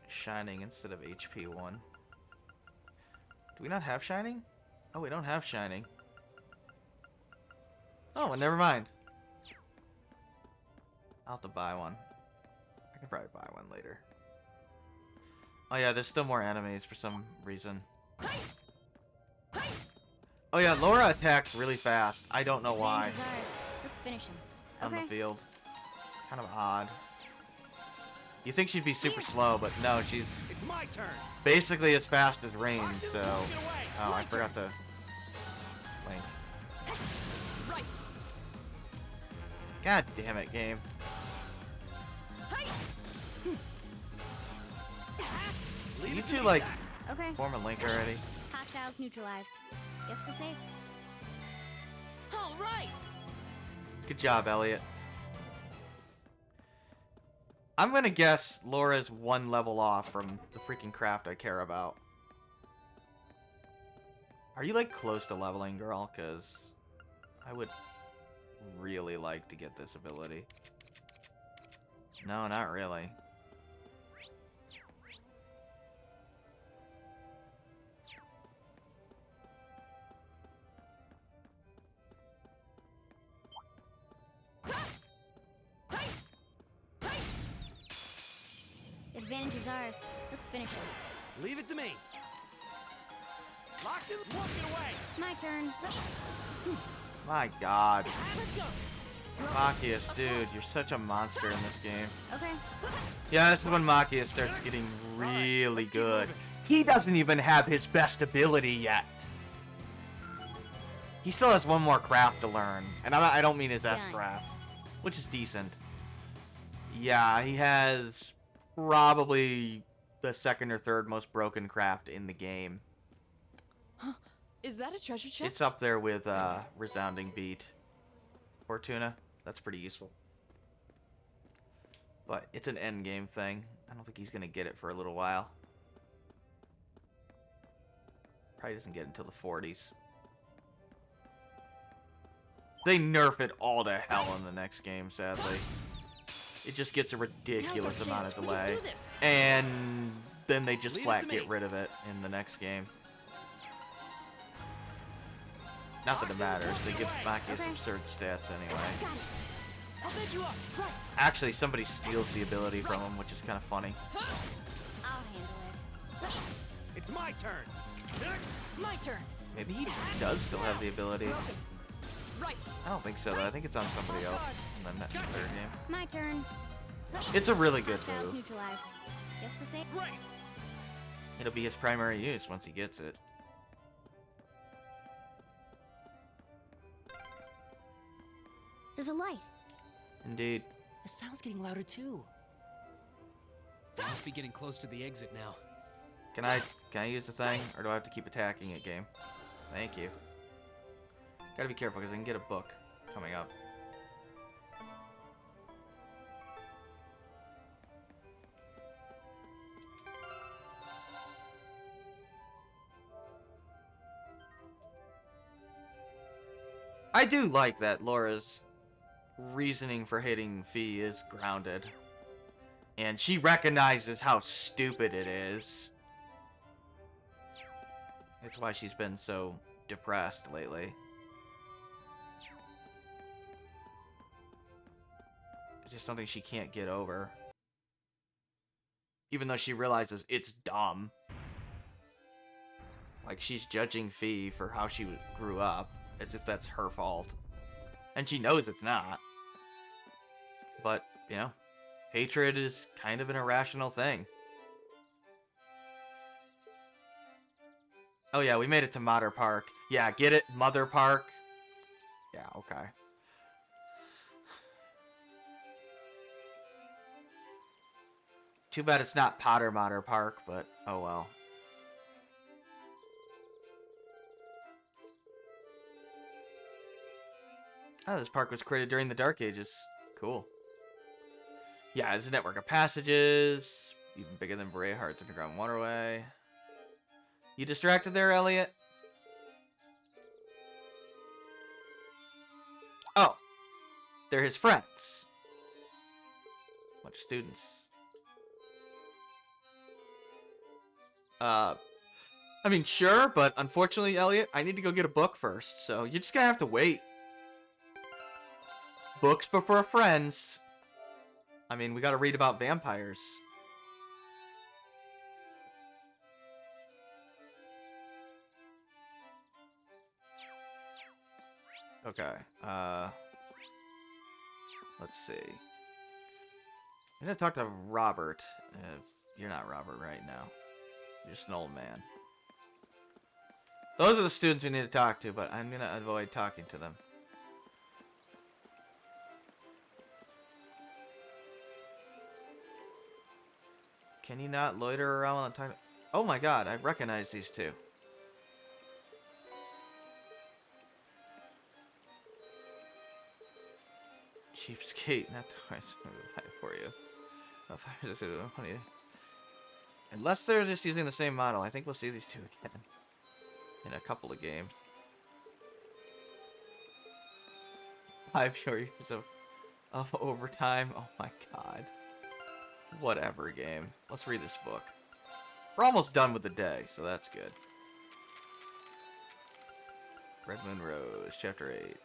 Shining instead of HP 1. Do we not have Shining? Oh, we don't have Shining. Oh, well, never mind. I'll have to buy one. I can probably buy one later. Oh yeah, there's still more enemies for some reason. Oh yeah, Laura attacks really fast. I don't know why. Advantage is ours. Let's finish him. On Okay. the field. Kind of odd. You think she'd be super slow, but no, she's It's my turn. basically as fast as Rain, so... Get away. Oh, My I forgot to... Link. Right! God damn it, game. Leave You it to two, me, like, Zach. Okay. form a link already? Hostiles neutralized. Guess we're safe. All right! Good job, Elliot. I'm gonna guess Laura's one level off from the freaking craft I care about. Are you, like, close to leveling, girl? Because I would really like to get this ability. No, not really. Advantage is ours. Let's finish him. Leave it to me. Locked in. Walk it away. My turn. My god. Let's go! Machias, dude, you're such a monster in this game. Okay. Yeah, this is when Machias starts getting really good. He doesn't even have his best ability yet. He still has one more craft to learn. And I don't mean his S Done. craft, which is decent. Yeah, he has probably the second or third most broken craft in the game. Is that a treasure chest? It's up there with Resounding Beat. Fortuna. That's pretty useful. But it's an end game thing. I don't think he's going to get it for a little while. Probably doesn't get it until the 40s. They nerf it all to hell in the next game, sadly. It just gets a ridiculous Now's our amount of chance. We can delay. do this. And then they just Leave it flat to get me. rid of it in the next game. Not that it matters. They give Machias Okay. absurd stats anyway. Got it! I'll bend you up! Right! Actually, somebody steals the ability from him, which is kind of funny. I'll handle it. It's my turn. My turn. Maybe he does still have the ability. Right. I don't think so, though. I think it's on somebody else in the third game. My turn. It's a really good Hostiles move. neutralized. Guess we're safe. Right. It'll be his primary use once he gets it. There's a light. Indeed. The sound's getting louder too. We must be getting close to the exit now. Can I use the thing, or do I have to keep attacking it, game? Thank you. Gotta be careful, because I can get a book coming up. I do like that Laura's reasoning for hating Fee is grounded. And she recognizes how stupid it is. It's why she's been so depressed lately. It's just something she can't get over. Even though she realizes it's dumb. Like, she's judging Fee for how she grew up, as if that's her fault. And she knows it's not. But, you know, hatred is kind of an irrational thing. Oh yeah, we made it to Mother Park. Yeah, get it? Mother Park? Yeah, okay. Too bad it's not Potter Mother Park, but oh well. Oh, this park was created during the Dark Ages. Cool. Yeah, it's a network of passages, even bigger than Braehart's underground waterway. You distracted there, Elliot? Oh, they're his friends. Bunch of students. I mean, sure, but unfortunately, Elliot, I need to go get a book first, so you're just gonna have to wait. Books before friends. I mean, we gotta read about vampires. Okay, let's see. I'm gonna talk to Robert. You're not Robert right now. You're just an old man. Those are the students we need to talk to, but I'm gonna avoid talking to them. Can you not loiter around while I'm talking? Oh my god, I recognize these two. Cheapskate, not twice for you. Unless they're just using the same model, I think we'll see these two again in a couple of games. 5 short years of overtime. Oh my god. Whatever, game. Let's read this book. We're almost done with the day, so that's good. Red Moon Rose, Chapter 8.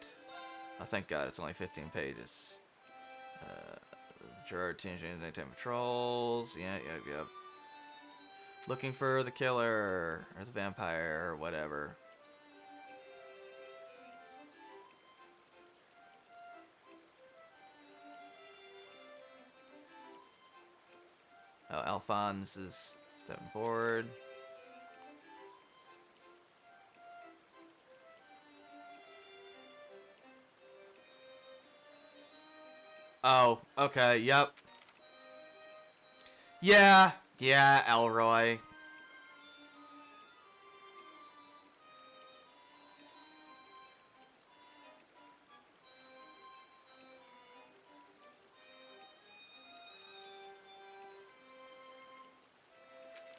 Oh, thank God, it's only 15 pages. Gerard changing nighttime patrols. Yep. Looking for the killer, or the vampire, or whatever. Oh, Alphonse is stepping forward. Oh, okay, yep. Yeah, Elroy.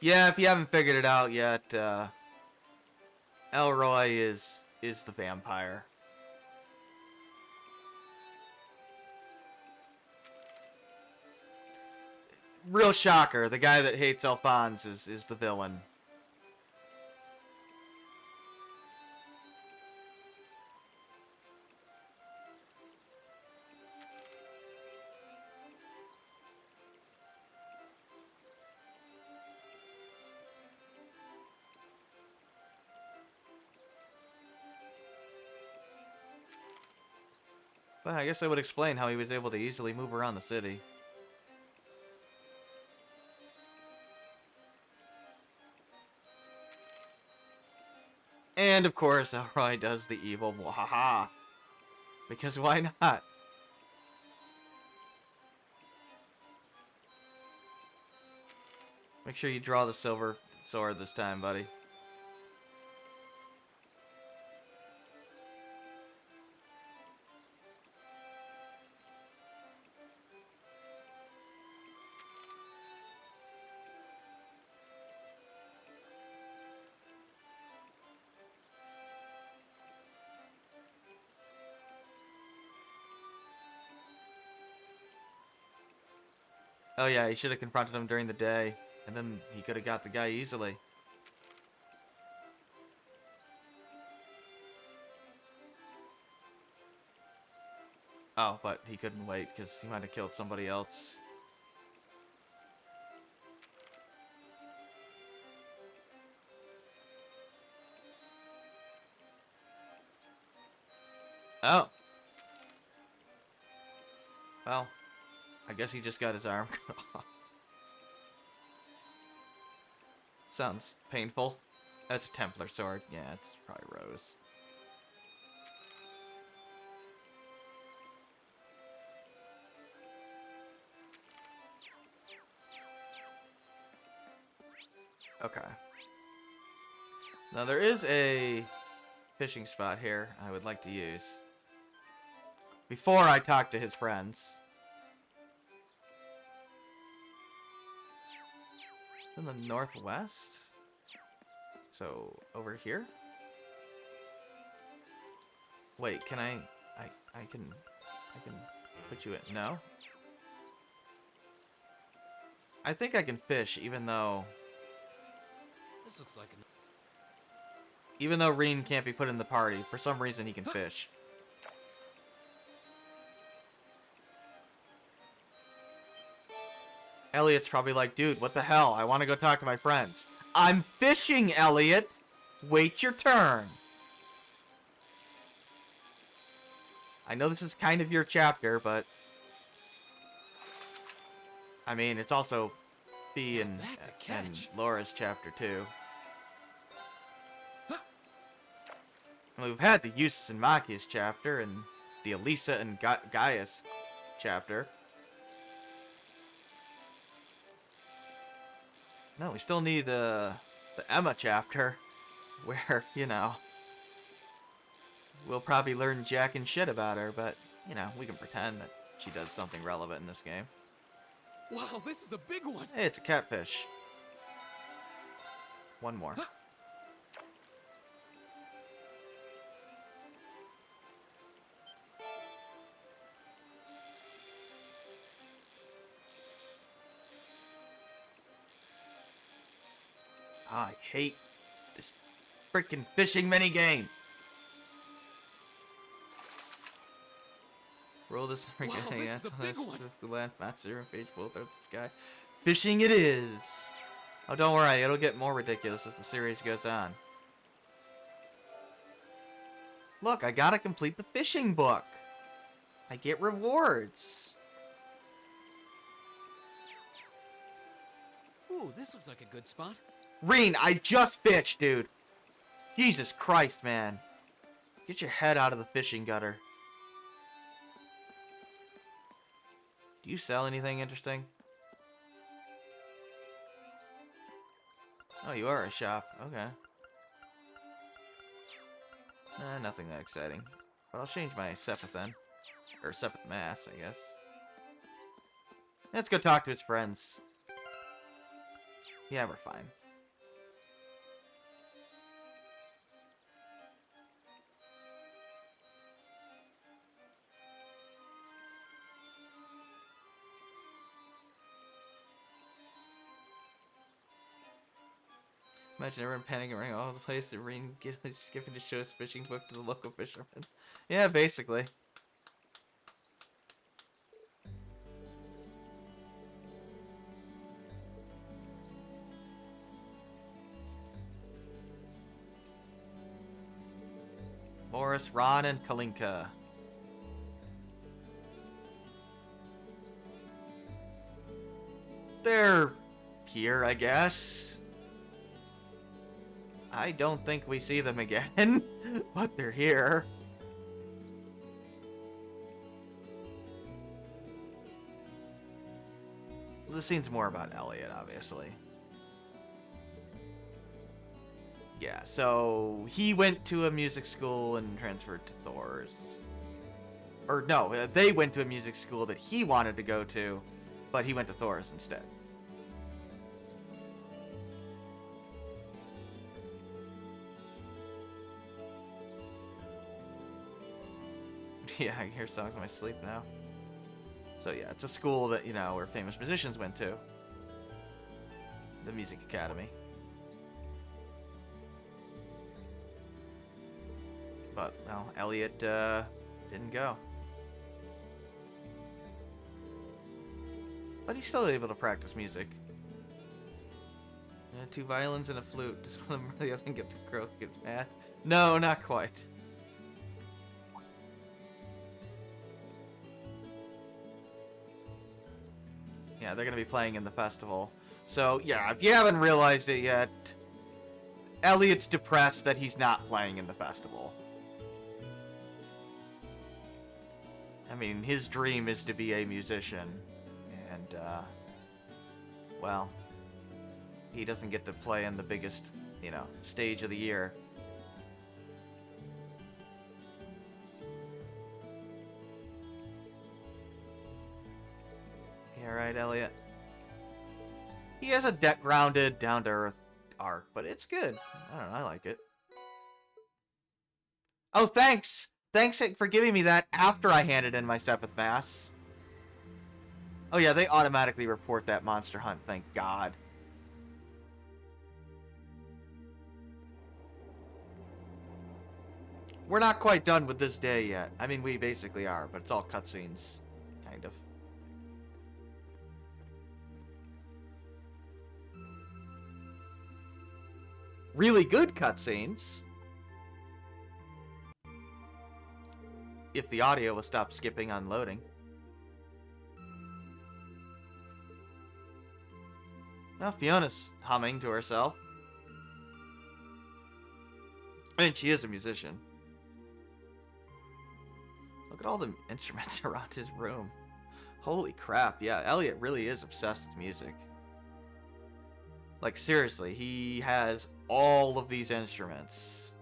Yeah, if you haven't figured it out yet, Elroy is the vampire. Real shocker, the guy that hates Alphonse is the villain. But I guess that would explain how he was able to easily move around the city. And of course, Elroy does the evil wahaha. Because why not? Make sure you draw the silver sword this time, buddy. Oh yeah, he should have confronted him during the day, and then he could have got the guy easily. Oh, but he couldn't wait because he might have killed somebody else. Oh. Well, I guess he just got his arm cut off. Sounds painful. That's a Templar sword. Yeah, it's probably Rose. Okay. Now there is a fishing spot here I would like to use before I talk to his friends. In the northwest? So, over here? Wait, can I can put you in, no? I think I can fish even though This looks like an... even though Reen can't be put in the party, for some reason he can fish. Elliot's probably like, dude, what the hell? I want to go talk to my friends. I'm fishing, Elliot! Wait your turn. I know this is kind of your chapter, but... I mean, it's also Fee and Laura's chapter, too. And we've had the Eustace and Machia's chapter, and the Elisa and Gaius chapter. No, we still need the Emma chapter, where, you know, we'll probably learn jack and shit about her, but, you know, we can pretend that she does something relevant in this game. Wow, this is a big one! Hey, it's a catfish. One more. I hate this freaking fishing minigame. Roll this Wow, this is a big one. The land master and fish both out the sky. Fishing it is. Oh, don't worry, it'll get more ridiculous as the series goes on. Look, I gotta complete the fishing book. I get rewards. Ooh, this looks like a good spot. Reen, I just fished, dude. Jesus Christ, man. Get your head out of the fishing gutter. Do you sell anything interesting? Oh, you are a shop. Okay. Nothing that exciting. But I'll change my Sepith then. Or Sepith Mass, I guess. Let's go talk to his friends. Yeah, we're fine. Imagine everyone panicking running all over the place and Reen skipping to show his fishing book to the local fishermen. Yeah, basically. Boris, Ron, and Kalinka. They're here, I guess. I don't think we see them again, but they're here. Well, the scene's more about Elliot, obviously. Yeah, so he went to a music school and transferred to Thor's. Or no, they went to a music school that he wanted to go to, but he went to Thor's instead. Yeah, I hear songs in my sleep now. So yeah, it's a school that, you know, where famous musicians went to. The Music Academy. But, well, Elliot didn't go. But he's still able to practice music. Yeah, 2 violins and a flute. Does one of them really doesn't get the girl get mad? No, not quite. Yeah, they're going to be playing in the festival. So, yeah, if you haven't realized it yet, Elliot's depressed that he's not playing in the festival. I mean, his dream is to be a musician. And, well, he doesn't get to play in the biggest, you know, stage of the year. Yeah, right, Elliot. He has a grounded, down-to-earth arc, but it's good. I don't know, I like it. Oh, thanks! Thanks for giving me that after I handed in my Sepith Mass. Oh yeah, they automatically report that monster hunt, thank God. We're not quite done with this day yet. I mean, we basically are, but it's all cutscenes, kind of. Really good cutscenes. If the audio will stop skipping on loading. Now Fiona's humming to herself. And she is a musician. Look at all the instruments around his room. Holy crap, yeah, Elliot really is obsessed with music. Like, seriously, he has all of these instruments.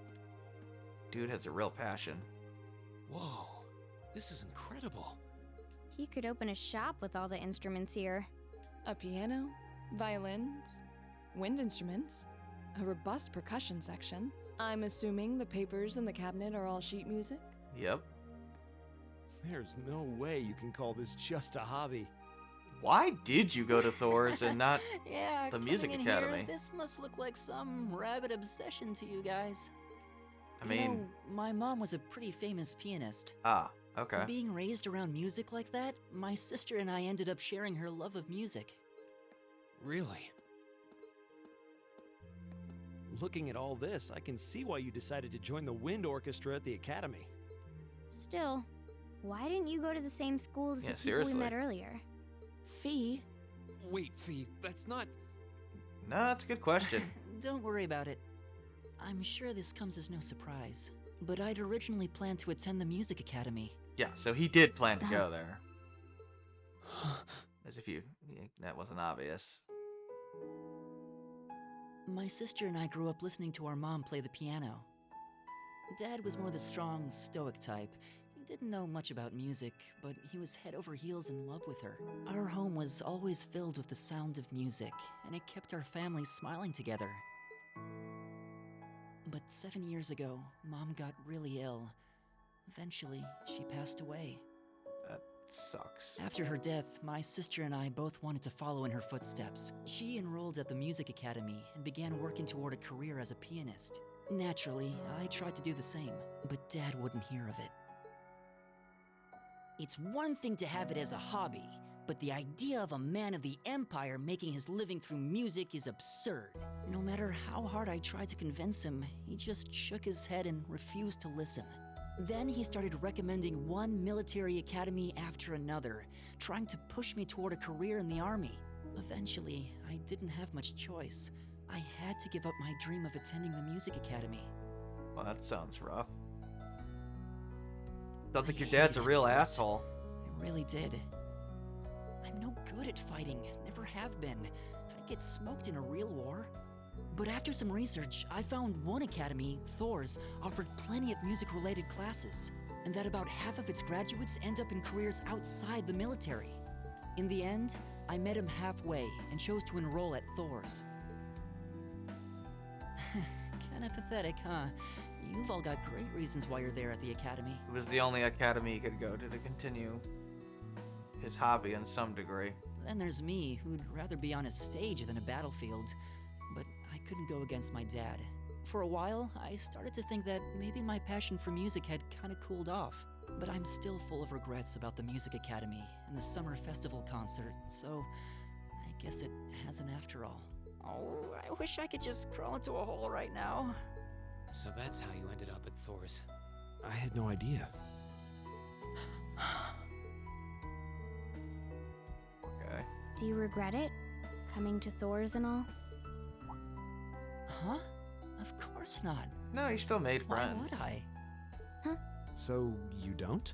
Dude has a real passion. Whoa, this is incredible. He could open a shop with all the instruments here. A piano, violins, wind instruments, a robust percussion section. I'm assuming the papers in the cabinet are all sheet music? Yep. There's no way you can call this just a hobby. Why did you go to Thor's and not Yeah, the Music coming in Academy? Here, this must look like some rabid obsession to you guys. I You mean... know, my mom was a pretty famous pianist. Ah, okay. Being raised around music like that, my sister and I ended up sharing her love of music. Really? Looking at all this, I can see why you decided to join the wind orchestra at the academy. Still, why didn't you go to the same school as Yeah, the people seriously. we met earlier? Fee? Wait, Fee, that's not... No, that's a good question. Don't worry about it. I'm sure this comes as no surprise. But I'd originally planned to attend the music academy. Yeah, so he did plan to go there. As if that wasn't obvious. My sister and I grew up listening to our mom play the piano. Dad was more the strong, stoic type. He didn't know much about music, but he was head over heels in love with her. Our home was always filled with the sound of music, and it kept our family smiling together. But 7 years ago, Mom got really ill. Eventually, she passed away. That sucks. After her death, my sister and I both wanted to follow in her footsteps. She enrolled at the music academy and began working toward a career as a pianist. Naturally, I tried to do the same, but Dad wouldn't hear of it. It's one thing to have it as a hobby, but the idea of a man of the Empire making his living through music is absurd. No matter how hard I tried to convince him, he just shook his head and refused to listen. Then he started recommending one military academy after another, trying to push me toward a career in the army. Eventually, I didn't have much choice. I had to give up my dream of attending the music academy. Well, that sounds rough. Sounds like I your dad's a hated real it. asshole. I really did. I'm no good at fighting, never have been. I'd get smoked in a real war. But after some research, I found one academy, Thor's, offered plenty of music-related classes, and that about half of its graduates end up in careers outside the military. In the end, I met him halfway and chose to enroll at Thor's. Kinda pathetic, huh? You've all got great reasons why you're there at the academy. It was the only academy he could go to continue his hobby in some degree. Then there's me, who'd rather be on a stage than a battlefield. But I couldn't go against my dad. For a while, I started to think that maybe my passion for music had kinda cooled off. But I'm still full of regrets about the music academy and the summer festival concert, so I guess it hasn't after all. Oh, I wish I could just crawl into a hole right now. So that's how you ended up at Thor's. I had no idea. Okay. Do you regret it? Coming to Thor's and all? Huh? Of course not. No, you still made Why friends. would I? So, you don't?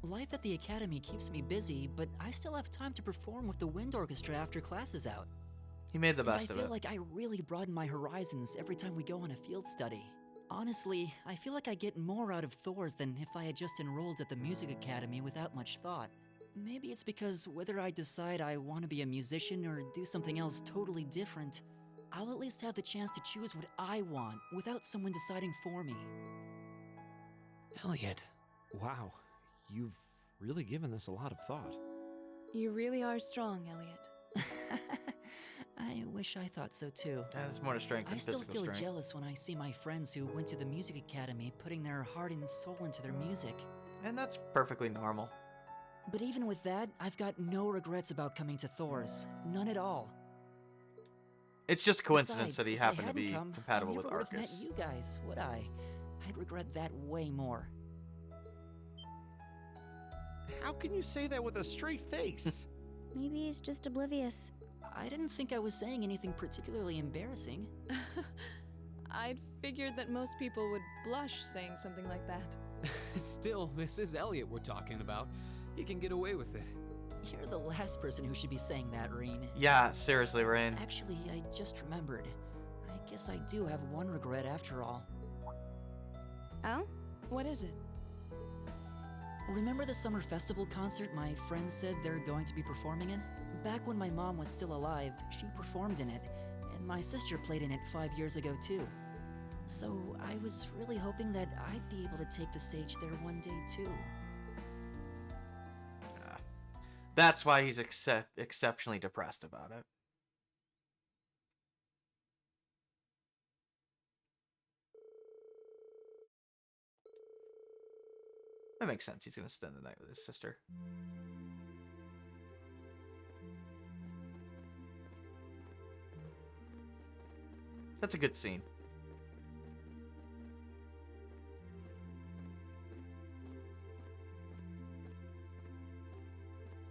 Life at the academy keeps me busy, but I still have time to perform with the wind orchestra after class is out. He made the And best I of feel it. like I really broaden my horizons every time we go on a field study. Honestly, I feel like I get more out of Thor's than if I had just enrolled at the music academy without much thought. Maybe it's because whether I decide I want to be a musician or do something else totally different, I'll at least have the chance to choose what I want without someone deciding for me. Elliot. Wow, you've really given this a lot of thought. You really are strong, Elliot. I wish I thought so too. Yeah, it's more to strength I than still physical feel strength. jealous when I see my friends who went to the music academy putting their heart and soul into their music. And that's perfectly normal. But even with that, I've got no regrets about coming to Thor's. None at all. It's just coincidence Besides, that he if I happened to hadn't be come, compatible I with never would have met Arcus. you guys, would I? I'd regret that way more. How can you say that with a straight face? Maybe he's just oblivious. I didn't think I was saying anything particularly embarrassing. I'd figured that most people would blush saying something like that. Still, this is Elliot we're talking about. He can get away with it. You're the last person who should be saying that, Reen. Yeah, seriously, Rain. Actually, I just remembered. I guess I do have one regret after all. Oh? What is it? Remember the summer festival concert my friends said they're going to be performing in? Back when my mom was still alive, she performed in it, and my sister played in it 5 years ago too. So I was really hoping that I'd be able to take the stage there one day too. That's why he's exceptionally depressed about it. That makes sense. He's gonna spend the night with his sister. That's a good scene.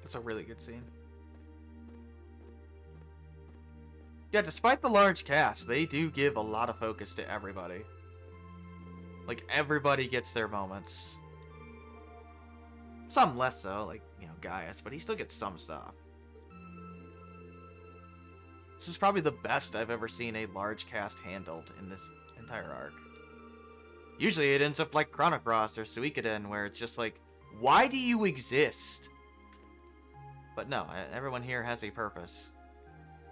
That's a really good scene. Yeah, despite the large cast, they do give a lot of focus to everybody. Like, everybody gets their moments. Some less so, like, you know, Gaius, but he still gets some stuff. This is probably the best I've ever seen a large cast handled in this entire arc. Usually it ends up like Chronocross or Suikoden, where it's just like, why do you exist? But no, everyone here has a purpose.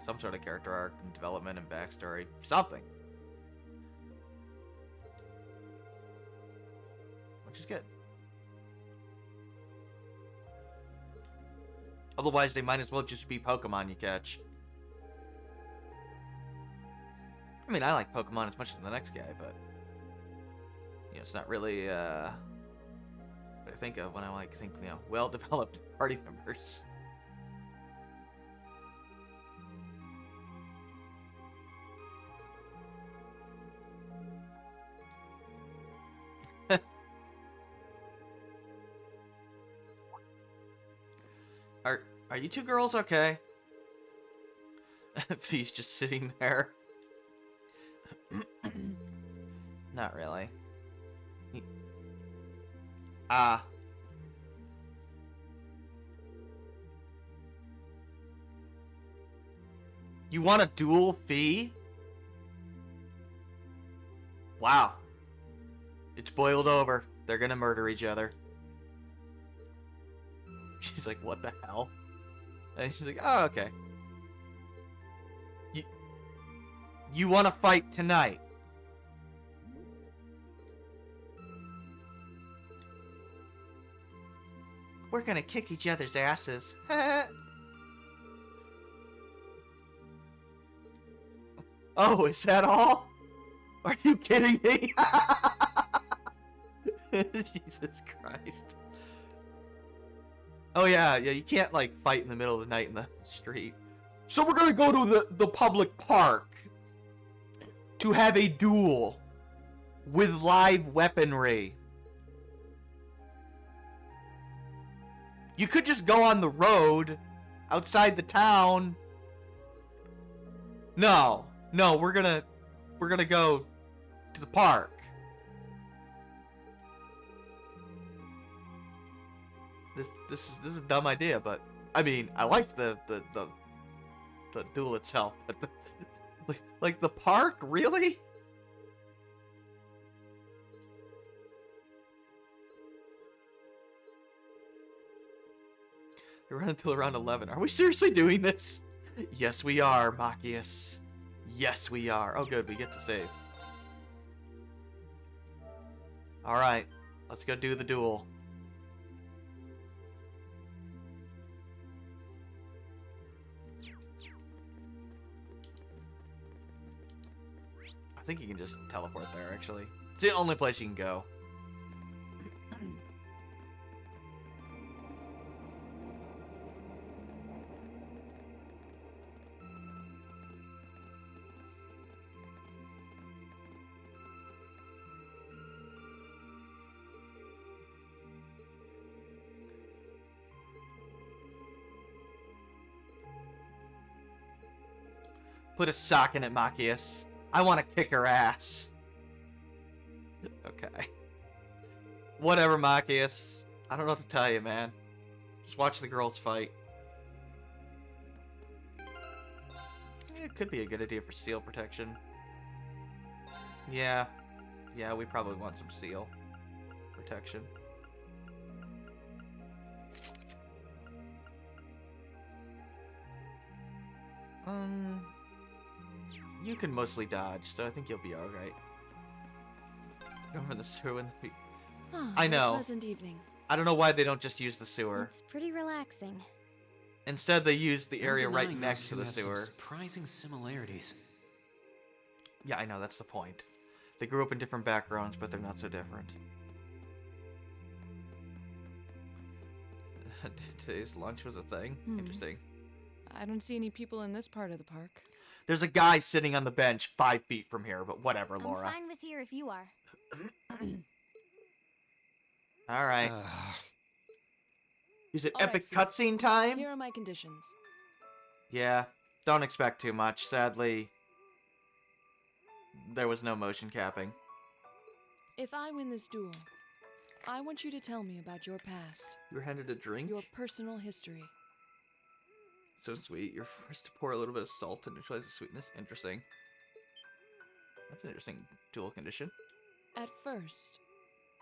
Some sort of character arc and development and backstory. Something. Which is good. Otherwise, they might as well just be Pokemon you catch. I mean, I like Pokemon as much as the next guy, but... You know, it's not really, what I think of when I think, you know, well-developed party members. Are you two girls okay? Fee's just sitting there. Not really. You want a duel, Fee? Wow. It's boiled over. They're gonna murder each other. She's like, what the hell? And she's like, oh, okay. You want to fight tonight? We're gonna kick each other's asses. Oh, is that all? Are you kidding me? Jesus Christ. Oh yeah, you can't like fight in the middle of the night in the street. So we're gonna go to the public park to have a duel with live weaponry. You could just go on the road outside the town. No, we're gonna go to the park. This is a dumb idea, but I mean, I like the duel itself, but like the park, really? We run until around 11. Are we seriously doing this? Yes, we are, Machias. Yes, we are. Oh, good. We get to save. Alright. Let's go do the duel. I think you can just teleport there, actually. It's the only place you can go. Put a sock in it, Machias. I want to kick her ass. Okay. Whatever, Machias. I don't know what to tell you, man. Just watch the girls fight. It could be a good idea for seal protection. Yeah, we probably want some seal protection. You can mostly dodge, so I think you'll be alright. Over the sewer. I know. Pleasant evening. I don't know why they don't just use the sewer. It's pretty relaxing. Instead, they use the area right denying next those to two the have some sewer. surprising similarities. Yeah, I know, that's the point. They grew up in different backgrounds, but they're not so different. Today's lunch was a thing? Interesting. I don't see any people in this part of the park. There's a guy sitting on the bench 5 feet from here, but whatever, Laura. I'm fine with here if you are. Alright. Is it All right, epic Fee. cutscene time? Here are my conditions. Yeah, don't expect too much. Sadly, there was no motion capping. If I win this duel, I want you to tell me about your past, You were handed a drink? your personal history. So sweet. You're forced to pour a little bit of salt to neutralize the sweetness. Interesting. That's an interesting dual condition. At first,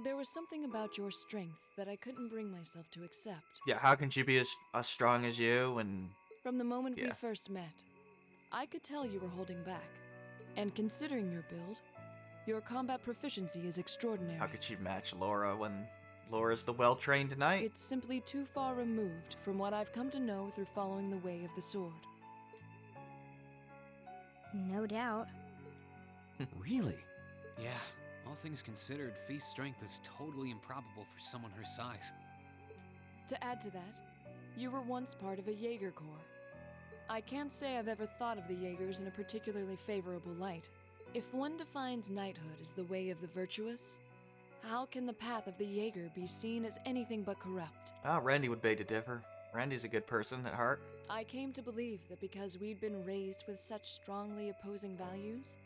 there was something about your strength that I couldn't bring myself to accept. Yeah, how can she be as strong as you and... From the moment we Yeah. first met, I could tell you were holding back. And considering your build, your combat proficiency is extraordinary. How could she match Laura when Laura's the well-trained knight? It's simply too far removed from what I've come to know through following the way of the sword. No doubt. Really? Yeah, all things considered, Fee's strength is totally improbable for someone her size. To add to that, you were once part of a Jaeger Corps. I can't say I've ever thought of the Jaegers in a particularly favorable light. If one defines knighthood as the way of the virtuous, how can the path of the Jaeger be seen as anything but corrupt? Ah, Randy would beg to differ. Randy's a good person at heart. I came to believe that because we'd been raised with such strongly opposing values,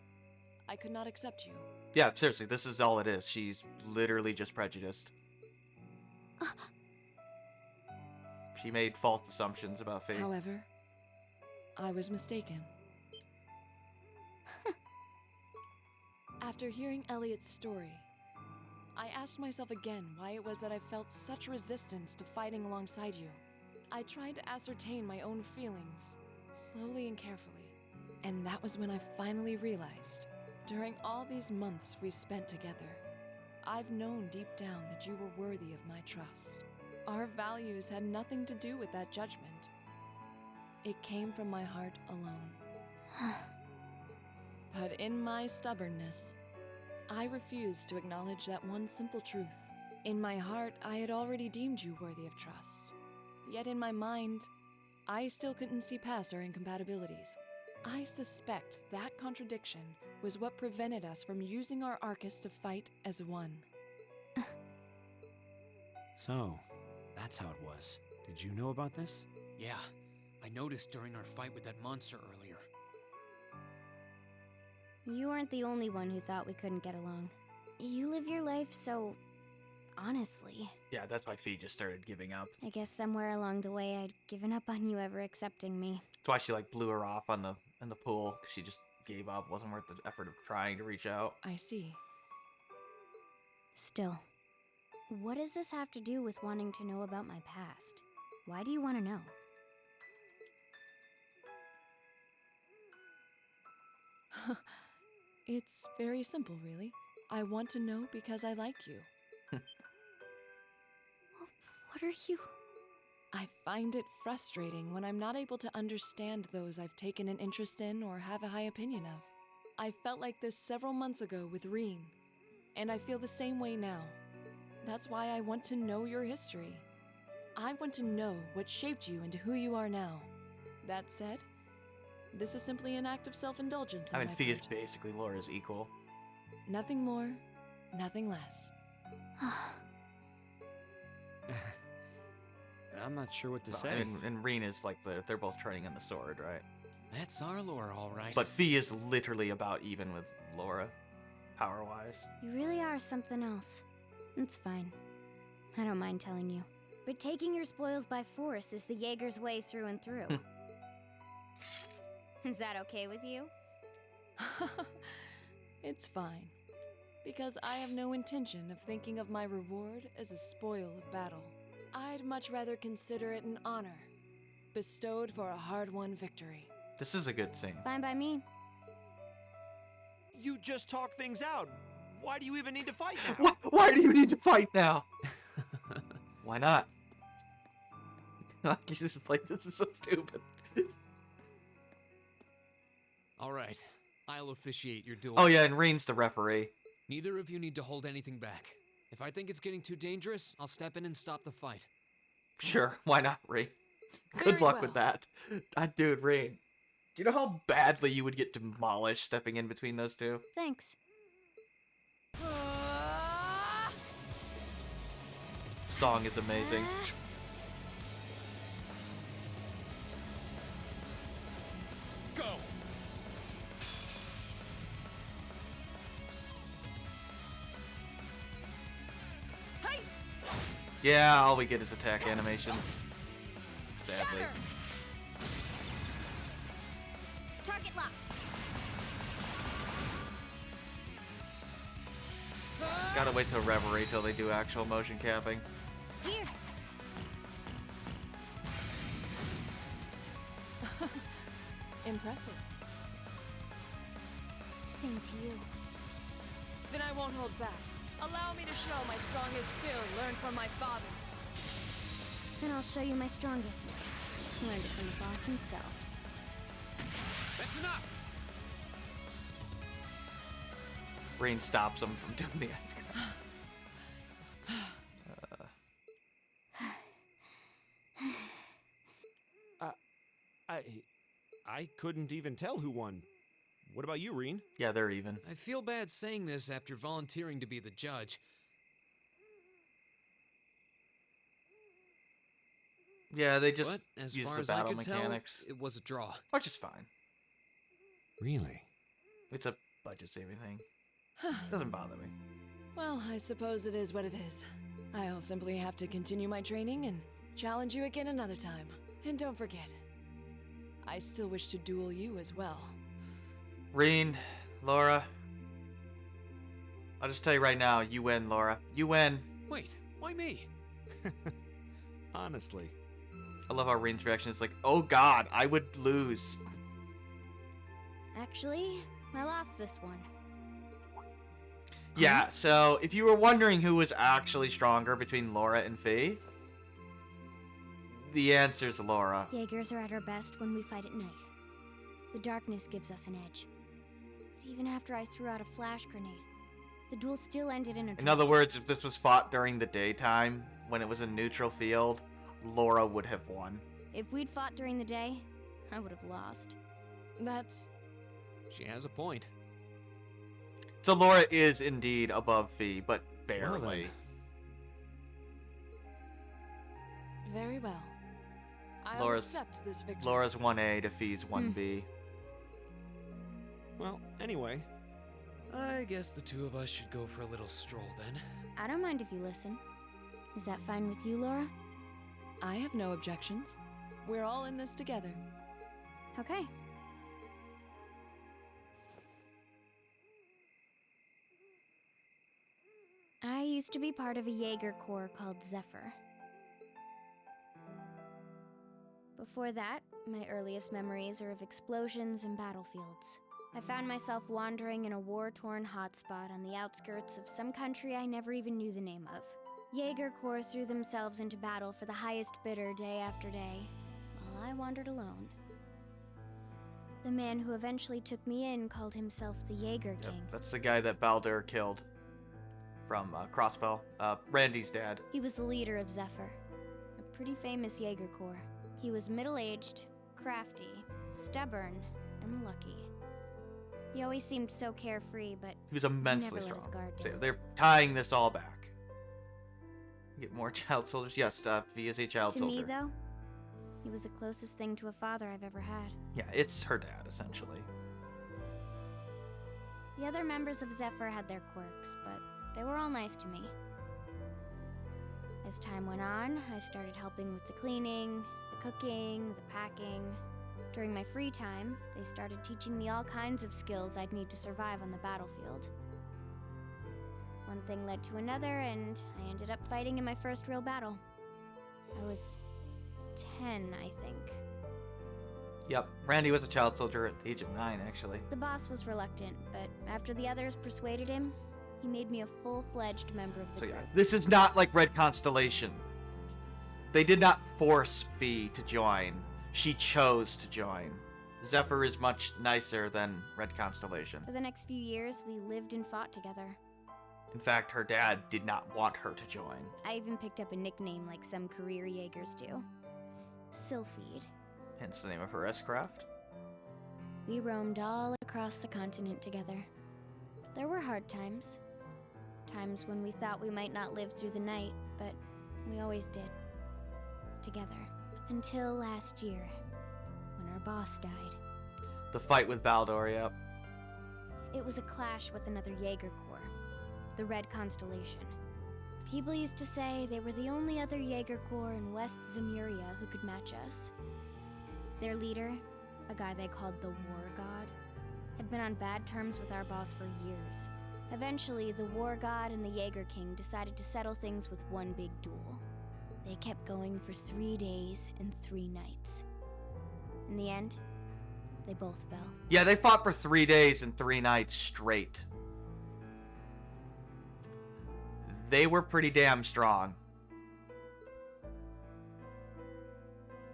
I could not accept you. Yeah, seriously, this is all it is. She's literally just prejudiced. She made false assumptions about fate. However, I was mistaken. After hearing Elliot's story, I asked myself again why it was that I felt such resistance to fighting alongside you. I tried to ascertain my own feelings, slowly and carefully, and that was when I finally realized, during all these months we spent together, I've known deep down that you were worthy of my trust. Our values had nothing to do with that judgment. It came from my heart alone. But in my stubbornness, I refused to acknowledge that one simple truth. In my heart, I had already deemed you worthy of trust. Yet in my mind, I still couldn't see past our incompatibilities. I suspect that contradiction was what prevented us from using our Arcus to fight as one. So, that's how it was. Did you know about this? Yeah, I noticed during our fight with that monster earlier. You weren't the only one who thought we couldn't get along. You live your life so honestly. Yeah, that's why Fee just started giving up. I guess somewhere along the way I'd given up on you ever accepting me. That's why she like blew her off on in the pool, because she just gave up. Wasn't worth the effort of trying to reach out. I see. Still, what does this have to do with wanting to know about my past? Why do you want to know? It's very simple, really. I want to know because I like you. What are you? I find it frustrating when I'm not able to understand those I've taken an interest in or have a high opinion of. I felt like this several months ago with Reen, and I feel the same way now. That's why I want to know your history. I want to know what shaped you into who you are now. That said, this is simply an act of self-indulgence on I mean, my Fee is part. basically Laura's equal. Nothing more, nothing less. I'm not sure what to say. And Reen is like they're both training on the sword, right? That's our lore, all right. But Fee is literally about even with Laura, power-wise. You really are something else. It's fine. I don't mind telling you. But taking your spoils by force is the Jaeger's way through and through. Is that okay with you? It's fine. Because I have no intention of thinking of my reward as a spoil of battle. I'd much rather consider it an honor, bestowed for a hard-won victory. This is a good scene. Fine by me. You just talk things out. Why do you even need to fight now? Why do you need to fight now? Why not? This is so stupid. All right, I'll officiate your duel. Oh yeah, and Reen's the referee. Neither of you need to hold anything back. If I think it's getting too dangerous, I'll step in and stop the fight. Sure, why not, Reen? Good Very luck well. with that. Dude, Reen. Do you know how badly you would get demolished stepping in between those two? Thanks. Song is amazing. Go! Yeah, all we get is attack animations. Sadly. Shatter! Target locked. Gotta wait till Reverie till they do actual motion capping. Here. Impressive. Same to you. Then I won't hold back. Allow me to show my strongest skill learned from my father. Then I'll show you my strongest. Learned it from the boss himself. That's enough! Reen stops him from doing the attack. I couldn't even tell who won. What about you, Reen? Yeah, they're even. I feel bad saying this after volunteering to be the judge. Yeah, they just But as use far the as I battle could mechanics, tell, it was a draw. which is fine. Really? It's a budget saving thing. Doesn't bother me. Well, I suppose it is what it is. I'll simply have to continue my training and challenge you again another time. And don't forget, I still wish to duel you as well. Reen, Laura, I'll just tell you right now, you win, Laura. You win. Wait, why me? Honestly. I love how Reen's reaction is like, oh god, I would lose. Actually, I lost this one. Yeah, so if you were wondering who was actually stronger between Laura and Fee, the answer's Laura. Jaegers are at our best when we fight at night. The darkness gives us an edge. But even after I threw out a flash grenade, the duel still ended in a In draw. other words, if this was fought during the daytime, when it was a neutral field, Laura would have won. If we'd fought during the day, I would have lost. That's... She has a point. So Laura is indeed above Fee, but Well barely. then. very well. I'll Laura's- accept this victory. Laura's 1A to Fee's 1B. Well, anyway. I guess the two of us should go for a little stroll then. I don't mind if you listen. Is that fine with you, Laura? I have no objections. We're all in this together. Okay. I used to be part of a Jaeger Corps called Zephyr. Before that, my earliest memories are of explosions and battlefields. I found myself wandering in a war-torn hotspot on the outskirts of some country I never even knew the name of. Jaeger Corps threw themselves into battle for the highest bidder day after day, while I wandered alone. The man who eventually took me in called himself the Jaeger Yep, King. that's the guy that Baldur killed from Crossbow. Randy's dad. He was the leader of Zephyr, a pretty famous Jaeger Corps. He was middle-aged, crafty, stubborn, and lucky. He always seemed so carefree, but He was immensely never let his strong. guard So down. they're tying this all back. Get more child soldiers. Yes, he is a child To soldier. me, though, he was the closest thing to a father I've ever had. Yeah, it's her dad, essentially. The other members of Zephyr had their quirks, but they were all nice to me. As time went on, I started helping with the cleaning, the cooking, the packing. During my free time, they started teaching me all kinds of skills I'd need to survive on the battlefield. One thing led to another, and I ended up fighting in my first real battle. I was 10, I think. Yep, Randy was a child soldier at the age of 9, actually. The boss was reluctant, but after the others persuaded him, he made me a full-fledged member of the So group. yeah, this is not like Red Constellation. They did not force Fee to join. She chose to join. Zephyr is much nicer than Red Constellation. For the next few years, we lived and fought together. In fact, her dad did not want her to join. I even picked up a nickname like some career Jaegers do. Sylphide. Hence the name of her S-Craft. We roamed all across the continent together. There were hard times. Times when we thought we might not live through the night, but we always did. Together. Until last year, when our boss died. The fight with Baldur, yep. It was a clash with another Jaeger Corps, the Red Constellation. People used to say they were the only other Jaeger Corps in West Zemuria who could match us. Their leader, a guy they called the War God, had been on bad terms with our boss for years. Eventually, the War God and the Jaeger King decided to settle things with one big duel. They kept going for 3 days and 3 nights. In the end, they both fell. Yeah, they fought for 3 days and 3 nights straight. They were pretty damn strong.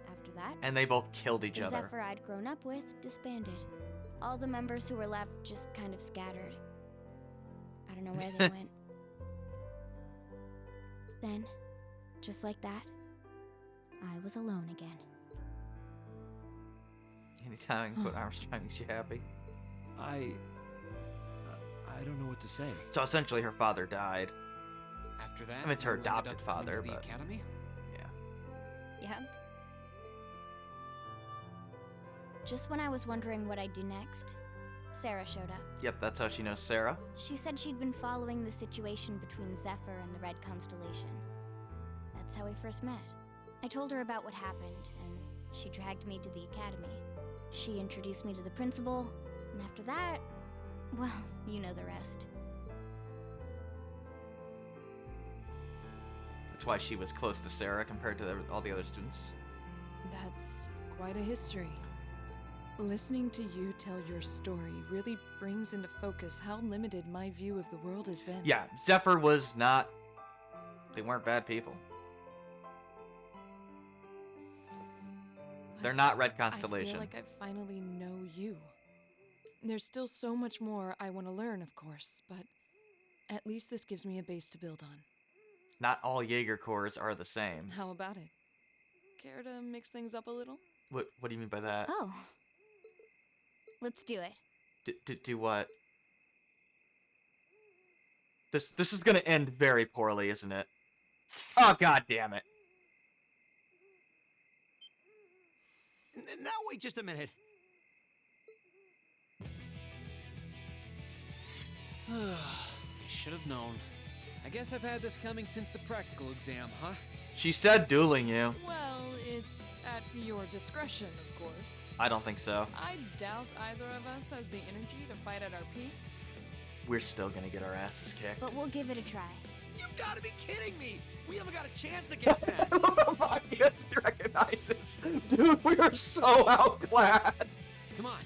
After that, And they both killed each the other. Zephyr I'd grown up with disbanded. All the members who were left just kind of scattered. I don't know where they went. Then, just like that, I was alone again. Anytime I can put Armstrong makes you happy. I don't know what to say. So essentially her father died. After that, I mean, it's her you ended adopted up coming father, to the but- academy? Yeah. Yep, Just when I was wondering what I'd do next, Sarah showed up. Yep, that's how she knows Sarah. She said she'd been following the situation between Zephyr and the Red Constellation. That's how we first met. I told her about what happened, and she dragged me to the academy. She introduced me to the principal, and after that, well, you know the rest. That's why she was close to Sarah compared to all the other students. That's quite a history. Listening to you tell your story really brings into focus how limited my view of the world has been. Yeah, Zephyr was not... They weren't bad people. They're not Red Constellation. I feel like I finally know you. There's still so much more I want to learn, of course, but at least this gives me a base to build on. Not all Jaeger Corps are the same. How about it? Care to mix things up a little? What do you mean by that? Oh. Let's do it. Do what? This is gonna end very poorly, isn't it? Oh, god damn it. Now wait just a minute. I should have known. I guess I've had this coming since the practical exam, huh? She said dueling you. Well, it's at your discretion, of course. I don't think so. I doubt either of us has the energy to fight at our peak. We're still gonna get our asses kicked. But we'll give it a try. You gotta be kidding me! We haven't got a chance against them! I love how Machias recognizes. Dude, we are so outclassed. Come on.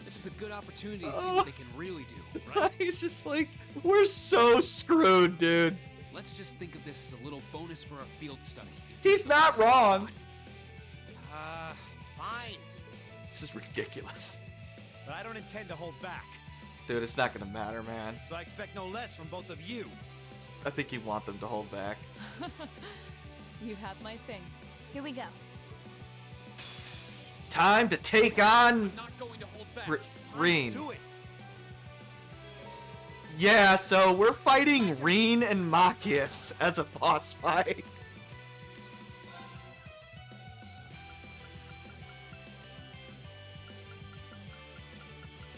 This is a good opportunity to see what they can really do, right? He's just like, we're so screwed, dude. Let's just think of this as a little bonus for our field study. He's not wrong. Fine. This is ridiculous. But I don't intend to hold back. Dude, it's not gonna matter, man. So I expect no less from both of you. I think you want them to hold back. You have my thanks. Here we go. Time to take on I'm not going to hold back. Reen. Do it. Yeah, so we're fighting Reen and Machias as a boss fight.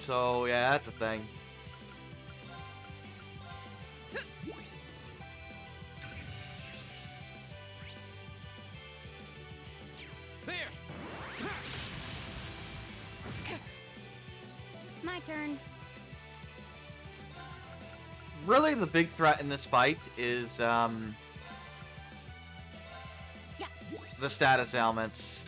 So, yeah, that's a thing. There! My turn. Really, the big threat in this fight is, Yeah. the status ailments.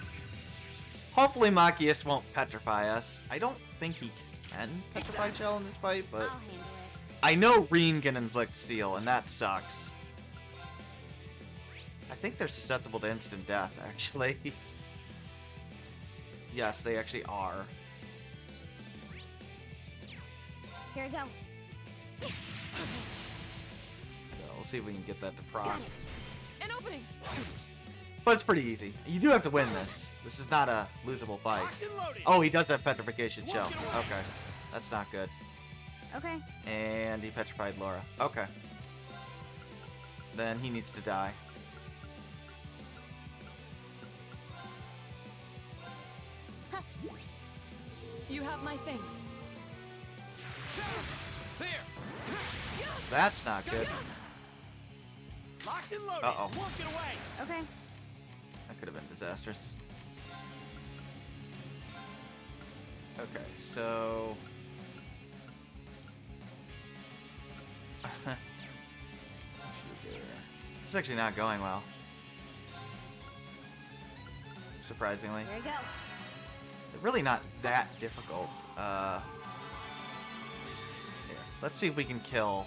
Hopefully Machias won't petrify us. I don't think he can petrify Chell in this fight, but I'll handle it. I know Reen can inflict seal, and that sucks. I think they're susceptible to instant death, actually. Yes, they actually are. Here we go. So we'll see if we can get that to proc. Got it. An opening! But it's pretty easy. You do have to win this. This is not a losable fight. Locked and loaded. Oh, he does have petrification shell. Okay. That's not good. Okay. And he petrified Laura. Okay. Then he needs to die. You have my thanks. There! That's not good. Locked and loaded. Uh-oh. Work it away. Okay. That could have been disastrous. Okay, so... It's actually not going well. Surprisingly. Here we go. Really not that difficult. Here, let's see if we can kill...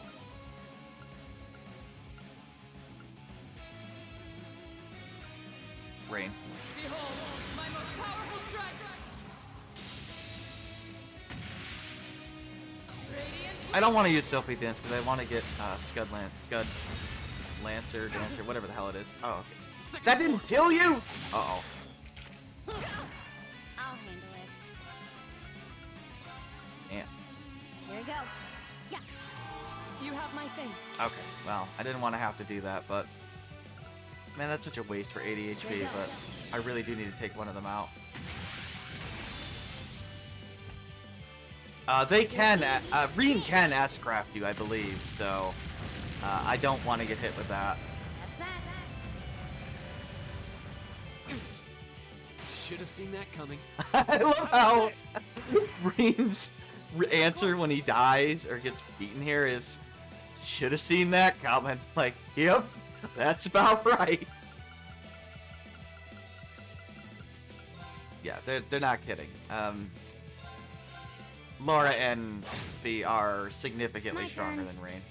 Rain. Behold, my most powerful strike! Radiant. I don't want to use Sophie Dance because I want to get Scud Lancer, Dancer, whatever the hell it is. Oh, okay. That didn't kill you? Uh-oh. I'll handle it. Man. Here we go. Yeah. You have my thanks. Okay, well, I didn't want to have to do that, but... Man, that's such a waste for 80 HP, but I really do need to take one of them out. They can, Reen can S-craft you, I believe, so I don't want to get hit with that. That's that. Should have seen that coming. I love how Reen's answer when he dies or gets beaten here is, should have seen that coming. Like, yep, that's about right. Yeah, they're not kidding. Laura and Fee are significantly My stronger turn. than Rain.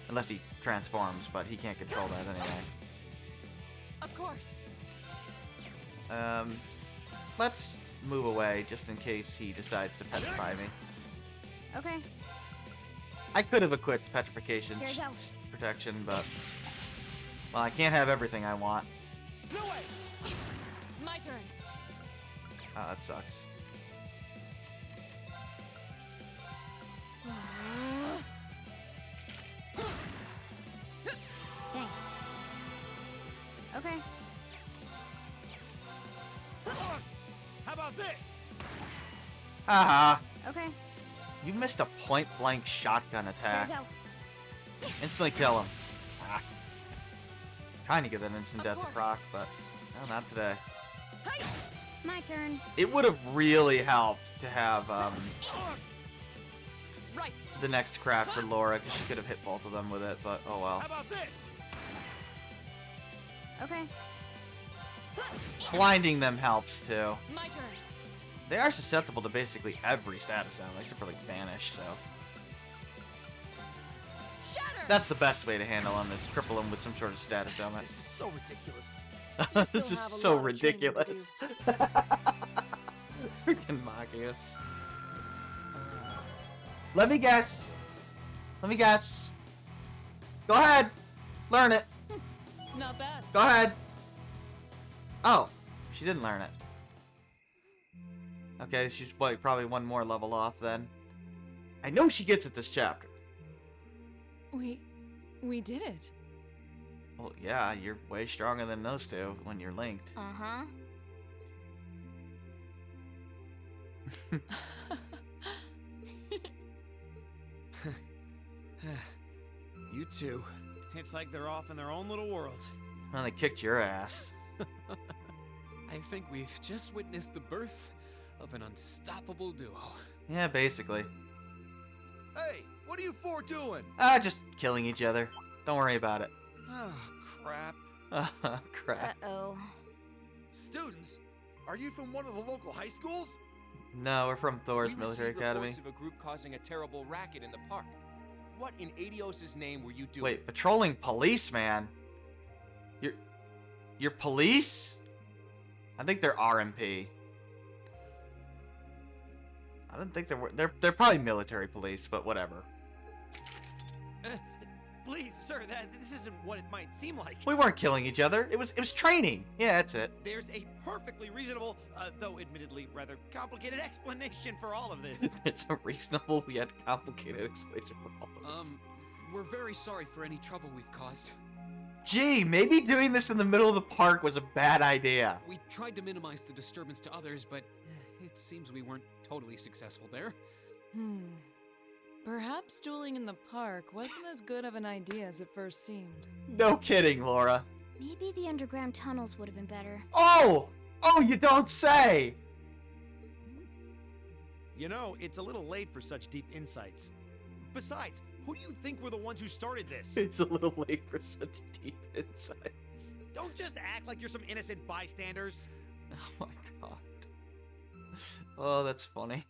Unless he transforms, but he can't control that anyway. Of course. Let's move away just in case he decides to petrify me. Okay. I could have equipped petrification Here you go. protection, but well, I can't have everything I want. No way! My turn. Oh, that sucks. Thanks. Okay. How about this? Haha. Okay. You missed a point-blank shotgun Here attack. we go. Instantly kill him. Ah. Trying to get an instant Of death to course. proc, but no, not today. My turn. It would have really helped to have Right. the next craft for Laura, because she could have hit both of them with it, but oh well. How about this? Okay. Blinding them helps too. My turn. They are susceptible to basically every status element, except for like Vanish, so. Shatter. That's the best way to handle them, is cripple them with some sort of status element. This is so ridiculous. You This still is have a so lot of training to ridiculous. Freaking Magius. Let me guess. Let me guess. Go ahead. Learn it. Not bad. Go ahead. Oh, she didn't learn it. Okay, she's like, probably one more level off then. I know she gets it this chapter. We did it. Well, yeah, you're way stronger than those two when you're linked. Uh-huh. You two. It's like they're off in their own little world. Well, they kicked your ass. I think we've just witnessed the birth of an unstoppable duo. Yeah, basically. Hey, what are you four doing? Just killing each other. Don't worry about it. Oh, crap. Crap. Uh-oh. Students, are you from one of the local high schools? No, we're from Thor's We Military received Academy. reports of a group causing a terrible racket in the park. What in Adios' name were you doing? Wait, patrolling police, man. You're police? I think they're RMP. I don't think they're probably military police, but whatever. Please, sir, this isn't what it might seem like. We weren't killing each other. It was training. Yeah, that's it. There's a perfectly reasonable, though admittedly rather complicated explanation for all of this. It's a reasonable yet complicated explanation for all of this. We're very sorry for any trouble we've caused. Gee, maybe doing this in the middle of the park was a bad idea. We tried to minimize the disturbance to others, but it seems we weren't totally successful there. Perhaps dueling in the park wasn't as good of an idea as it first seemed. No kidding, Laura. Maybe the underground tunnels would have been better. Oh, you don't say. You know, it's a little late for such deep insights. Besides, who do you think were the ones who started this? It's a little late for such deep insights. Don't just act like you're some innocent bystanders. Oh my god. Oh, that's funny.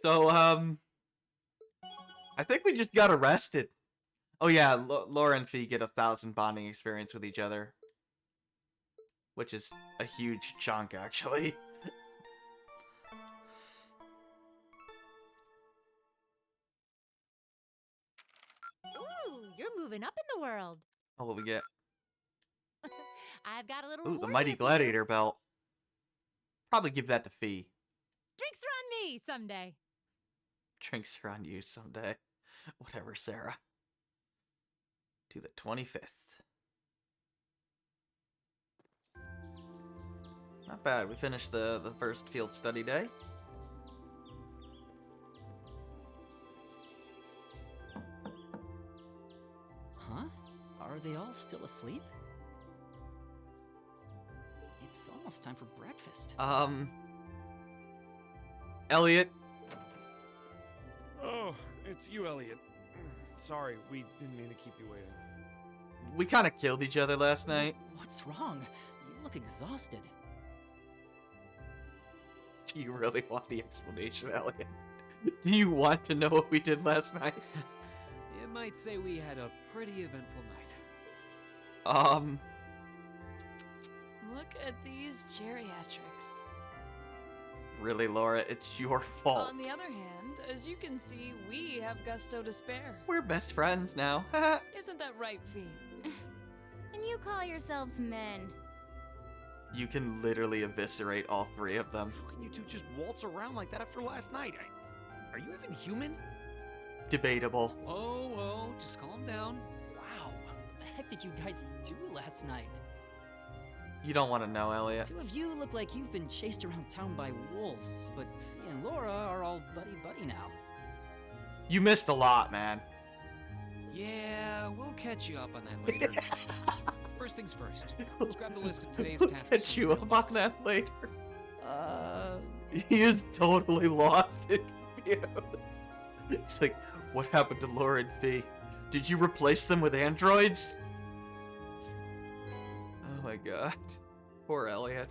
So, I think we just got arrested. Oh yeah, Laura and Fee get 1,000 bonding experience with each other. Which is a huge chunk, actually. Ooh, you're moving up in the world. Oh, what we get? I've got a little Ooh, the reward Mighty here for you. Gladiator belt. Probably give that to Fee. Drinks are on me someday. Drinks are on you someday. Whatever, Sarah. To the 25th. Not bad. We finished the first field study day. Are they all still asleep? It's almost time for breakfast. Elliot. Oh, it's you, Elliot. Sorry, we didn't mean to keep you waiting. We kind of killed each other last night. What's wrong? You look exhausted. Do you really want the explanation, Elliot? Do you want to know what we did last night? You might say we had a pretty eventful night. Look at these geriatrics. Really, Laura, it's your fault. On the other hand, as you can see, we have gusto to spare. We're best friends now. Isn't that right, Fee? And you call yourselves men. You can literally eviscerate all three of them. How can you two just waltz around like that after last night? Are you even human? Debatable. Whoa, just calm down. Wow, what the heck did you guys do last night? You don't want to know, Elliot. Two of you look like you've been chased around town by wolves, but Fee and Laura are all buddy-buddy now. You missed a lot, man. Yeah, we'll catch you up on that later. First things first, let's grab the list of today's We'll tasks. catch from you the up on mailbox. that later. Uh, He is totally lost and confused. It's like, what happened to Laura and Fee? Did you replace them with androids? Oh my god. Poor Elliot.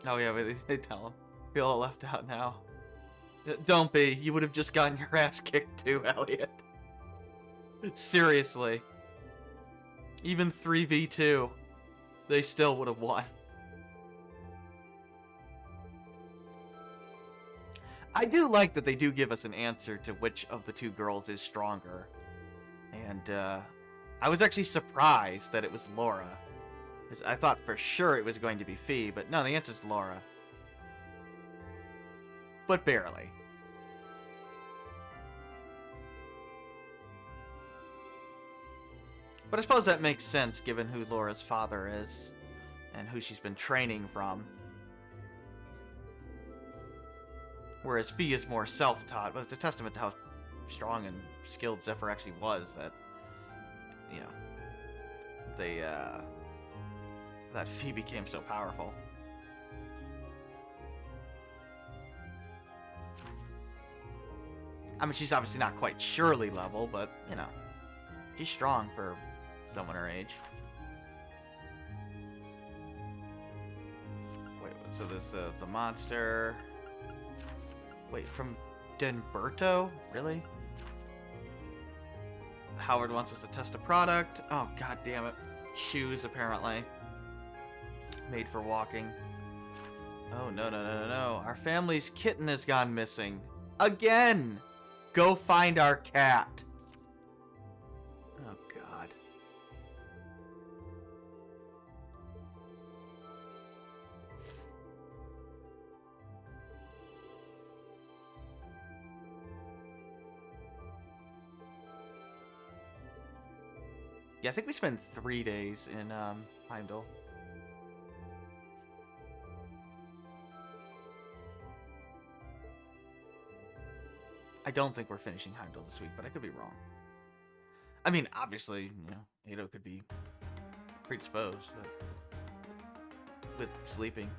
Oh yeah, but they tell him. Feel all left out now. Don't be. You would have just gotten your ass kicked too, Elliot. Seriously. Even 3v2, they still would have won. I do like that they do give us an answer to which of the two girls is stronger. And I was actually surprised that it was Laura. Because I thought for sure it was going to be Fee, but no, the answer's Laura. But barely. But I suppose that makes sense given who Laura's father is and who she's been training from. Whereas Fee is more self-taught, but it's a testament to how strong and skilled Zephyr actually was that, you know, that Fee became so powerful. I mean, she's obviously not quite Shirley level, but, you know, she's strong for someone her age. Wait, so there's the monster. Wait, from Denberto? Really? Howard wants us to test a product. Oh, god damn it. Shoes, apparently. Made for walking. Oh, no. Our family's kitten has gone missing. Again! Go find our cat. Oh, God. Yeah, I think we spent 3 days in Heimdall. I don't think we're finishing Heimdall this week, but I could be wrong. I mean, obviously, you know, Ado could be predisposed, but with sleeping.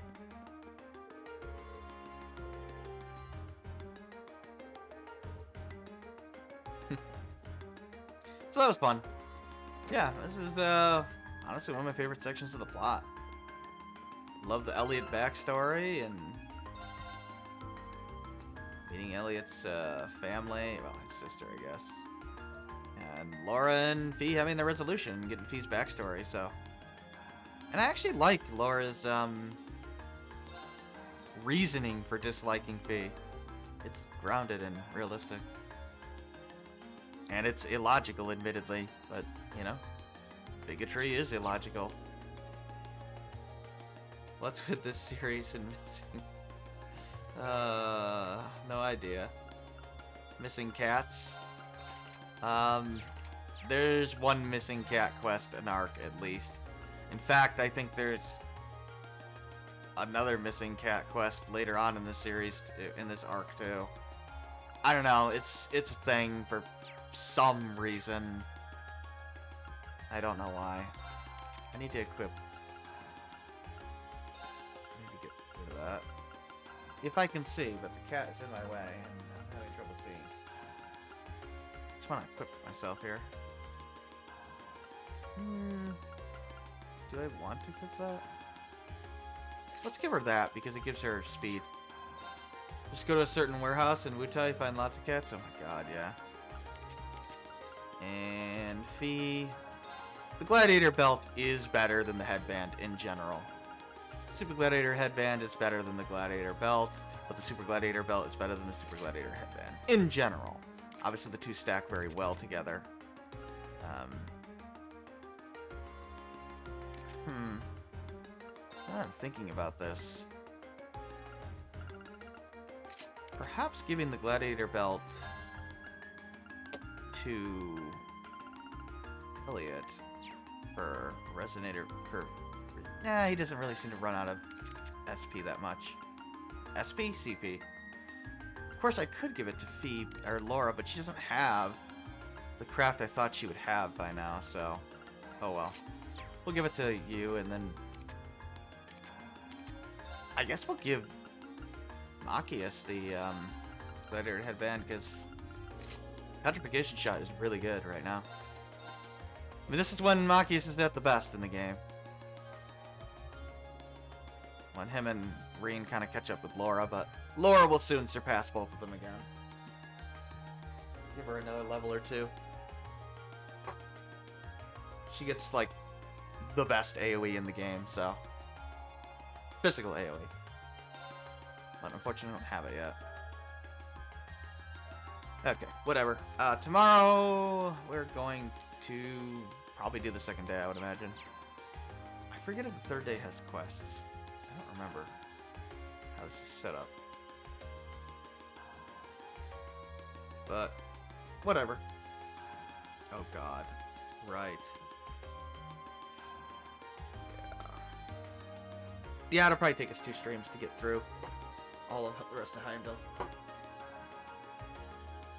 So that was fun. Yeah, this is honestly one of my favorite sections of the plot. Love the Elliot backstory and meeting Elliot's family, well, his sister, I guess. And Laura and Fee having the resolution and getting Fee's backstory, so. And I actually like Laura's reasoning for disliking Fee. It's grounded and realistic. And it's illogical, admittedly, but, you know, bigotry is illogical. What's with this series and missing? No idea. Missing cats. There's one missing cat quest, an arc, at least. In fact, I think there's another missing cat quest later on in the series, in this arc too. I don't know. It's a thing for some reason. I don't know why. I need to equip. I need to get rid of that. If I can see, but the cat is in my way and I'm having trouble seeing. Just want to equip myself here. Do I want to equip that? Let's give her that because it gives her speed. Just go to a certain warehouse in Wutai, find lots of cats. Oh my god, yeah. And Fee. The Gladiator belt is better than the headband in general. The Super Gladiator headband is better than the Gladiator belt, but the Super Gladiator belt is better than the Super Gladiator headband in general. Obviously, the two stack very well together. Now I'm thinking about this. Perhaps giving the Gladiator belt to Elliot for Resonator. Nah, he doesn't really seem to run out of SP that much. SP? CP. Of course, I could give it to Phoebe or Laura, but she doesn't have the craft I thought she would have by now, so oh well. We'll give it to you, and then I guess we'll give Machias the Gladiator headband, because Petrification Shot is really good right now. I mean, this is when Machias is at the best in the game. When him and Reen kind of catch up with Laura, but Laura will soon surpass both of them again. Give her another level or two. She gets, like, the best AoE in the game, so. Physical AoE. But unfortunately, I don't have it yet. Okay, whatever. Tomorrow, we're going to probably do the second day, I would imagine. I forget if the third day has quests. I don't remember how this is set up. But, whatever. Oh god. Right. Yeah, it'll probably take us 2 streams to get through all of the rest of Heimdall.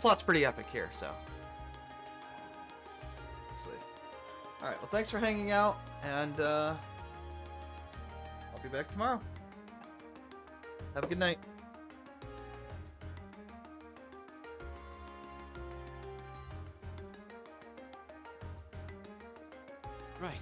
Plot's pretty epic here, so. Let's see. Alright, well thanks for hanging out, and I'll be back tomorrow. Have a good night. Right.